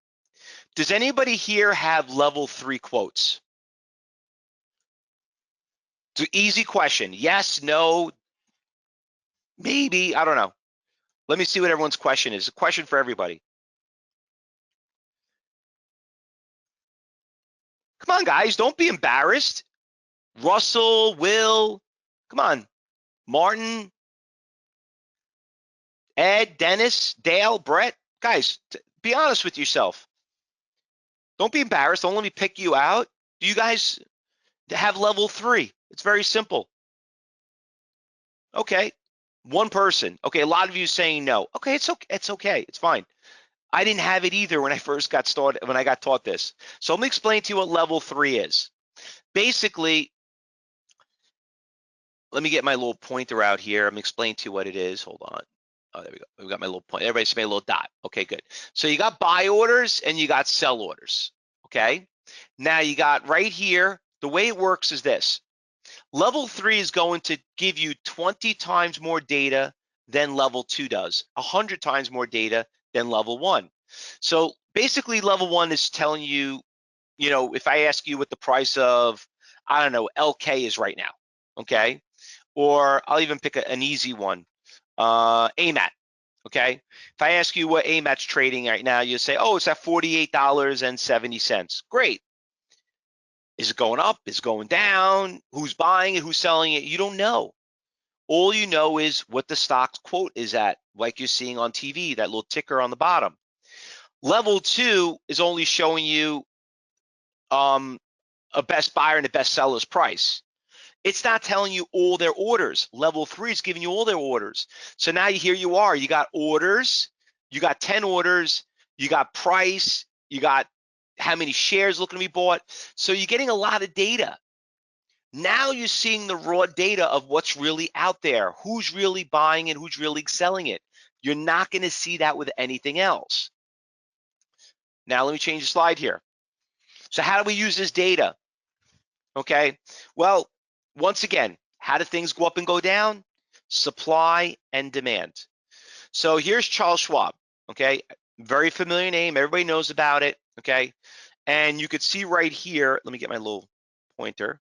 Does anybody here have level 3 quotes? It's an easy question. Yes, no, maybe, I don't know. Let me see what everyone's question is. A question for everybody. Come on, guys, don't be embarrassed. Russell, Will, come on. Martin, Ed, Dennis, Dale, Brett. Guys, be honest with yourself. Don't be embarrassed. Don't let me pick you out. Do you guys have level 3? It's very simple. Okay, one person. Okay, a lot of you saying no. Okay, it's okay. It's okay. It's fine. I didn't have it either when I first got started, when I got taught this. So let me explain to you what level 3 is. Basically, let me get my little pointer out here. I'm explaining to you what it is. Hold on. Oh, there we go. We've got my little point. Everybody see my little dot. Okay, good. So you got buy orders and you got sell orders. Okay. Now you got right here, the way it works is this. Level 3 is going to give you 20 times more data than level 2 does, 100 times more data than level 1. So basically level 1 is telling you, if I ask you what the price of, I don't know, LK is right now, okay? Or I'll even pick an easy one, AMAT, okay? If I ask you what AMAT's trading right now, you say, oh, it's at $48.70. Great. Is it going up? Is it going down? Who's buying it? Who's selling it? You don't know. All you know is what the stock's quote is at, like you're seeing on TV, that little ticker on the bottom. Level 2 is only showing you a best buyer and a best seller's price. It's not telling you all their orders. Level 3 is giving you all their orders. So now here you are. You got orders. You got 10 orders. You got price. You got how many shares looking to be bought. So you're getting a lot of data. Now you're seeing the raw data of what's really out there, who's really buying and who's really selling it. You're not going to see that with anything else. Now let me change the slide here. So how do we use this data? Okay, well, once again, how do things go up and go down? Supply and demand. So here's Charles Schwab, okay? Very familiar name, everybody knows about it, okay? And you could see right here, let me get my little pointer.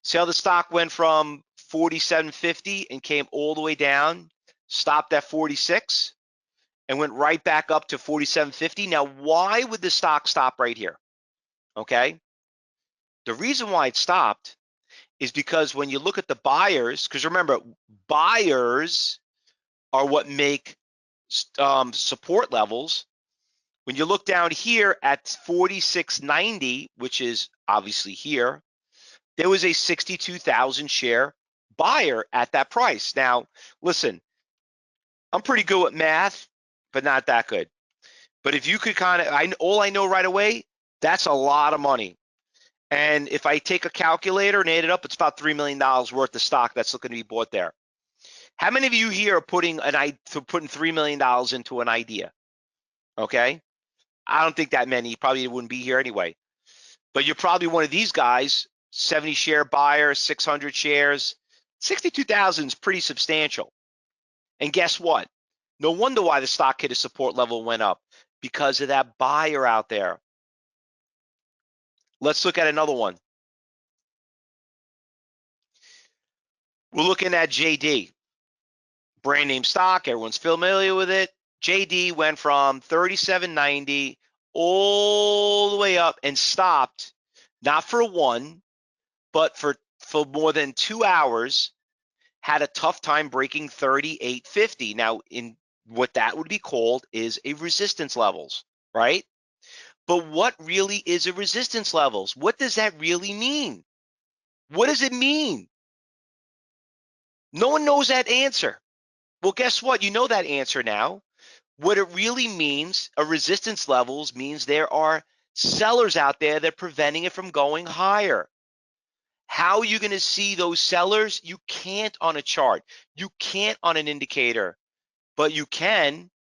See how the stock went from 47.50 and came all the way down, stopped at 46, and went right back up to 47.50. Now, why would the stock stop right here? Okay, the reason why it stopped is because when you look at the buyers, because remember, buyers are what make support levels. When you look down here at 46.90, which is obviously here, there was a 62,000 share buyer at that price. Now, listen, I'm pretty good at math, but not that good. But if you could kind of, all I know right away, that's a lot of money. And if I take a calculator and add it up, it's about $3 million worth of stock that's looking to be bought there. How many of you here are putting $3 million into an idea? Okay, I don't think that many. You probably wouldn't be here anyway. But you're probably one of these guys, 70 share buyer, 600 shares, 62,000 is pretty substantial. And guess what? No wonder why the stock hit a support level, went up, because of that buyer out there. Let's look at another one. We're looking at JD, brand name stock. Everyone's familiar with it. JD went from 37.90 all the way up and stopped, not for one, but for more than 2 hours, had a tough time breaking 38.50. Now, in what that would be called is a resistance levels, right? But what really is a resistance levels? What does that really mean? What does it mean? No one knows that answer. Well, guess what? You know that answer now. What it really means, a resistance levels, means there are sellers out there that are preventing it from going higher. How are you going to see those sellers? You can't on a chart. You can't on an indicator, but you can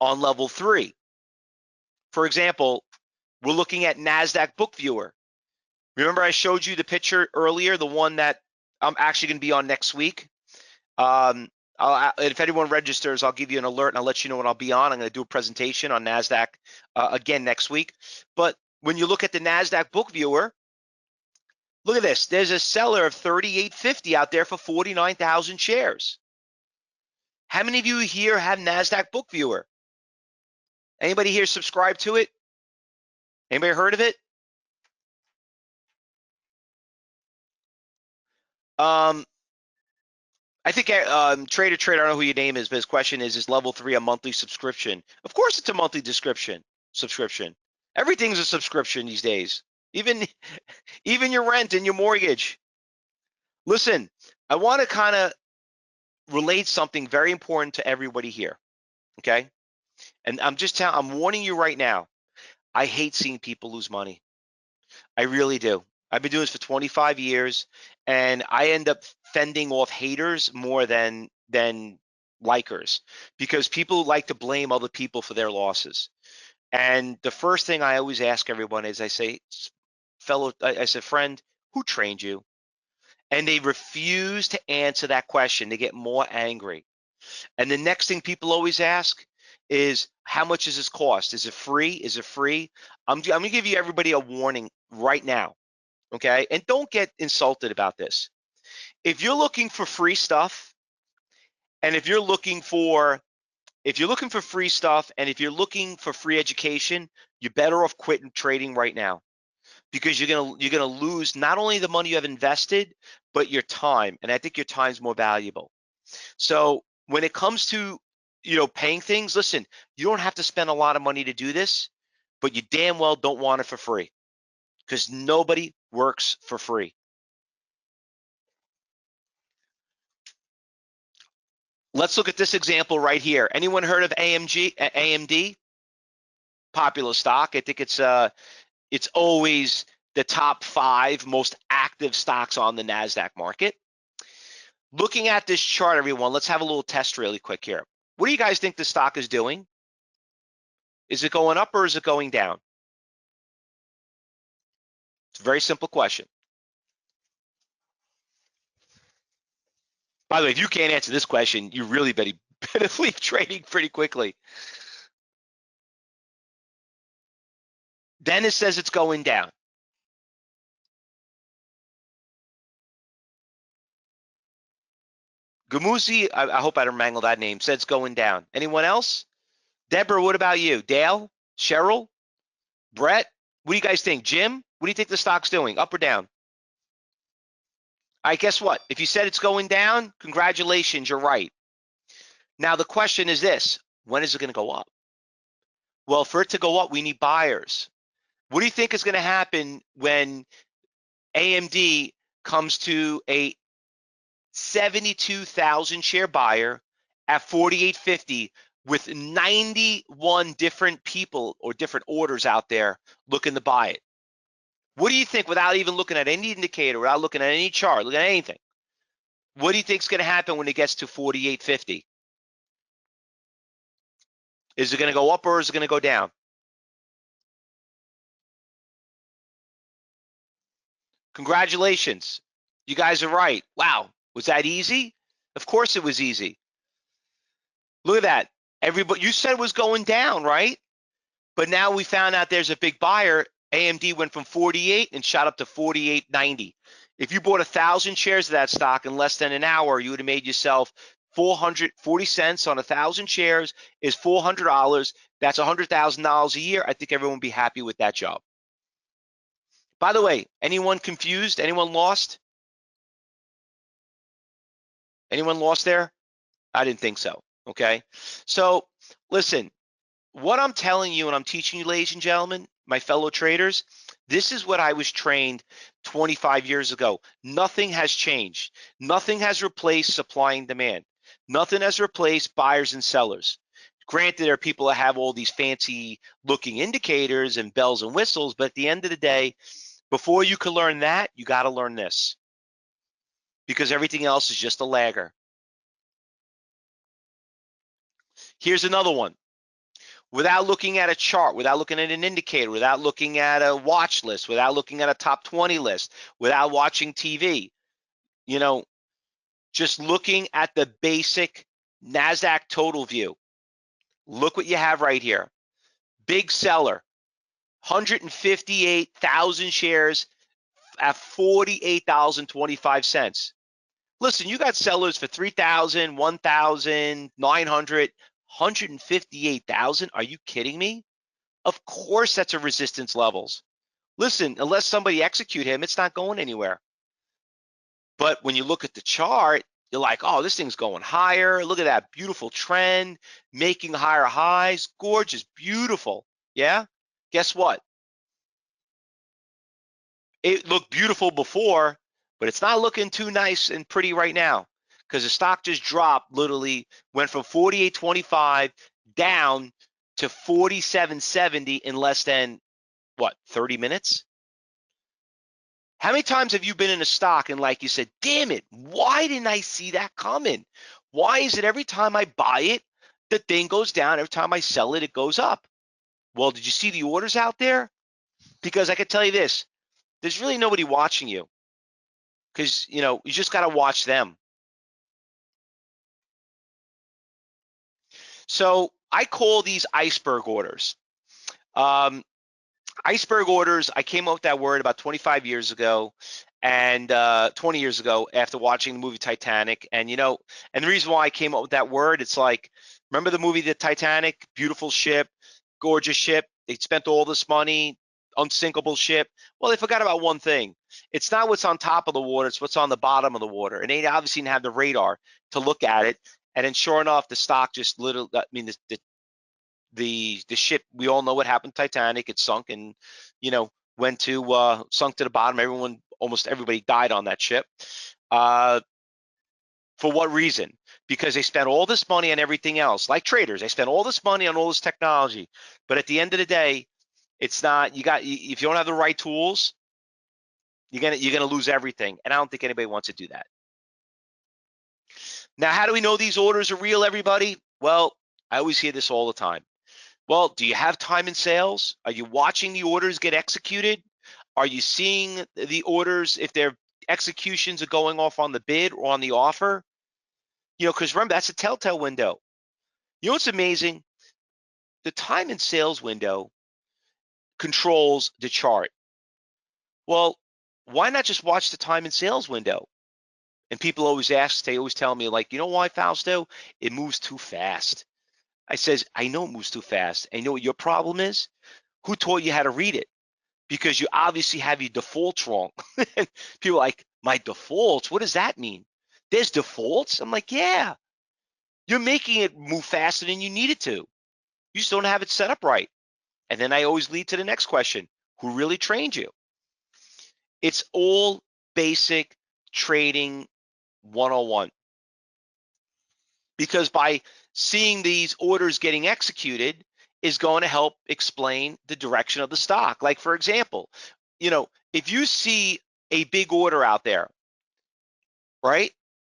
on level 3. For example, we're looking at NASDAQ Book Viewer. Remember I showed you the picture earlier, the one that I'm actually going to be on next week. If anyone registers, I'll give you an alert and I'll let you know when I'll be on. I'm going to do a presentation on NASDAQ again next week. But when you look at the NASDAQ Book Viewer, look at this. There's a seller of 38.50 out there for 49,000 shares. How many of you here have NASDAQ Book Viewer? Anybody here subscribe to it? Anybody heard of it? I think Trader, I don't know who your name is, but his question is level 3 a monthly subscription? Of course it's a monthly subscription. Everything's a subscription these days, even your rent and your mortgage. Listen, I want to kind of relate something very important to everybody here, okay? And I'm warning you right now, I hate seeing people lose money. I really do. I've been doing this for 25 years, and I end up fending off haters more than likers, because people like to blame other people for their losses. And the first thing I always ask everyone is, I say, friend, who trained you? And they refuse to answer that question. They get more angry. And the next thing people always ask is, how much does this cost? Is it free? Is it free? I'm going to give you everybody a warning right now, okay? And don't get insulted about this. If you're looking for free stuff, and if you're looking for free stuff, and if you're looking for free education, you're better off quitting trading right now, because you're gonna lose not only the money you have invested, but your time. And I think your time's more valuable. So when it comes to paying things, listen, you don't have to spend a lot of money to do this, but you damn well don't want it for free, because nobody works for free. Let's look at this example right here. Anyone heard of AMD? Popular stock. I think it's always the top 5 most active stocks on the NASDAQ market. Looking at this chart, everyone, let's have a little test really quick here. What do you guys think the stock is doing? Is it going up or is it going down? It's a very simple question. By the way, if you can't answer this question, you really better leave trading pretty quickly. Dennis says it's going down. Gamusi, I hope I don't mangle that name, said it's going down. Anyone else? Deborah, what about you? Dale? Cheryl? Brett? What do you guys think? Jim? What do you think the stock's doing? Up or down? All right, guess what? If you said it's going down, congratulations, you're right. Now the question is this: when is it going to go up? Well, for it to go up, we need buyers. What do you think is going to happen when AMD comes to a 72,000 share buyer at 48.50 with 91 different people or different orders out there looking to buy it? What do you think, without even looking at any indicator, without looking at any chart, looking at anything, what do you think is going to happen when it gets to 48.50? Is it going to go up or is it going to go down? Congratulations. You guys are right. Wow. Was that easy? Of course it was easy. Look at that. Everybody, you said it was going down, right? But now we found out there's a big buyer. AMD went from 48 and shot up to 48.90. If you bought 1,000 shares of that stock in less than an hour, you would have made yourself 440 cents on 1,000 shares is $400. That's $100,000 a year. I think everyone would be happy with that job. By the way, anyone confused? Anyone lost? Anyone lost there? I didn't think so. Okay. So listen, what I'm telling you and I'm teaching you, ladies and gentlemen, my fellow traders, this is what I was trained 25 years ago. Nothing has changed. Nothing has replaced supply and demand. Nothing has replaced buyers and sellers. Granted, there are people that have all these fancy looking indicators and bells and whistles, but at the end of the day, before you can learn that, you got to learn this, because everything else is just a lagger. Here's another one. Without looking at a chart, without looking at an indicator, without looking at a watch list, without looking at a top 20 list, without watching TV, you know, just looking at the basic NASDAQ total view. Look what you have right here. Big seller, 158,000 shares at $48.25. Listen, you got sellers for 3,000, 1,900, 158,000. Are you kidding me? Of course that's a resistance levels. Listen, unless somebody execute him, it's not going anywhere. But when you look at the chart, you're like, oh, this thing's going higher. Look at that beautiful trend, making higher highs. Gorgeous, beautiful. Yeah? Guess what? It looked beautiful before, but it's not looking too nice and pretty right now, because the stock just dropped, literally went from 48.25 down to 47.70 in less than, what, 30 minutes? How many times have you been in a stock and like you said, damn it, why didn't I see that coming? Why is it every time I buy it, the thing goes down, every time I sell it, it goes up? Well, did you see the orders out there? Because I can tell you this, there's really nobody watching you, because, you know, you just got to watch them. So I call these iceberg orders. Iceberg orders, I came up with that word about 25 years ago and 20 years ago after watching the movie Titanic. And, you know, and the reason why I came up with that word, it's like, remember the movie The Titanic? Beautiful ship, gorgeous ship. They spent all this money, unsinkable ship. Well, they forgot about one thing. It's not what's on top of the water, it's what's on the bottom of the water. And they obviously didn't have the radar to look at it. And then sure enough, the stock just literally, I mean, the ship, we all know what happened to Titanic. It sunk and, you know, went to, sunk to the bottom. Almost everybody died on that ship. For what reason? Because they spent all this money on everything else. Like traders, they spent all this money on all this technology. But at the end of the day, it's not, if you don't have the right tools, you're gonna lose everything. And I don't think anybody wants to do that. Now, how do we know these orders are real, everybody? Well, I always hear this all the time. Well, do you have time in sales? Are you watching the orders get executed? Are you seeing the orders if their executions are going off on the bid or on the offer? You know, because remember, that's a telltale window. You know what's amazing? The time and sales window controls the chart. Well, why not just watch the time and sales window? And people always ask, they always tell me, like, you know why, Fausto? It moves too fast. I says, I know it moves too fast. And you know what your problem is? Who taught you how to read it? Because you obviously have your defaults wrong. People are like, my defaults? What does that mean? There's defaults? I'm like, yeah. You're making it move faster than you need it to. You just don't have it set up right. And then I always lead to the next question. Who really trained you? It's all basic trading 101. Because by seeing these orders getting executed is going to help explain the direction of the stock. Like, for example, you know, if you see a big order out there, right,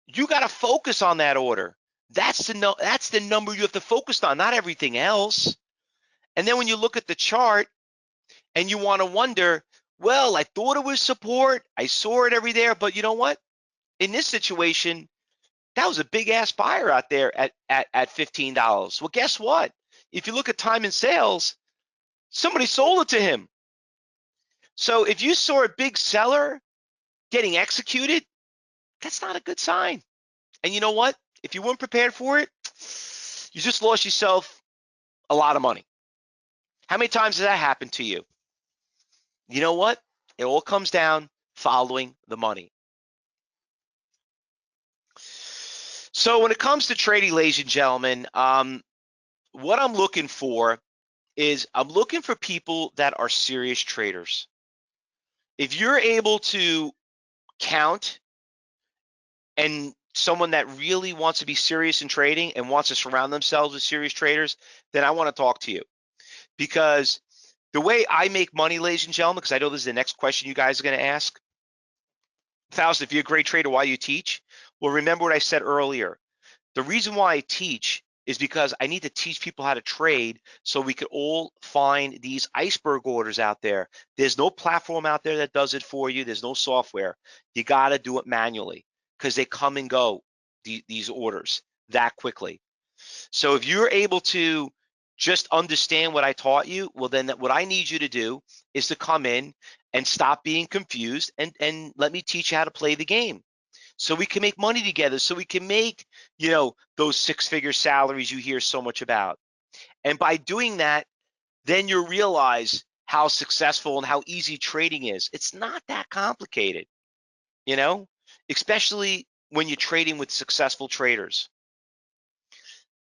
you got to focus on that order. That's the number you have to focus on, not everything else. And then when you look at the chart and you want to wonder, well, I thought it was support, I saw it every there, but you know what? In this situation, that was a big ass buyer out there at $15. Well, guess what? If you look at time and sales, somebody sold it to him. So if you saw a big seller getting executed, that's not a good sign. And you know what? If you weren't prepared for it, you just lost yourself a lot of money. How many times has that happened to you? You know what? It all comes down following the money. So when it comes to trading, ladies and gentlemen, what I'm looking for is I'm looking for people that are serious traders. If you're able to count and someone that really wants to be serious in trading and wants to surround themselves with serious traders, then I want to talk to you. Because the way I make money, ladies and gentlemen, because I know this is the next question you guys are going to ask, Fausto, if you're a great trader, why do you teach? Well, remember what I said earlier. The reason why I teach is because I need to teach people how to trade so we could all find these iceberg orders out there. There's no platform out there that does it for you. There's no software. You got to do it manually because they come and go, these orders, that quickly. So if you're able to just understand what I taught you, well, then what I need you to do is to come in and stop being confused and let me teach you how to play the game. So we can make money together, so we can make, you know, those six-figure salaries you hear so much about. And by doing that, then you realize how successful and how easy trading is. It's not that complicated, you know, especially when you're trading with successful traders.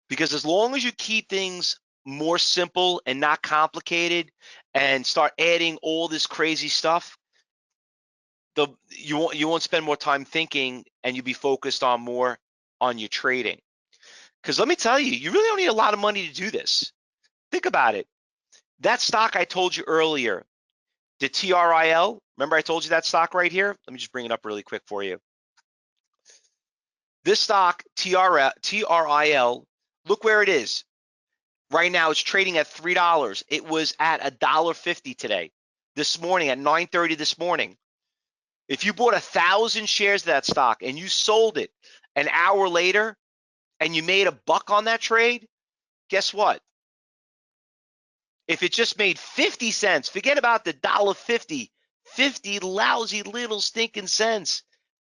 Because as long as you keep things more simple and not complicated and start adding all this crazy stuff, you won't spend more time thinking and you'll be focused on more on your trading. Because let me tell you, you really don't need a lot of money to do this. Think about it. That stock I told you earlier, the TRIL, remember I told you that stock right here? Let me just bring it up really quick for you. This stock, TRIL, look where it is. Right now it's trading at $3. It was at $1.50 today, this morning at 9:30 this morning. If you bought 1,000 shares of that stock and you sold it an hour later and you made $1 on that trade, guess what? If it just made 50 cents, forget about the $1.50, 50 lousy little stinking cents.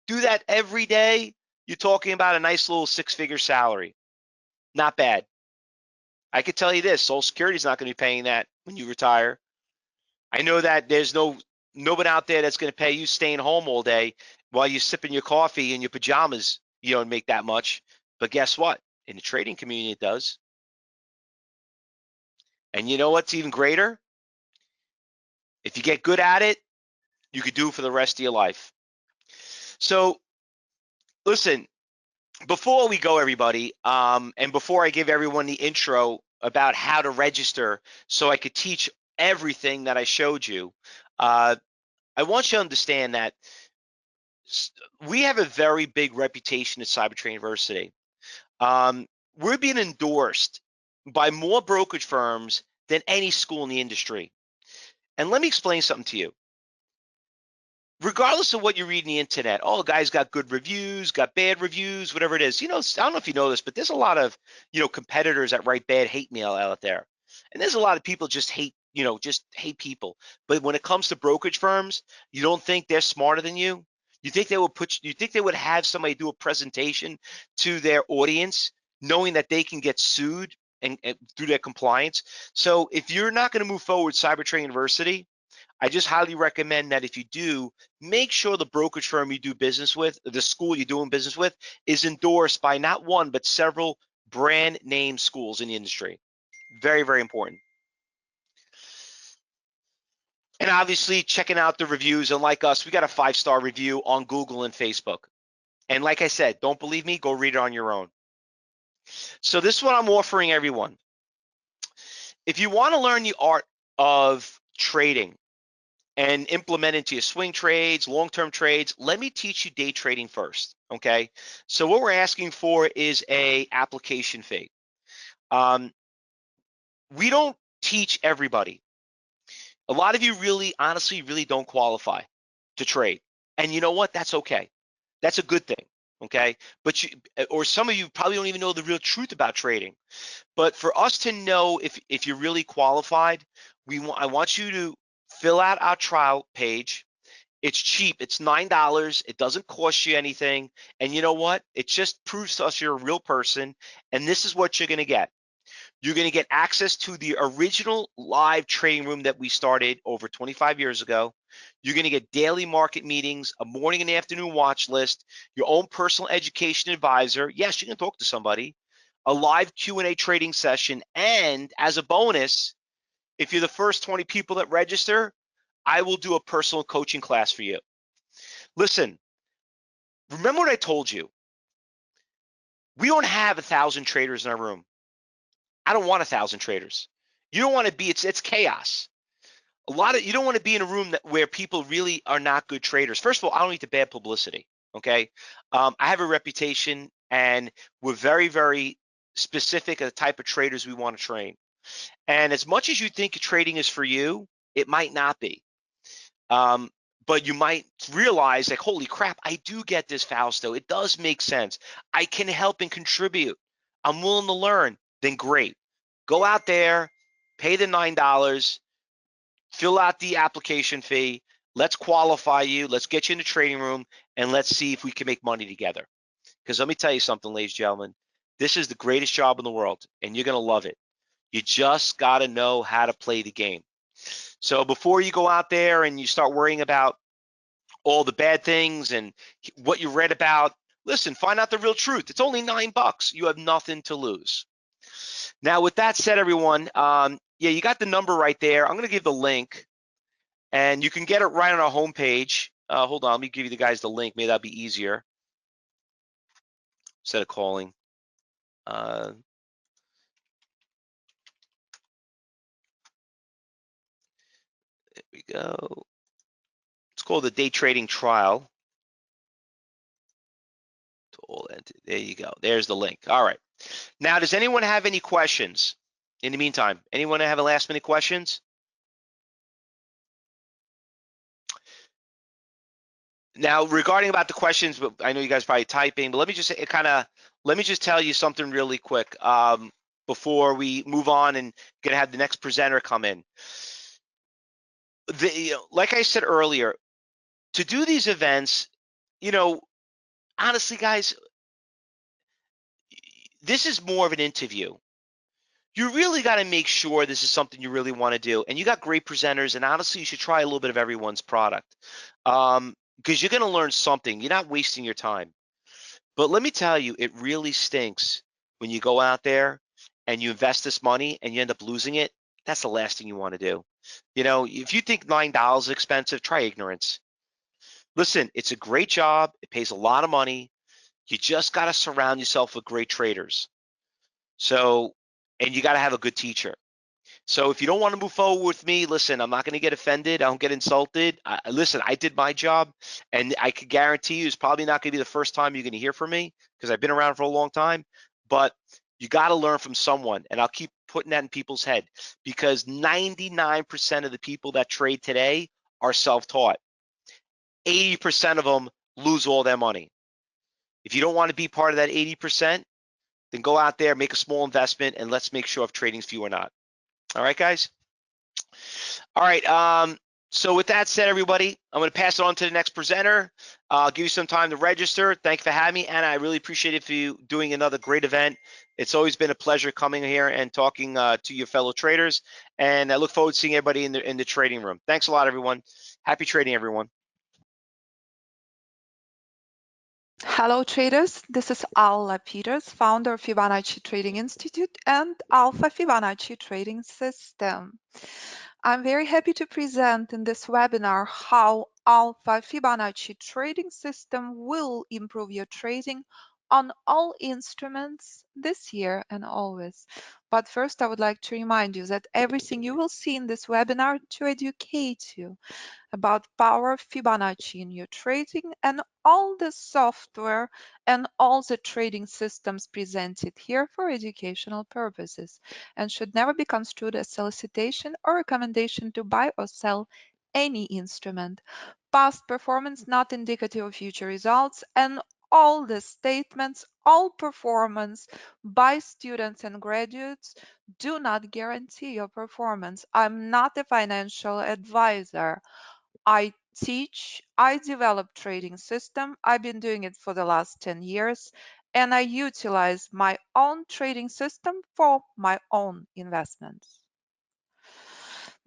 Do that every day. You're talking about a nice little six-figure salary. Not bad. I could tell you this, Social Security is not going to be paying that when you retire. I know that there's nobody out there that's going to pay you staying home all day while you're sipping your coffee in your pajamas. You don't make that much. But guess what? In the trading community, it does. And you know what's even greater? If you get good at it, you could do it for the rest of your life. So listen, before we go, everybody, and before I give everyone the intro about how to register so I could teach everything that I showed you, I want you to understand that we have a very big reputation at Cybertrain University. We're being endorsed by more brokerage firms than any school in the industry. And let me explain something to you. regardless of what you read on the internet, oh, guys got good reviews, got bad reviews, whatever it is. I don't know if you know this, but there's a lot of, competitors that write bad hate mail out there. And there's a lot of people just hate, just hate people. But when it comes to brokerage firms, you don't think they're smarter than you? You think they would have somebody do a presentation to their audience knowing that they can get sued and through their compliance? So if you're not going to move forward with Cyber Trading University, I just highly recommend that if you do, make sure the brokerage firm you do business with, the school you're doing business with, is endorsed by not one, but several brand name schools in the industry. Very, very important. And obviously checking out the reviews, and like us, we got a 5-star review on Google and Facebook. And like I said, don't believe me, go read it on your own. So this is what I'm offering everyone. If you want to learn the art of trading and implement into your swing trades, long-term trades, let me teach you day trading first, okay? So what we're asking for is a application fee. We don't teach everybody. A lot of you really, honestly, really don't qualify to trade. And you know what? That's okay. That's a good thing, okay? But or some of you probably don't even know the real truth about trading. But for us to know if you're really qualified, I want you to fill out our trial page. It's cheap. It's $9. It doesn't cost you anything. And you know what? It just proves to us you're a real person. And this is what you're going to get. You're going to get access to the original live trading room that we started over 25 years ago. You're going to get daily market meetings, a morning and afternoon watch list, your own personal education advisor. Yes, you can talk to somebody, a live Q&A trading session, and as a bonus, if you're the first 20 people that register, I will do a personal coaching class for you. Listen, remember what I told you. We don't have 1,000 traders in our room. I don't want 1,000 traders. You don't want to be, it's chaos. You don't want to be in a room where people really are not good traders. First of all, I don't need the bad publicity, okay? I have a reputation, and we're very, very specific of the type of traders we want to train. And as much as you think trading is for you, it might not be. But you might realize, like, holy crap, I do get this, Fausto. It does make sense. I can help and contribute. I'm willing to learn. Then great. Go out there, pay the $9, fill out the application fee. Let's qualify you. Let's get you in the trading room, and let's see if we can make money together. Because let me tell you something, ladies and gentlemen, this is the greatest job in the world, and you're going to love it. You just got to know how to play the game. So before you go out there and you start worrying about all the bad things and what you read about, listen, find out the real truth. It's only $9. You have nothing to lose. Now, with that said, everyone, yeah, you got the number right there. I'm going to give the link, and you can get it right on our homepage. Hold on, let me give you the guys the link. Maybe that'll be easier instead of calling. There we go. It's called the day trading trial. There you go. There's the link. All right. Now, does anyone have any questions? In the meantime, anyone have a last minute questions? Now, regarding about the questions, but I know you guys are probably typing, but let me just tell you something really quick before we move on and gonna have the next presenter come in. Like I said earlier, to do these events, honestly, guys, this is more of an interview. You really got to make sure this is something you really want to do. And you got great presenters, and honestly, you should try a little bit of everyone's product because you're going to learn something. You're not wasting your time. But let me tell you, it really stinks when you go out there and you invest this money and you end up losing it. That's the last thing you want to do. If you think $9 is expensive, try ignorance. Listen, it's a great job. It pays a lot of money. You just got to surround yourself with great traders. And you got to have a good teacher. So if you don't want to move forward with me, listen, I'm not going to get offended. I don't get insulted. Listen, I did my job, and I can guarantee you it's probably not going to be the first time you're going to hear from me because I've been around for a long time. But you got to learn from someone, and I'll keep putting that in people's head because 99% of the people that trade today are self-taught. 80% of them lose all their money. If you don't want to be part of that 80%, then go out there, make a small investment, and let's make sure if trading's for you or not. All right, guys? All right. So with that said, everybody, I'm going to pass it on to the next presenter. I'll give you some time to register. Thank you for having me, Anna. I really appreciate it for you doing another great event. It's always been a pleasure coming here and talking to your fellow traders. And I look forward to seeing everybody in the trading room. Thanks a lot, everyone. Happy trading, everyone. Hello traders, this is Alla Peters, founder of Fibonacci Trading Institute and Alpha Fibonacci Trading System. I'm very happy to present in this webinar how Alpha Fibonacci Trading System will improve your trading on all instruments this year and always. But first, I would like to remind you that everything you will see in this webinar to educate you about power of Fibonacci in your trading and all the software and all the trading systems presented here for educational purposes and should never be construed as solicitation or recommendation to buy or sell any instrument. Past performance not indicative of future results, and all the statements, all performance by students and graduates do not guarantee your performance. I'm not a financial advisor. I teach, I develop trading system. I've been doing it for the last 10 years, and I utilize my own trading system for my own investments.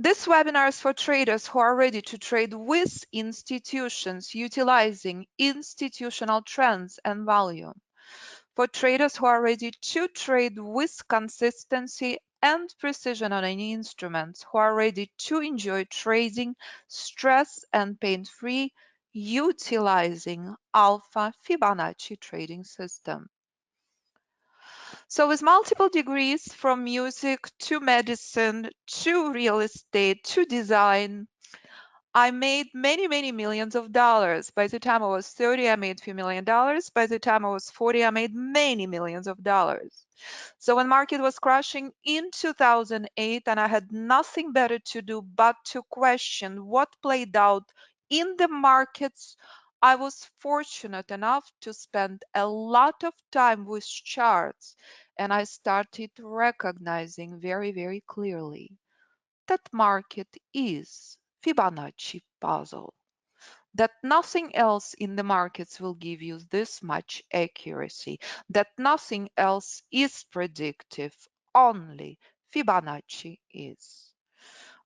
This webinar is for traders who are ready to trade with institutions utilizing institutional trends and volume. For traders who are ready to trade with consistency and precision on any instruments, who are ready to enjoy trading stress and pain-free utilizing Alpha Fibonacci trading system. So with multiple degrees from music to medicine to real estate to design, I made many, many millions of dollars. By the time I was 30, I made a few $1 million. By the time I was 40, I made many millions of dollars. So when market was crashing in 2008 and I had nothing better to do but to question what played out in the markets, I was fortunate enough to spend a lot of time with charts, and I started recognizing very, very clearly that market is Fibonacci puzzle, that nothing else in the markets will give you this much accuracy, that nothing else is predictive, only Fibonacci is.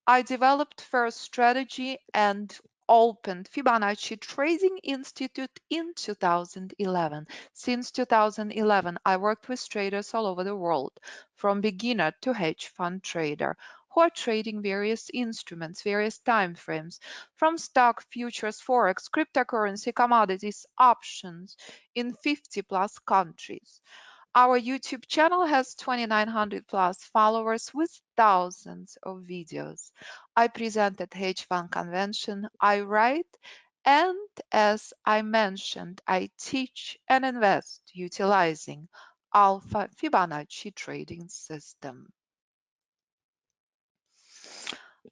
I developed first strategy and opened Fibonacci Trading Institute in 2011. Since 2011, I worked with traders all over the world, from beginner to hedge fund trader, who are trading various instruments, various time frames, from stock, futures, forex, cryptocurrency, commodities, options in 50 plus countries. Our YouTube channel has 2,900 plus followers with thousands of videos. I present at hedge fund convention, I write, and as I mentioned, I teach and invest utilizing Alpha Fibonacci trading system.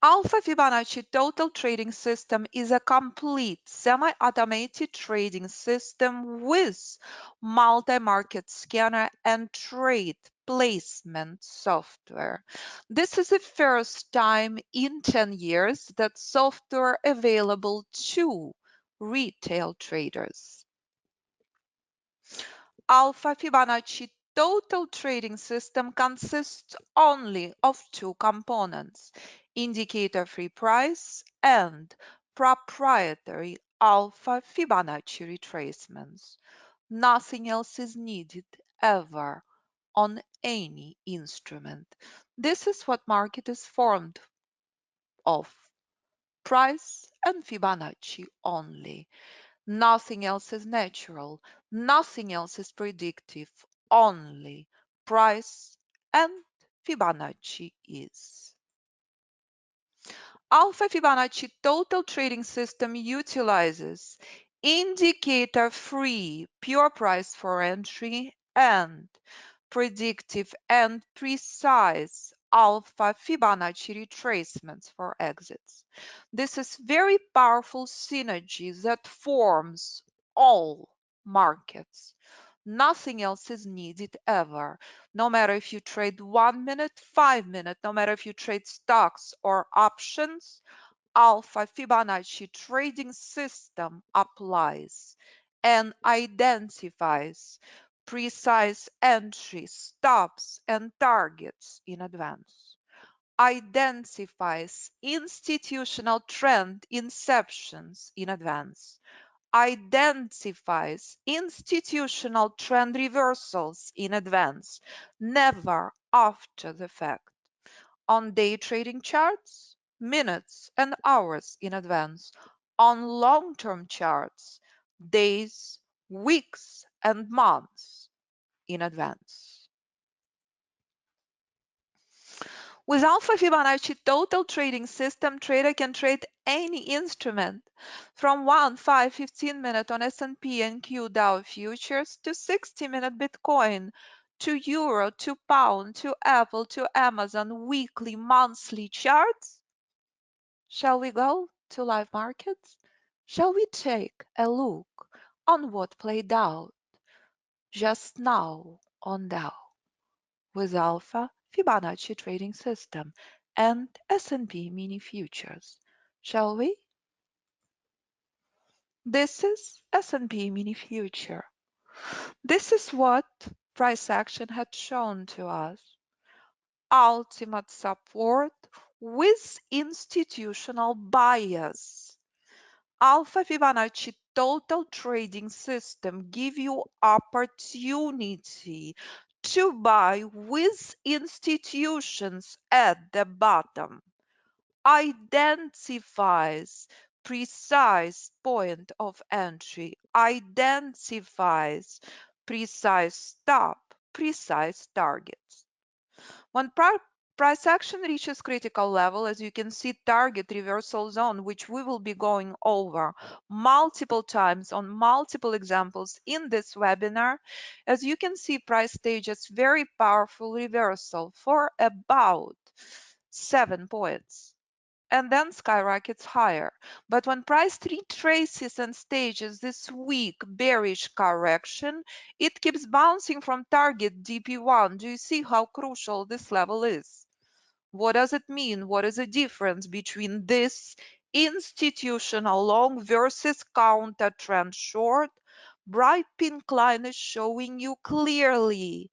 Alpha Fibonacci Total Trading System is a complete semi-automated trading system with multi-market scanner and trade placement software. This is the first time in 10 years that software available to retail traders. Alpha Fibonacci Total Trading System consists only of two components: indicator-free price and proprietary Alpha Fibonacci retracements. Nothing else is needed ever on any instrument. This is what market is formed of: price and Fibonacci only. Nothing else is natural, nothing else is predictive, only price and Fibonacci is. Alpha Fibonacci Total Trading System utilizes indicator-free pure price for entry and predictive and precise alpha Fibonacci retracements for exits. This is very powerful synergy that forms all markets. Nothing else is needed ever. No matter if you trade 1 minute, 5 minutes, no matter if you trade stocks or options, alpha Fibonacci trading system applies and identifies precise entry, stops, and targets in advance, identifies institutional trend inceptions in advance, identifies institutional trend reversals in advance, never after the fact. On day trading charts, minutes and hours in advance. On long-term charts, days, weeks, and months in advance. With Alpha Fibonacci Total Trading System, trader can trade any instrument from 1, 5, 15-minute on S&P and Q Dow futures to 60-minute Bitcoin to Euro to Pound to Apple to Amazon weekly, monthly charts. Shall we go to live markets? Shall we take a look on what played out just now on Dow with Alpha Fibonacci trading system and S&P mini futures? Shall we? This is S&P mini future. This is what price action had shown to us. Ultimate support with institutional bias. Alpha Fibonacci total trading system give you opportunity to buy with institutions at the bottom, identifies precise point of entry, identifies precise stop, precise targets. When price action reaches critical level, as you can see, target reversal zone, which we will be going over multiple times on multiple examples in this webinar. As you can see, price stages very powerful reversal for about 7 points and then skyrockets higher. But when price retraces and stages this weak bearish correction, it keeps bouncing from target DP1. Do you see how crucial this level is? What does it mean? What is the difference between this institutional long versus counter trend short? Bright pink line is showing you clearly.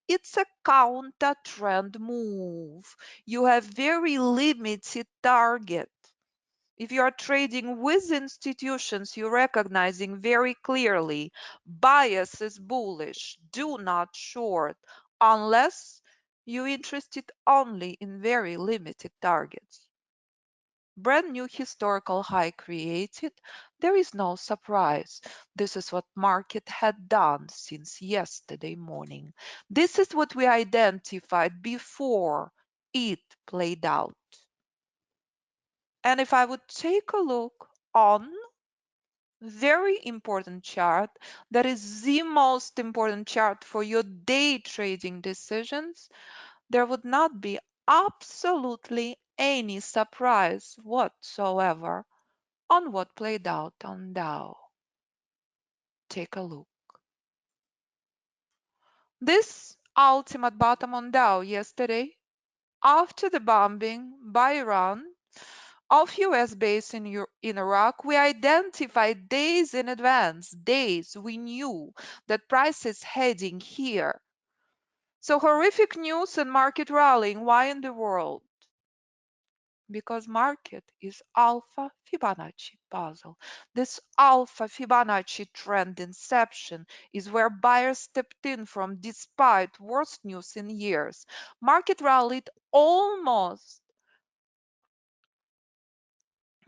It's a counter trend move. You have very limited target. If you are trading with institutions, you're recognizing very clearly bias is bullish. Do not short unless you're interested only in very limited targets. Brand new historical high created, there is no surprise. This is what market had done since yesterday morning. This is what we identified before it played out. And if I would take a look on very important chart, that is the most important chart for your day trading decisions, there would not be absolutely any surprise whatsoever on what played out on Dow. Take a look. This ultimate bottom on Dow yesterday, after the bombing by Iran of US base in Iraq, we identified days in advance, days we knew that price is heading here. So horrific news and market rallying. Why in the world? Because market is alpha Fibonacci puzzle. This alpha Fibonacci trend inception is where buyers stepped in from despite worst news in years. Market rallied almost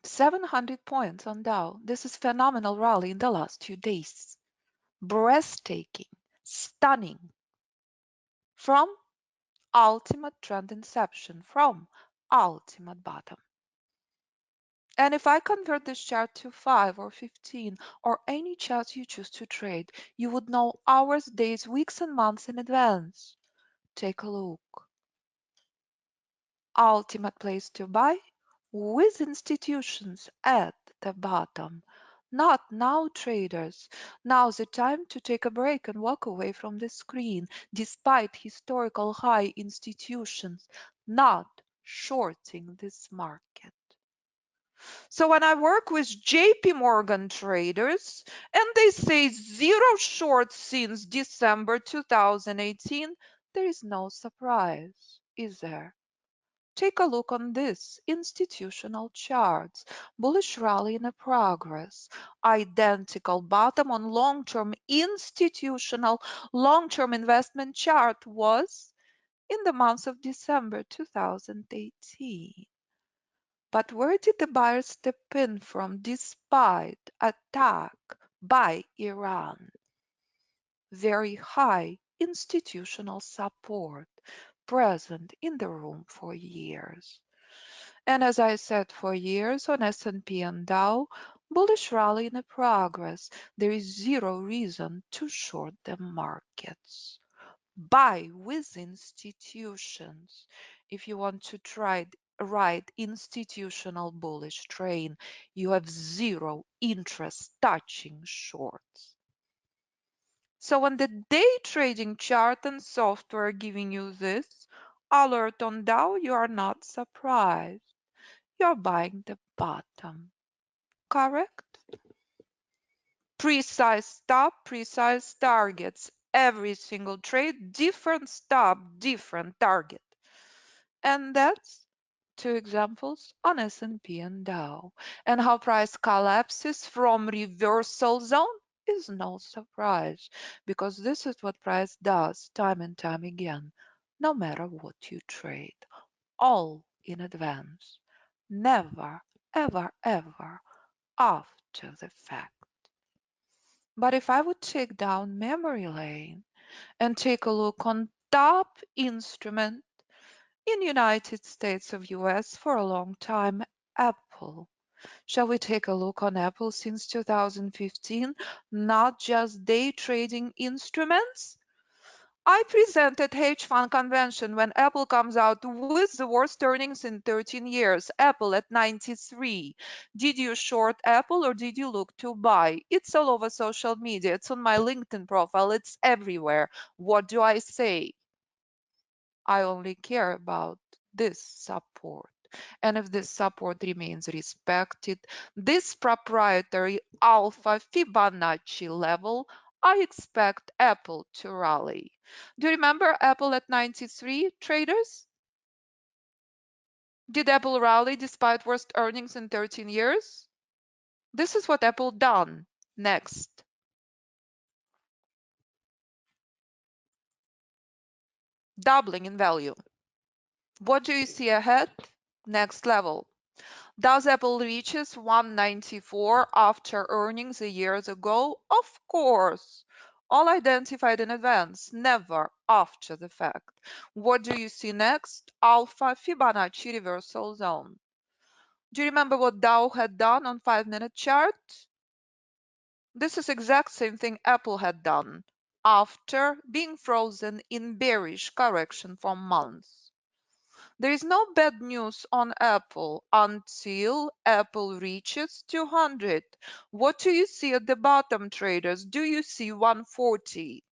700 points on Dow. This is phenomenal rally in the last 2 days. Breathtaking, stunning. From ultimate trend inception, from ultimate bottom. And if I convert this chart to 5 or 15 or any chart you choose to trade, you would know hours, days, weeks, and months in advance. Take a look. Ultimate place to buy with institutions at the bottom. Not now, traders. Now's the time to take a break and walk away from the screen, despite historical high institutions not shorting this market. So when I work with JP Morgan traders and they say zero shorts since December 2018, there is no surprise, is there? Take a look on this institutional charts. Bullish rally in a progress. Identical bottom on long-term institutional long-term investment chart was in the month of December 2018. But where did the buyers step in from despite attack by Iran? Very high institutional support present in the room for years. And as I said, for years on S&P and Dow, bullish rally in progress. There is zero reason to short the markets. Buy with institutions. If you want to ride institutional bullish train, you have zero interest touching shorts. So on the day trading chart and software giving you this alert on Dow, you are not surprised. You're buying the bottom. Correct? Precise stop, precise targets. Every single trade, different stop, different target. And that's two examples on S&P and Dow. And how price collapses from reversal zone is no surprise, because this is what price does time and time again, no matter what you trade. All in advance. Never, ever, ever after the fact. But if I would take down memory lane and take a look on top instrument in United States of US for a long time, Apple. Shall we take a look on Apple since 2015, not just day trading instruments? I presented hedge fund convention when Apple comes out with the worst earnings in 13 years, Apple at 93. Did you short Apple or did you look to buy? It's all over social media. It's on my LinkedIn profile. It's everywhere. What do I say? I only care about this support. And if this support remains respected, this proprietary alpha Fibonacci level, I expect Apple to rally. Do you remember Apple at 93, traders? Did Apple rally despite worst earnings in 13 years? This is what Apple done next. Doubling in value. What do you see ahead? Next level. Does Apple reaches 194 after earnings a year ago? Of course. All identified in advance, never after the fact. What do you see next? Alpha Fibonacci reversal zone. Do you remember what Dow had done on 5-minute chart? This is exact same thing Apple had done after being frozen in bearish correction for months. There is no bad news on Apple until Apple reaches 200. What do you see at the bottom, traders? Do you see 140?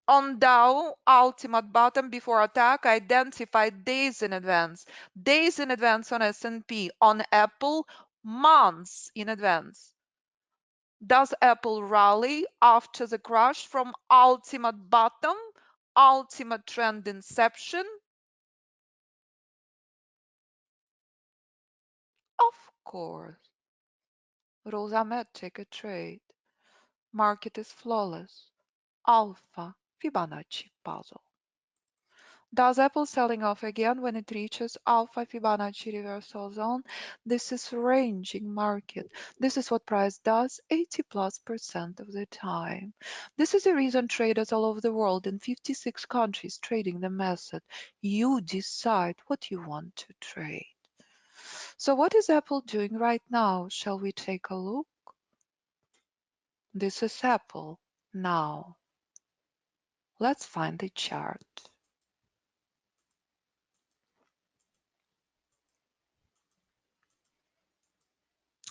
On Dow, ultimate bottom before attack identified days in advance. Days in advance on S&P. On Apple, months in advance. Does Apple rally after the crash from ultimate bottom, ultimate trend inception? Of course. Rules are met, take a trade. Market is flawless. Alpha Fibonacci puzzle. Does Apple selling off again when it reaches alpha Fibonacci reversal zone? This is ranging market. This is what price does 80+% of the time. This is the reason traders all over the world in 56 countries trading the method. You decide what you want to trade. So what is Apple doing right now? Shall we take a look? This is Apple now. Let's find the chart.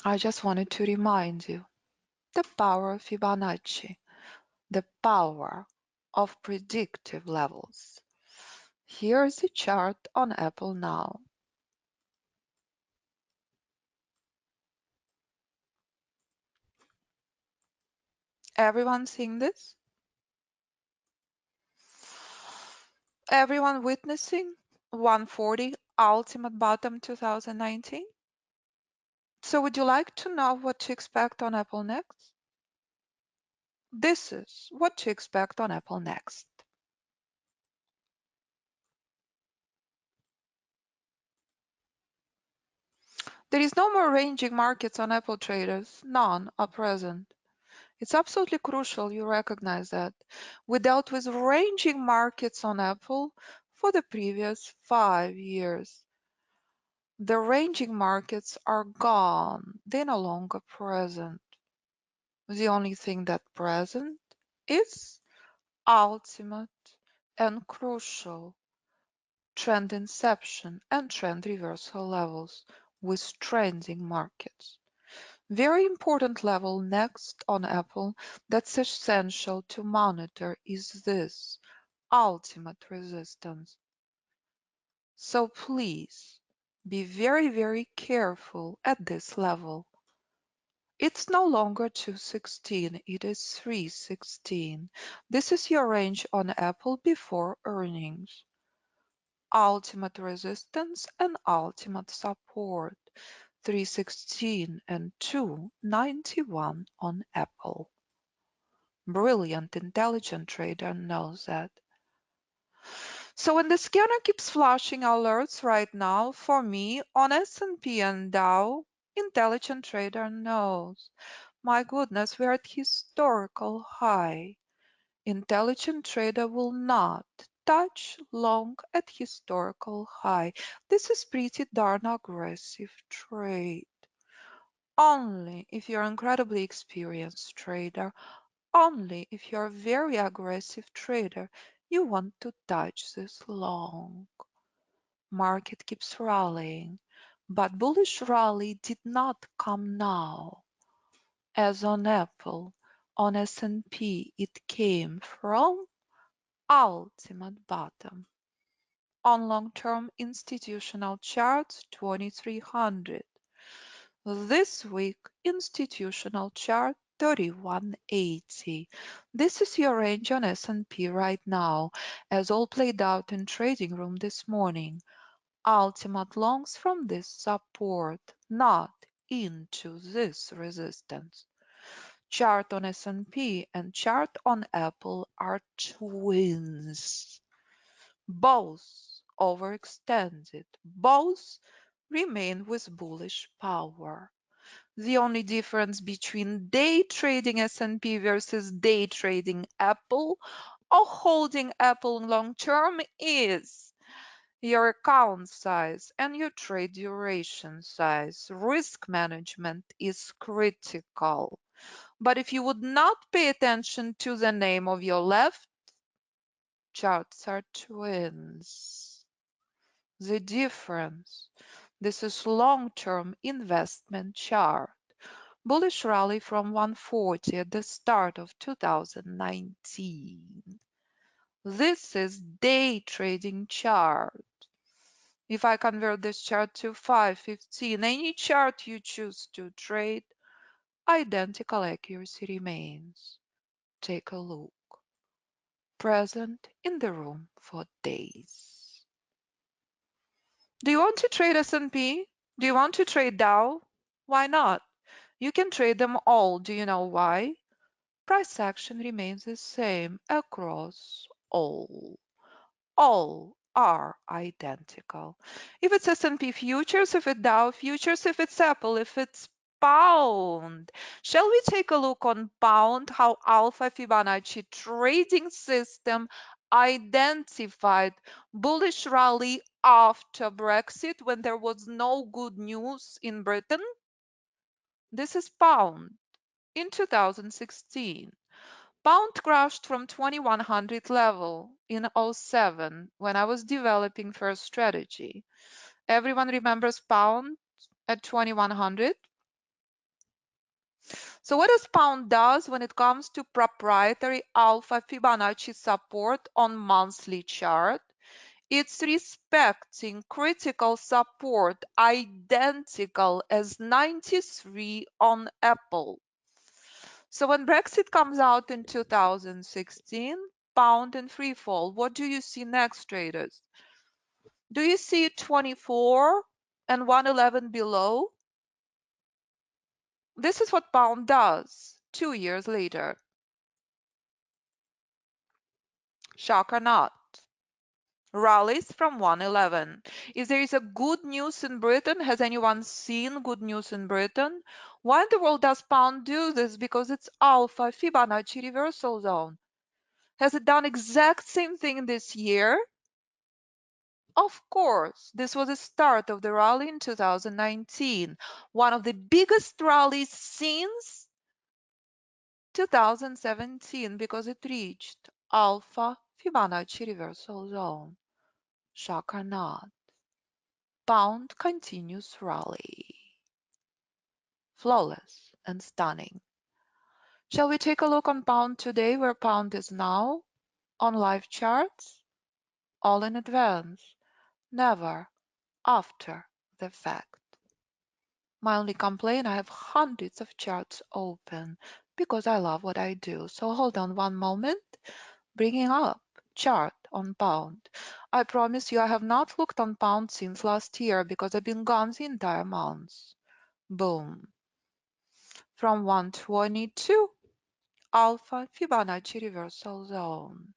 I just wanted to remind you the power of Fibonacci, the power of predictive levels. Here is the chart on Apple now. Everyone seeing this? Everyone witnessing 140 ultimate bottom 2019? So would you like to know what to expect on Apple next? This is what to expect on Apple next. There is no more ranging markets on Apple traders. None are present. It's absolutely crucial you recognize that. We dealt with ranging markets on Apple for the previous 5 years. The ranging markets are gone. They're no longer present. The only thing that's present is ultimate and crucial trend inception and trend reversal levels with trending markets. Very important level next on Apple that's essential to monitor is this ultimate resistance. So please be very, very careful at this level. It's no longer 216, it is 316. This is your range on Apple before earnings. Ultimate resistance and ultimate support. 316 and 291 on Apple. Brilliant, intelligent trader knows that. So when the scanner keeps flashing alerts right now, for me, on S&P and Dow, intelligent trader knows. My goodness, we're at historical high. Intelligent trader will not touch long at historical high. This is pretty darn aggressive trade. Only if you're an incredibly experienced trader, only if you're a very aggressive trader, you want to touch this long. Market keeps rallying, but bullish rally did not come now. As on Apple, on S&P, it came from ultimate bottom. On long-term institutional charts, 2300. This week, institutional chart 3180. This is your range on S&P right now, as all played out in trading room this morning. Ultimate longs from this support, not into this resistance. Chart on S&P and chart on Apple are twins. Both overextended, both remain with bullish power. The only difference between day trading S&P versus day trading Apple or holding Apple long term is your account size and your trade duration size. Risk management is critical. But if you would not pay attention to the name of your left, charts are twins. The difference. This is long-term investment chart. Bullish rally from 140 at the start of 2019. This is day trading chart. If I convert this chart to 515, any chart you choose to trade, identical accuracy remains. Take a look. Present in the room for days. Do you want to trade S&P? Do you want to trade Dow? Why not? You can trade them all. Do you know why? Price action remains the same across all. All are identical. If it's S&P futures, if it's Dow futures, if it's Apple, if it's pound. Shall we take a look on pound, how Alpha Fibonacci trading system identified bullish rally after Brexit when there was no good news in Britain? This is pound in 2016. Pound crashed from 2100 level in '07 when I was developing first strategy. Everyone remembers pound at 2100? So what does pound does when it comes to proprietary alpha Fibonacci support on monthly chart? It's respecting critical support identical as 93 on Apple. So when Brexit comes out in 2016, pound and free fall, what do you see next, traders? Do you see 24 and 111 below? This is what pound does 2 years later. Shock or not? Rallies from 111. If there is a good news in Britain, has anyone seen good news in Britain? Why in the world does pound do this? Because it's alpha Fibonacci reversal zone. Has it done exact same thing this year? Of course, this was the start of the rally in 2019, one of the biggest rallies since 2017 because it reached alpha Fibonacci reversal zone. Shock or not? Pound continues rally. Flawless and stunning. Shall we take a look on pound today, where pound is now on live charts? All in advance, never after the fact. My only complaint, I have hundreds of charts open because I love what I do. So hold on one moment, bringing up chart on pound. I promise you I have not looked on pound since last year because I've been gone the entire month. Boom. From 122, alpha Fibonacci reversal zone.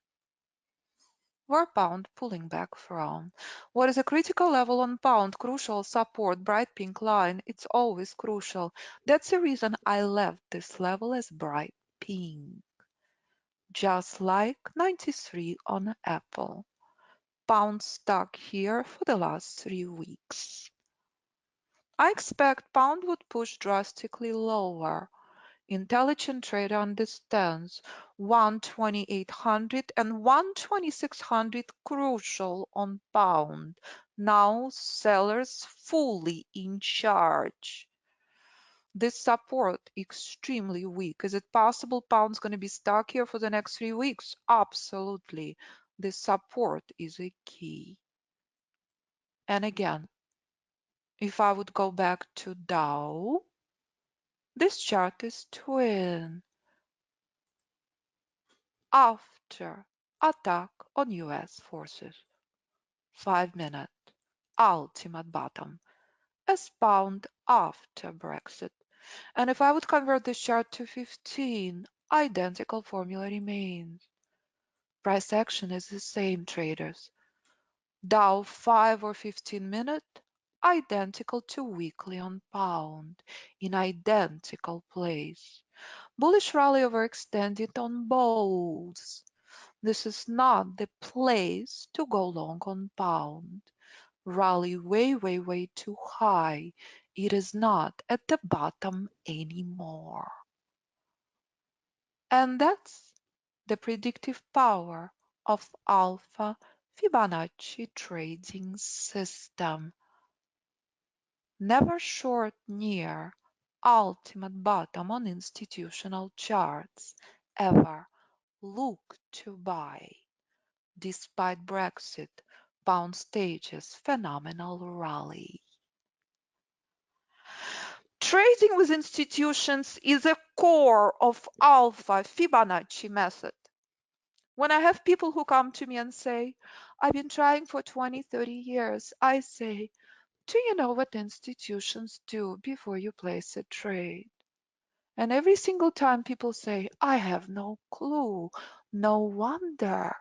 Where pound pulling back from? What is a critical level on pound? Crucial support, bright pink line. It's always crucial. That's the reason I left this level as bright pink. Just like 93 on Apple. Pound stuck here for the last 3 weeks. I expect pound would push drastically lower. Intelligent trader understands 12800 and 12600 crucial on pound. Now sellers fully in charge. This support extremely weak. Is it possible pound's going to be stuck here for the next 3 weeks? Absolutely. This support is a key. And again, if I would go back to Dow, this chart is twin. After attack on US forces. 5-minute ultimate bottom as pound after Brexit. And if I would convert this chart to 15, identical formula remains. Price action is the same, traders. Dow 5 or 15-minute, identical to weekly on pound, in identical place. Bullish rally overextended on both. This is not the place to go long on pound. Rally way too high. It is not at the bottom anymore. And that's the predictive power of Alpha Fibonacci trading system. Never short near ultimate bottom on institutional charts. Ever look to buy. Despite Brexit, pound stages phenomenal rally. Trading with institutions is a core of Alpha Fibonacci method. When I have people who come to me and say, I've been trying for 20, 30 years, I say, do you know what institutions do before you place a trade? And every single time people say, I have no clue. No wonder.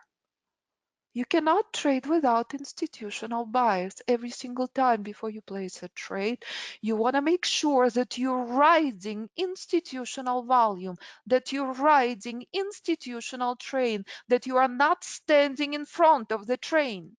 You cannot trade without institutional bias. Every single time before you place a trade, you want to make sure that you're riding institutional volume, that you're riding institutional train, that you are not standing in front of the train.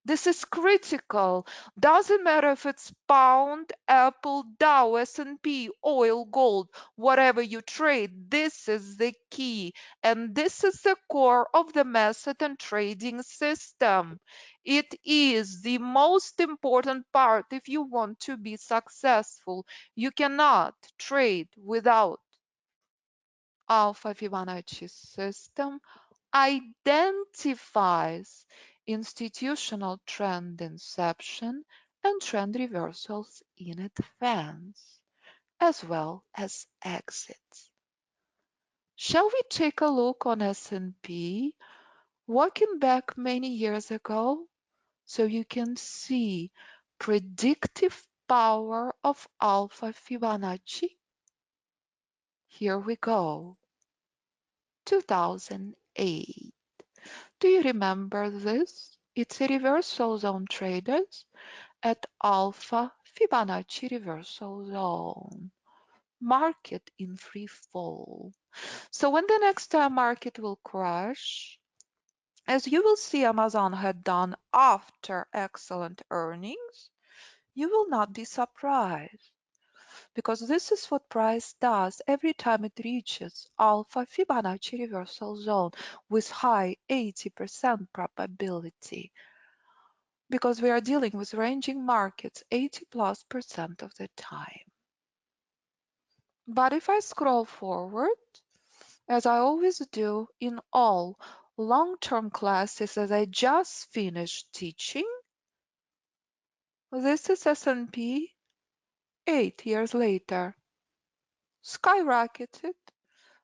This is critical. Doesn't matter if it's pound, Apple, Dow, S&P, oil, gold, whatever you trade, this is the key. And this is the core of the method and trading system. It is the most important part if you want to be successful. You cannot trade without Alpha Fibonacci system identifies institutional trend inception and trend reversals in advance, as well as exits. Shall we take a look on S&P, working back many years ago, so you can see predictive power of Alpha Fibonacci? Here we go. 2008. Do you remember this? It's a reversal zone, traders, at Alpha Fibonacci reversal zone. Market in free fall. So when the next time market will crash, as you will see Amazon had done after excellent earnings, you will not be surprised, because this is what price does every time it reaches Alpha Fibonacci reversal zone with high 80% probability, because we are dealing with ranging markets 80+% of the time. But if I scroll forward, as I always do in all long-term classes as I just finished teaching, this is S&P 8 years later, skyrocketed,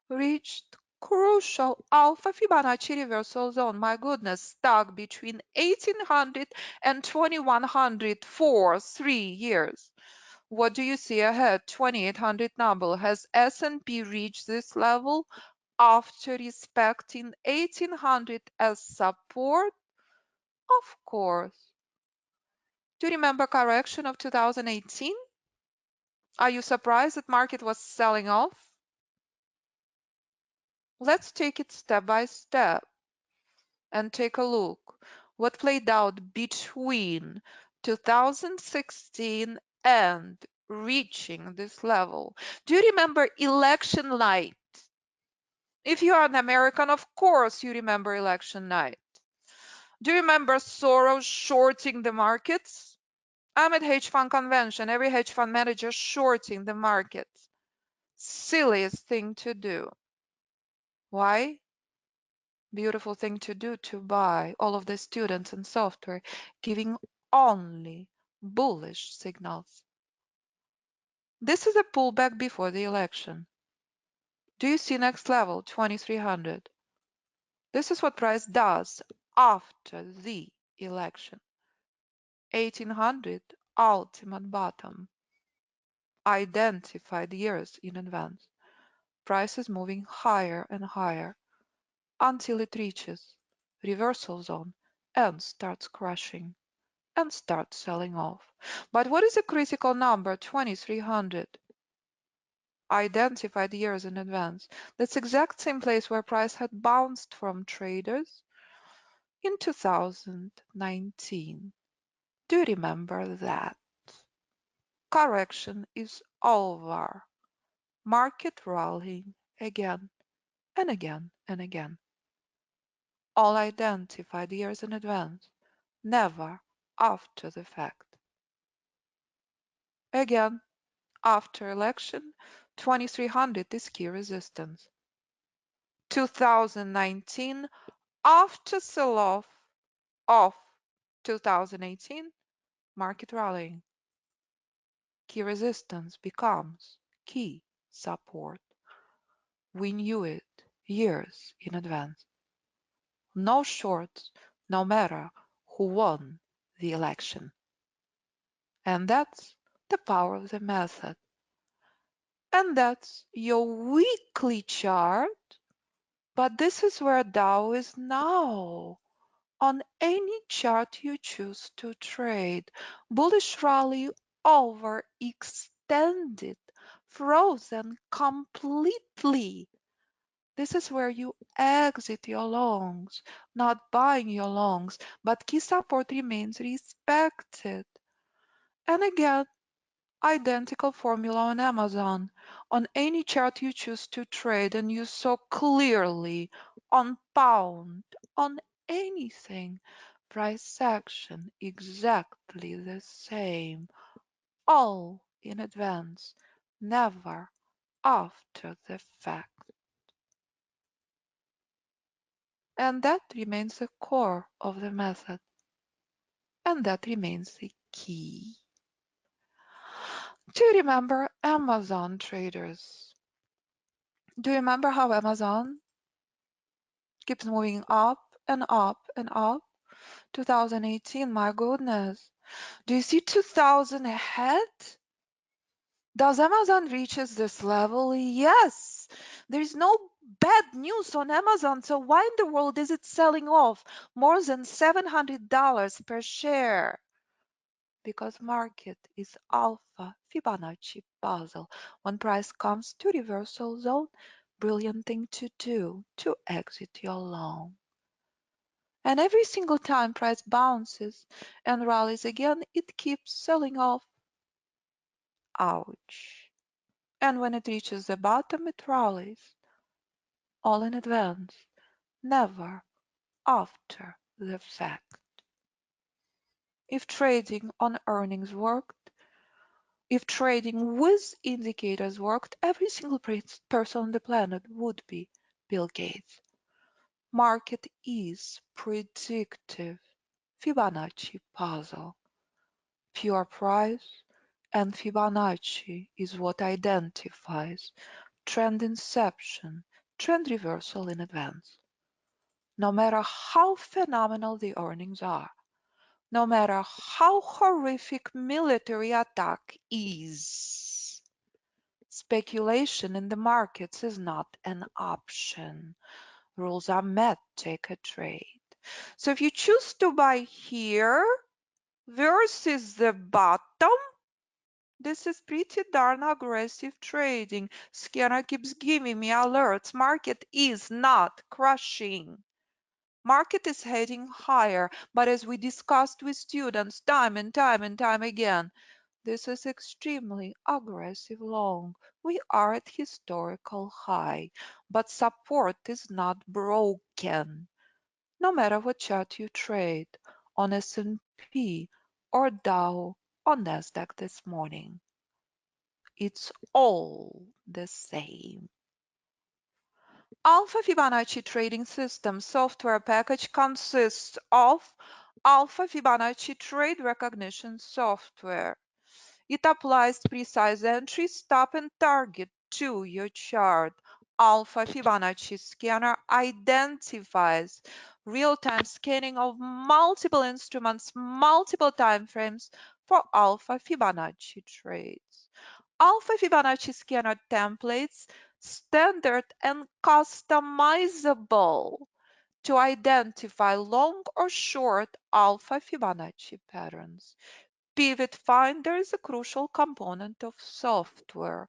reached crucial Alpha Fibonacci reversal zone. My goodness, stuck between 1800 and 2100 for 3 years. What do you see ahead? 2800 number. Has S&P reached this level after respecting 1800 as support? Of course. Do you remember correction of 2018? Are you surprised that market was selling off? Let's take it step by step and take a look what played out between 2016 and reaching this level. Do you remember election night? If you are an American, of course you remember election night. Do you remember Soros shorting the markets? I'm at hedge fund convention, every hedge fund manager shorting the markets. Silliest thing to do. Why? Beautiful thing to do, to buy all of the students and software giving only bullish signals. This is a pullback before the election. Do you see next level, 2300? This is what price does after the election. 1800, ultimate bottom. Identified years in advance. Price is moving higher and higher until it reaches reversal zone and starts crashing and starts selling off. But what is a critical number? 2300. Identified years in advance. That's exact same place where price had bounced from traders in 2019. Do you remember that? Correction is over. Market rallying again and again and again. All identified years in advance, never after the fact. Again, after election, 2300 is key resistance. 2019, after sell-off of 2018, market rallying. Key resistance becomes key support. We knew it years in advance. No shorts, no matter who won the election. And that's the power of the method. And that's your weekly chart. But this is where Dow is now. On any chart you choose to trade, bullish rally overextended, frozen completely. This is where you exit your longs, not buying your longs, but key support remains respected. And again, identical formula on Amazon. On any chart you choose to trade, and you saw clearly on pound, on anything, price action exactly the same, all in advance, never after the fact. And that remains the core of the method, and that remains the key. To remember Amazon traders. Do you remember how Amazon keeps moving up and up and up? 2018, my goodness. Do you see 2000 ahead? Does Amazon reaches this level? Yes. There is no bad news on Amazon, so why in the world is it selling off more than $700 per share? Because market is alpha Fibonacci puzzle. When price comes to reversal zone, brilliant thing to do to exit your long. And every single time price bounces and rallies again, it keeps selling off. Ouch. And when it reaches the bottom, it rallies. All in advance, never after the fact. If trading on earnings worked, if trading with indicators worked, every single person on the planet would be Bill Gates. Market is predictive. Fibonacci puzzle. Pure price and Fibonacci is what identifies trend inception, trend reversal in advance. No matter how phenomenal the earnings are, no matter how horrific military attack is, speculation in the markets is not an option. Rules are met, take a trade. So if you choose to buy here versus the bottom, this is pretty darn aggressive trading. Scanner keeps giving me alerts. Market is not crashing. Market is heading higher, but as we discussed with students time and time and time again, this is extremely aggressive long. We are at historical high, but support is not broken. No matter what chart you trade, on S&P or Dow or Nasdaq this morning, it's all the same. Alpha Fibonacci trading system software package consists of Alpha Fibonacci trade recognition software. It applies precise entry, stop, and target to your chart. Alpha Fibonacci scanner identifies real-time scanning of multiple instruments, multiple time frames for Alpha Fibonacci trades. Alpha Fibonacci scanner templates, standard and customizable to identify long or short Alpha Fibonacci patterns. Pivot Finder is a crucial component of software,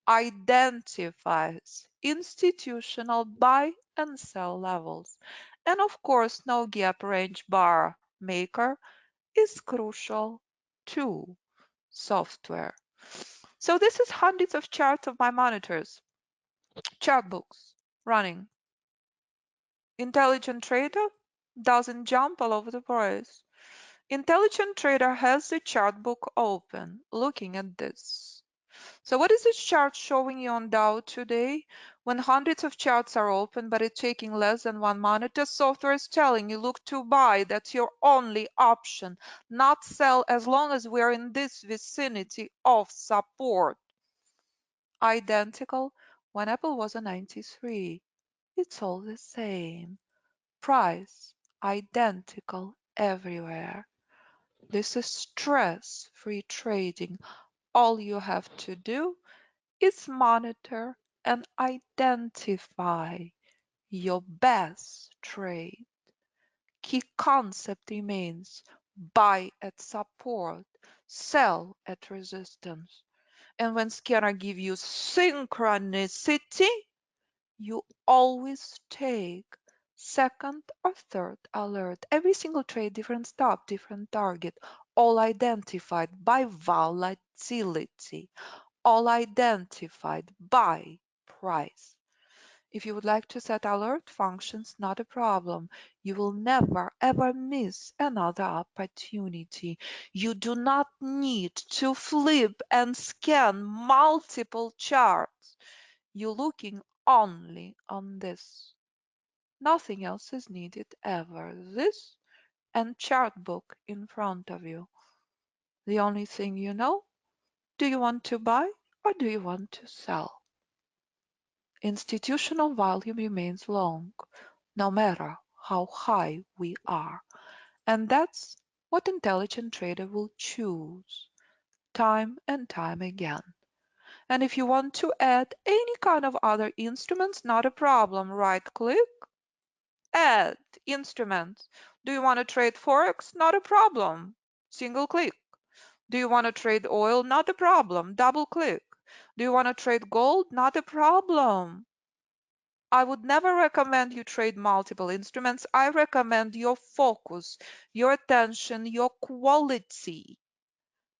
identifies institutional buy and sell levels. And of course, no gap range bar maker is crucial to software. So this is hundreds of charts of my monitors, chart books running. Intelligent trader doesn't jump all over the place. Intelligent trader has the chart book open, looking at this. So what is this chart showing you on Dow today? When hundreds of charts are open, but it's taking less than one monitor, software is telling you, look to buy. That's your only option. Not sell as long as we're in this vicinity of support. Identical when Apple was a 93. It's all the same. Price identical everywhere. This is stress-free trading. All you have to do is monitor and identify your best trade. Key concept remains buy at support, sell at resistance. And when scanner give you synchronicity, you always take second or third alert. Every single trade, different stop, different target, all identified by volatility, all identified by price. If you would like to set alert functions, not a problem. You will never ever miss another opportunity. You do not need to flip and scan multiple charts. You're looking only on this. Nothing else is needed ever. This and chart book in front of you. The only thing you know, do you want to buy or do you want to sell? Institutional value remains long, no matter how high we are. And that's what intelligent trader will choose time and time again. And if you want to add any kind of other instruments, not a problem. Right click, add instruments. Do you want to trade Forex? Not a problem. Single click. Do you want to trade oil? Not a problem. Double click. Do you want to trade gold? Not a problem. I would never recommend you trade multiple instruments. I recommend your focus, your attention, your quality.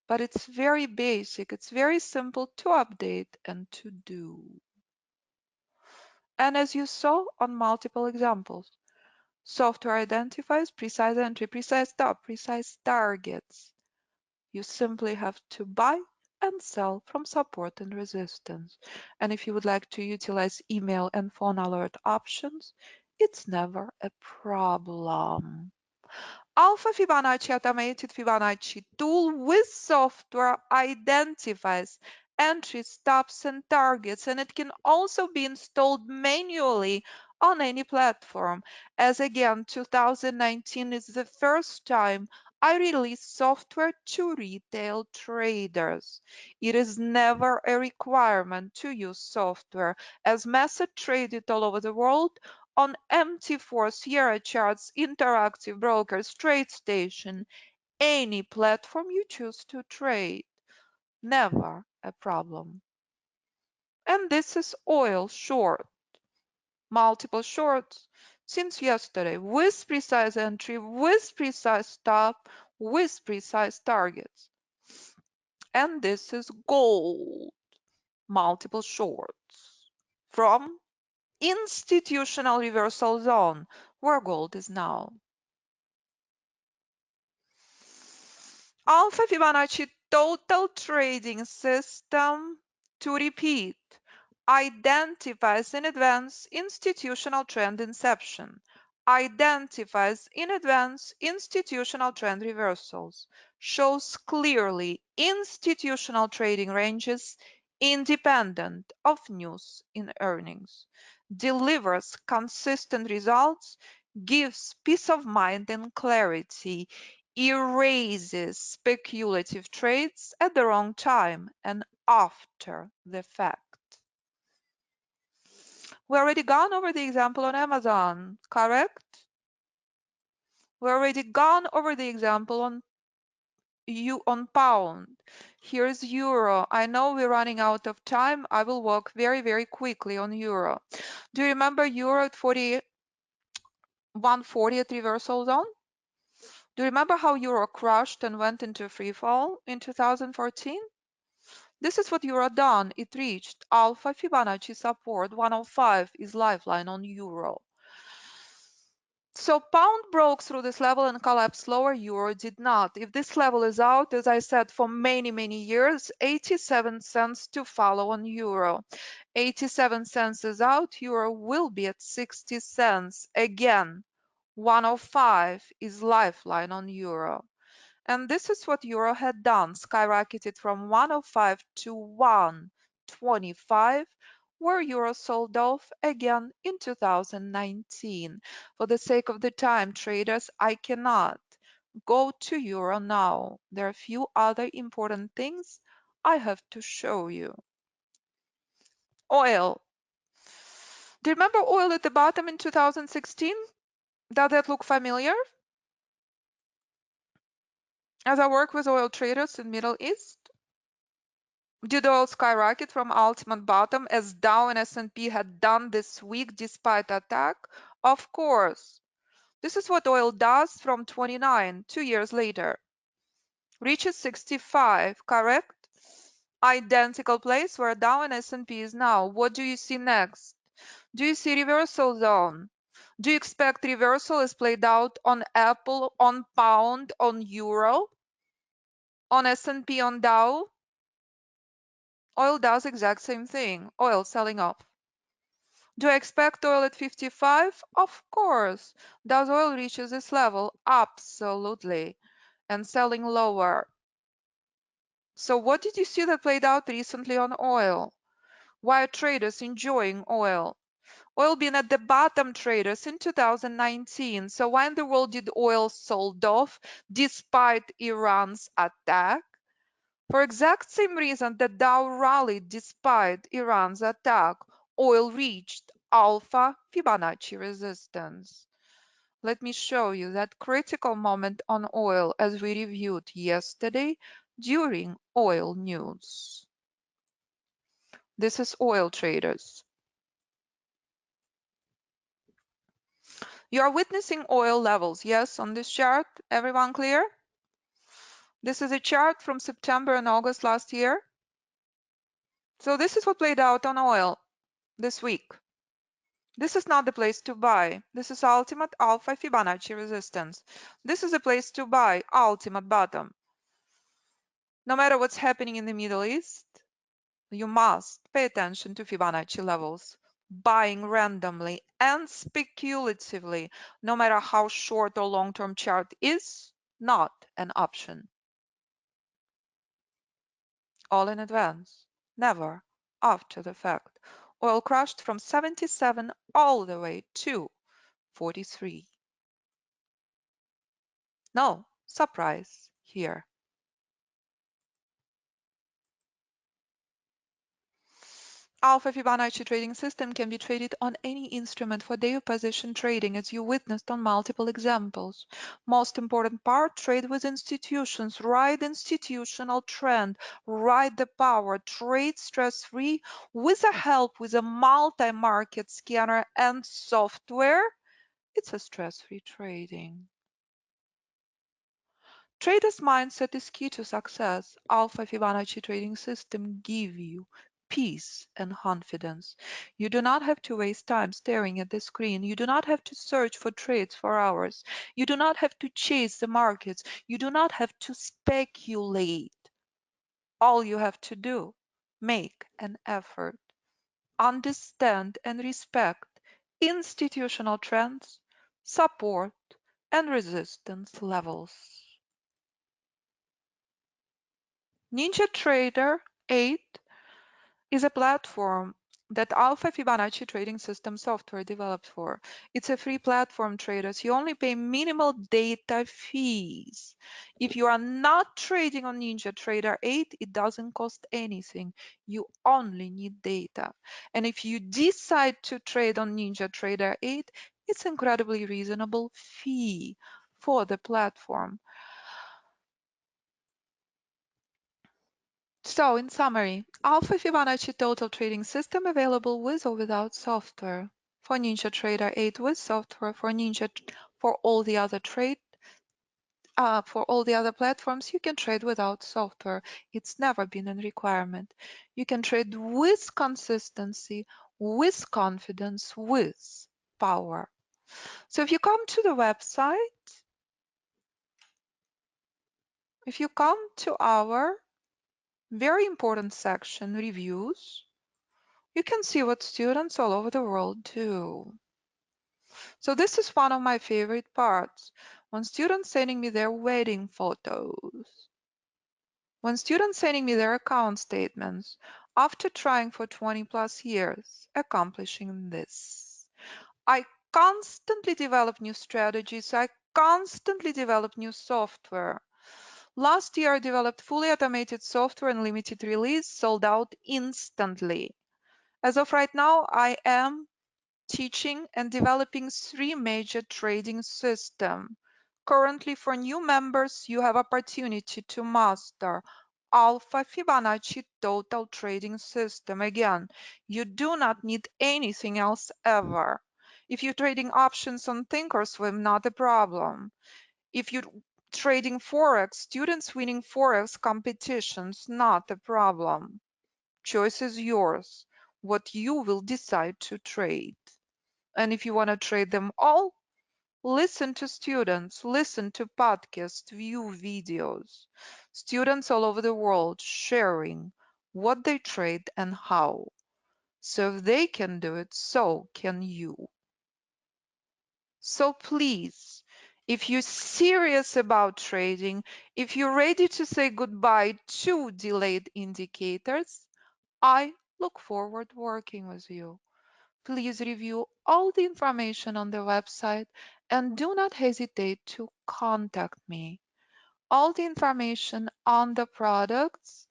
But it's very basic. It's very simple to update and to do. And as you saw on multiple examples, software identifies precise entry, precise stop, precise targets. You simply have to buy and sell from support and resistance. And if you would like to utilize email and phone alert options, it's never a problem. Alpha Fibonacci automated Fibonacci tool with software identifies entry, stops, and targets, and it can also be installed manually on any platform. As again, 2019 is the first time I release software to retail traders. It is never a requirement to use software, as method traded all over the world on MT4, Sierra Charts, Interactive Brokers, TradeStation, any platform you choose to trade. Never a problem. And this is oil short. Multiple shorts since yesterday with precise entry, with precise stop, with precise targets. And this is gold. Multiple shorts from institutional reversal zone where gold is now. Alpha Fibonacci total trading system, to repeat, identifies in advance institutional trend inception, identifies in advance institutional trend reversals, shows clearly institutional trading ranges independent of news in earnings, delivers consistent results, gives peace of mind and clarity, erases speculative trades at the wrong time and after the fact. We already gone over the example on Amazon, correct? We already gone over the example on pound. Here's euro. I know we're running out of time. I will walk very quickly on euro. Do you remember euro at 140 at reversal zone? Do you remember how euro crashed and went into free fall in 2014? This is what euro done. It reached alpha Fibonacci support. 105 is lifeline on euro. So pound broke through this level and collapsed lower. Euro did not. If this level is out, as I said, for many years, 87 cents to follow on euro. 87 cents is out. Euro will be at 60 cents again. 105 is lifeline on euro. And this is what euro had done, skyrocketed from 105 to 125, where euro sold off again in 2019. For the sake of the time, traders, I cannot go to euro now. There are a few other important things I have to show you. Oil. Do you remember oil at the bottom in 2016? Does that look familiar? As I work with oil traders in Middle East, Did oil skyrocket from ultimate bottom as Dow and S&P had done this week despite attack? Of course. This is what oil does from 29, 2 years later. Reaches 65, correct? Identical place where Dow and S&P is now. What do you see next? Do you see reversal zone? Do you expect reversal is played out on Apple, on pound, on euro, on S&P, on Dow? Oil does exact same thing. Oil selling off. Do I expect oil at 55? Of course. Does oil reach this level? Absolutely. And selling lower. So what did you see that played out recently on oil? Why are traders enjoying oil? Oil being at the bottom, traders, in 2019. So why in the world did oil sold off despite Iran's attack? For exact same reason that Dow rallied despite Iran's attack, oil reached alpha Fibonacci resistance. Let me show you that critical moment on oil as we reviewed yesterday during oil news. This is oil traders. You are witnessing oil levels, yes, on this chart. Everyone clear? This is a chart from September and August last year. So this is what played out on oil this week. This is not the place to buy. This is ultimate alpha Fibonacci resistance. This is a place to buy, ultimate bottom. No matter what's happening in the Middle East, you must pay attention to Fibonacci levels. Buying randomly and speculatively, no matter how short or long-term chart is, not an option. All in advance, never after the fact. Oil crashed from 77 all the way to 43. No surprise here. Alpha Fibonacci trading system can be traded on any instrument for daily position trading, as you witnessed on multiple examples. Most important part, trade with institutions, ride institutional trend, ride the power, trade stress-free with the help with a multi-market scanner and software. It's a stress-free trading. Trader's mindset is key to success. Alpha Fibonacci trading system give you peace and confidence. You do not have to waste time staring at the screen. You do not have to search for trades for hours. You do not have to chase the markets. You do not have to speculate. All you have to do, make an effort. Understand and respect institutional trends, support, and resistance levels. NinjaTrader 8 is a platform that Alpha Fibonacci trading system software developed for. It's a free platform, traders. You only pay minimal data fees. If you are not trading on NinjaTrader 8, it doesn't cost anything. You only need data. And if you decide to trade on NinjaTrader 8, it's incredibly reasonable fee for the platform. So, in summary, Alpha Fibonacci total trading system available with or without software. For NinjaTrader 8 with software, for all the other platforms, you can trade without software. It's never been a requirement. You can trade with consistency, with confidence, with power. So if you come to the website, if you come to our very important section, reviews, you can see what students all over the world do. So this is one of my favorite parts, when students sending me their wedding photos, when students sending me their account statements after trying for 20 plus years, accomplishing this. I constantly develop new strategies. I constantly develop new software. Last year, I developed fully automated software and limited release, sold out instantly. As of right now, I am teaching and developing 3 major trading systems. Currently, for new members, you have opportunity to master Alpha Fibonacci total trading system. Again, you do not need anything else ever. If you're trading options on Thinkorswim, not a problem. If you're trading Forex, students winning Forex competitions, not a problem. Choice is yours, what you will decide to trade. And if you want to trade them all, listen to students, listen to podcasts, view videos. Students all over the world sharing what they trade and how. So if they can do it, so can you. So please, if you're serious about trading, if you're ready to say goodbye to delayed indicators, I look forward working with you. Please review all the information on the website and do not hesitate to contact me. All the information on the products,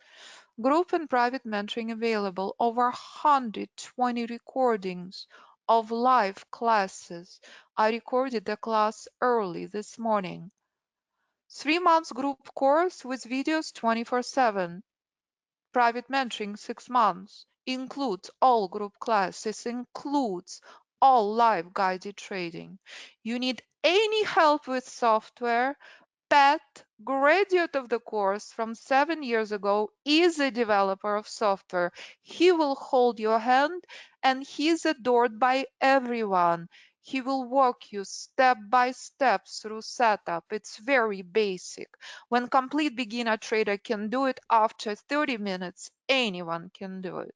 group and private mentoring available, over 120 recordings of live classes. I recorded the class early this morning. 3 months group course with videos 24/7. Private mentoring 6 months. Includes all group classes, includes all live guided trading. You need any help with software? Pat, graduate of the course from 7 years ago, is a developer of software. He will hold your hand and he is adored by everyone. He will walk you step by step through setup. It's very basic. When complete beginner trader can do it after 30 minutes, anyone can do it.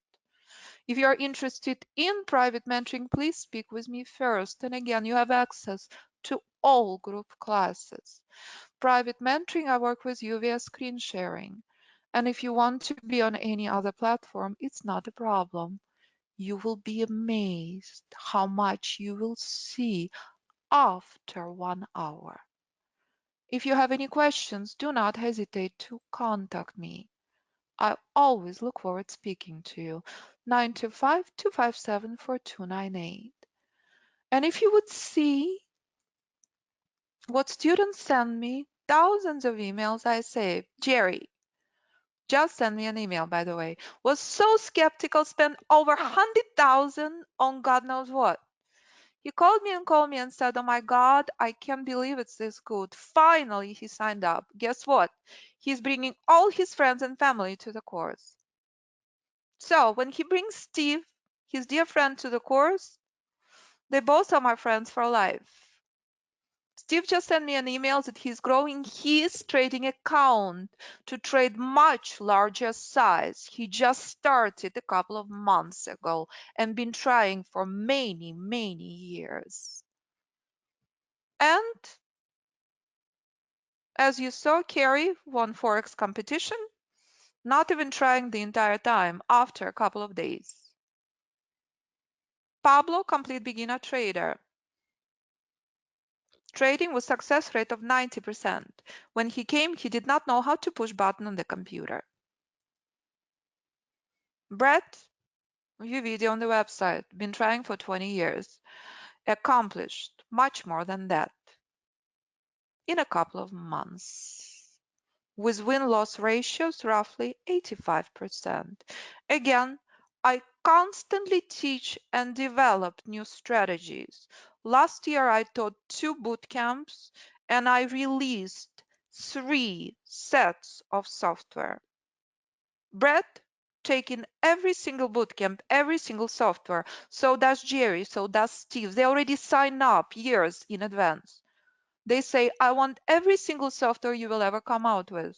If you are interested in private mentoring, please speak with me first. And again, you have access to all group classes. Private mentoring, I work with you via screen sharing. And if you want to be on any other platform, it's not a problem. You will be amazed how much you will see after 1 hour. If you have any questions, do not hesitate to contact me. I always look forward to speaking to you. 925-257-4298. And if you would see what students send me, thousands of emails, I say, Jerry, just send me an email, by the way, was so skeptical, spent over 100,000 on God knows what. He called me and said, oh my God, I can't believe it's this good. Finally, he signed up. Guess what? He's bringing all his friends and family to the course. So when he brings Steve, his dear friend, to the course, they both are my friends for life. Steve just sent me an email that he's growing his trading account to trade much larger size. He just started a couple of months ago and been trying for many, many years. And as you saw, Carrie won Forex competition, not even trying the entire time after a couple of days. Pablo, complete beginner trader. Trading with success rate of 90%. When he came, he did not know how to push button on the computer. Brett, view video on the website, been trying for 20 years. Accomplished much more than that in a couple of months. With win-loss ratios roughly 85%. Again, I constantly teach and develop new strategies. Last year I taught 2 boot camps and I released 3 sets of software. Brett taking every single bootcamp, every single software. So does Jerry, so does Steve. They already sign up years in advance. They say, I want every single software you will ever come out with.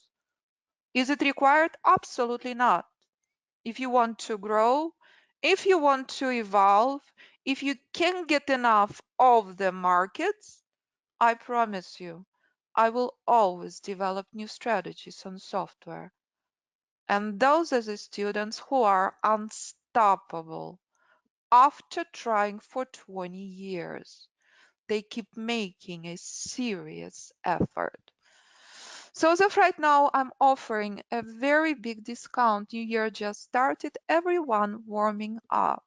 Is it required? Absolutely not. If you want to grow, if you want to evolve, if you can get enough of the markets, I promise you, I will always develop new strategies on software. And those are the students who are unstoppable. After trying for 20 years, they keep making a serious effort. So as of right now, I'm offering a very big discount. New year just started, everyone warming up.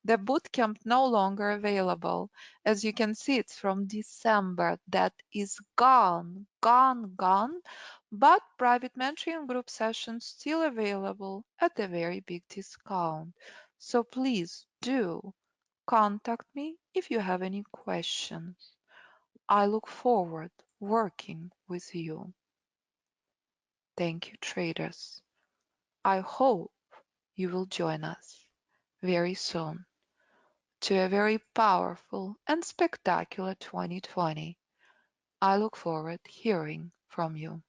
The bootcamp no longer available. As you can see, it's from December. That is gone, gone, gone. but private mentoring and group sessions still available at a very big discount. So please do contact me if you have any questions. I look forward working with you. Thank you, traders. I hope you will join us very soon to a very powerful and spectacular 2020. I look forward hearing from you.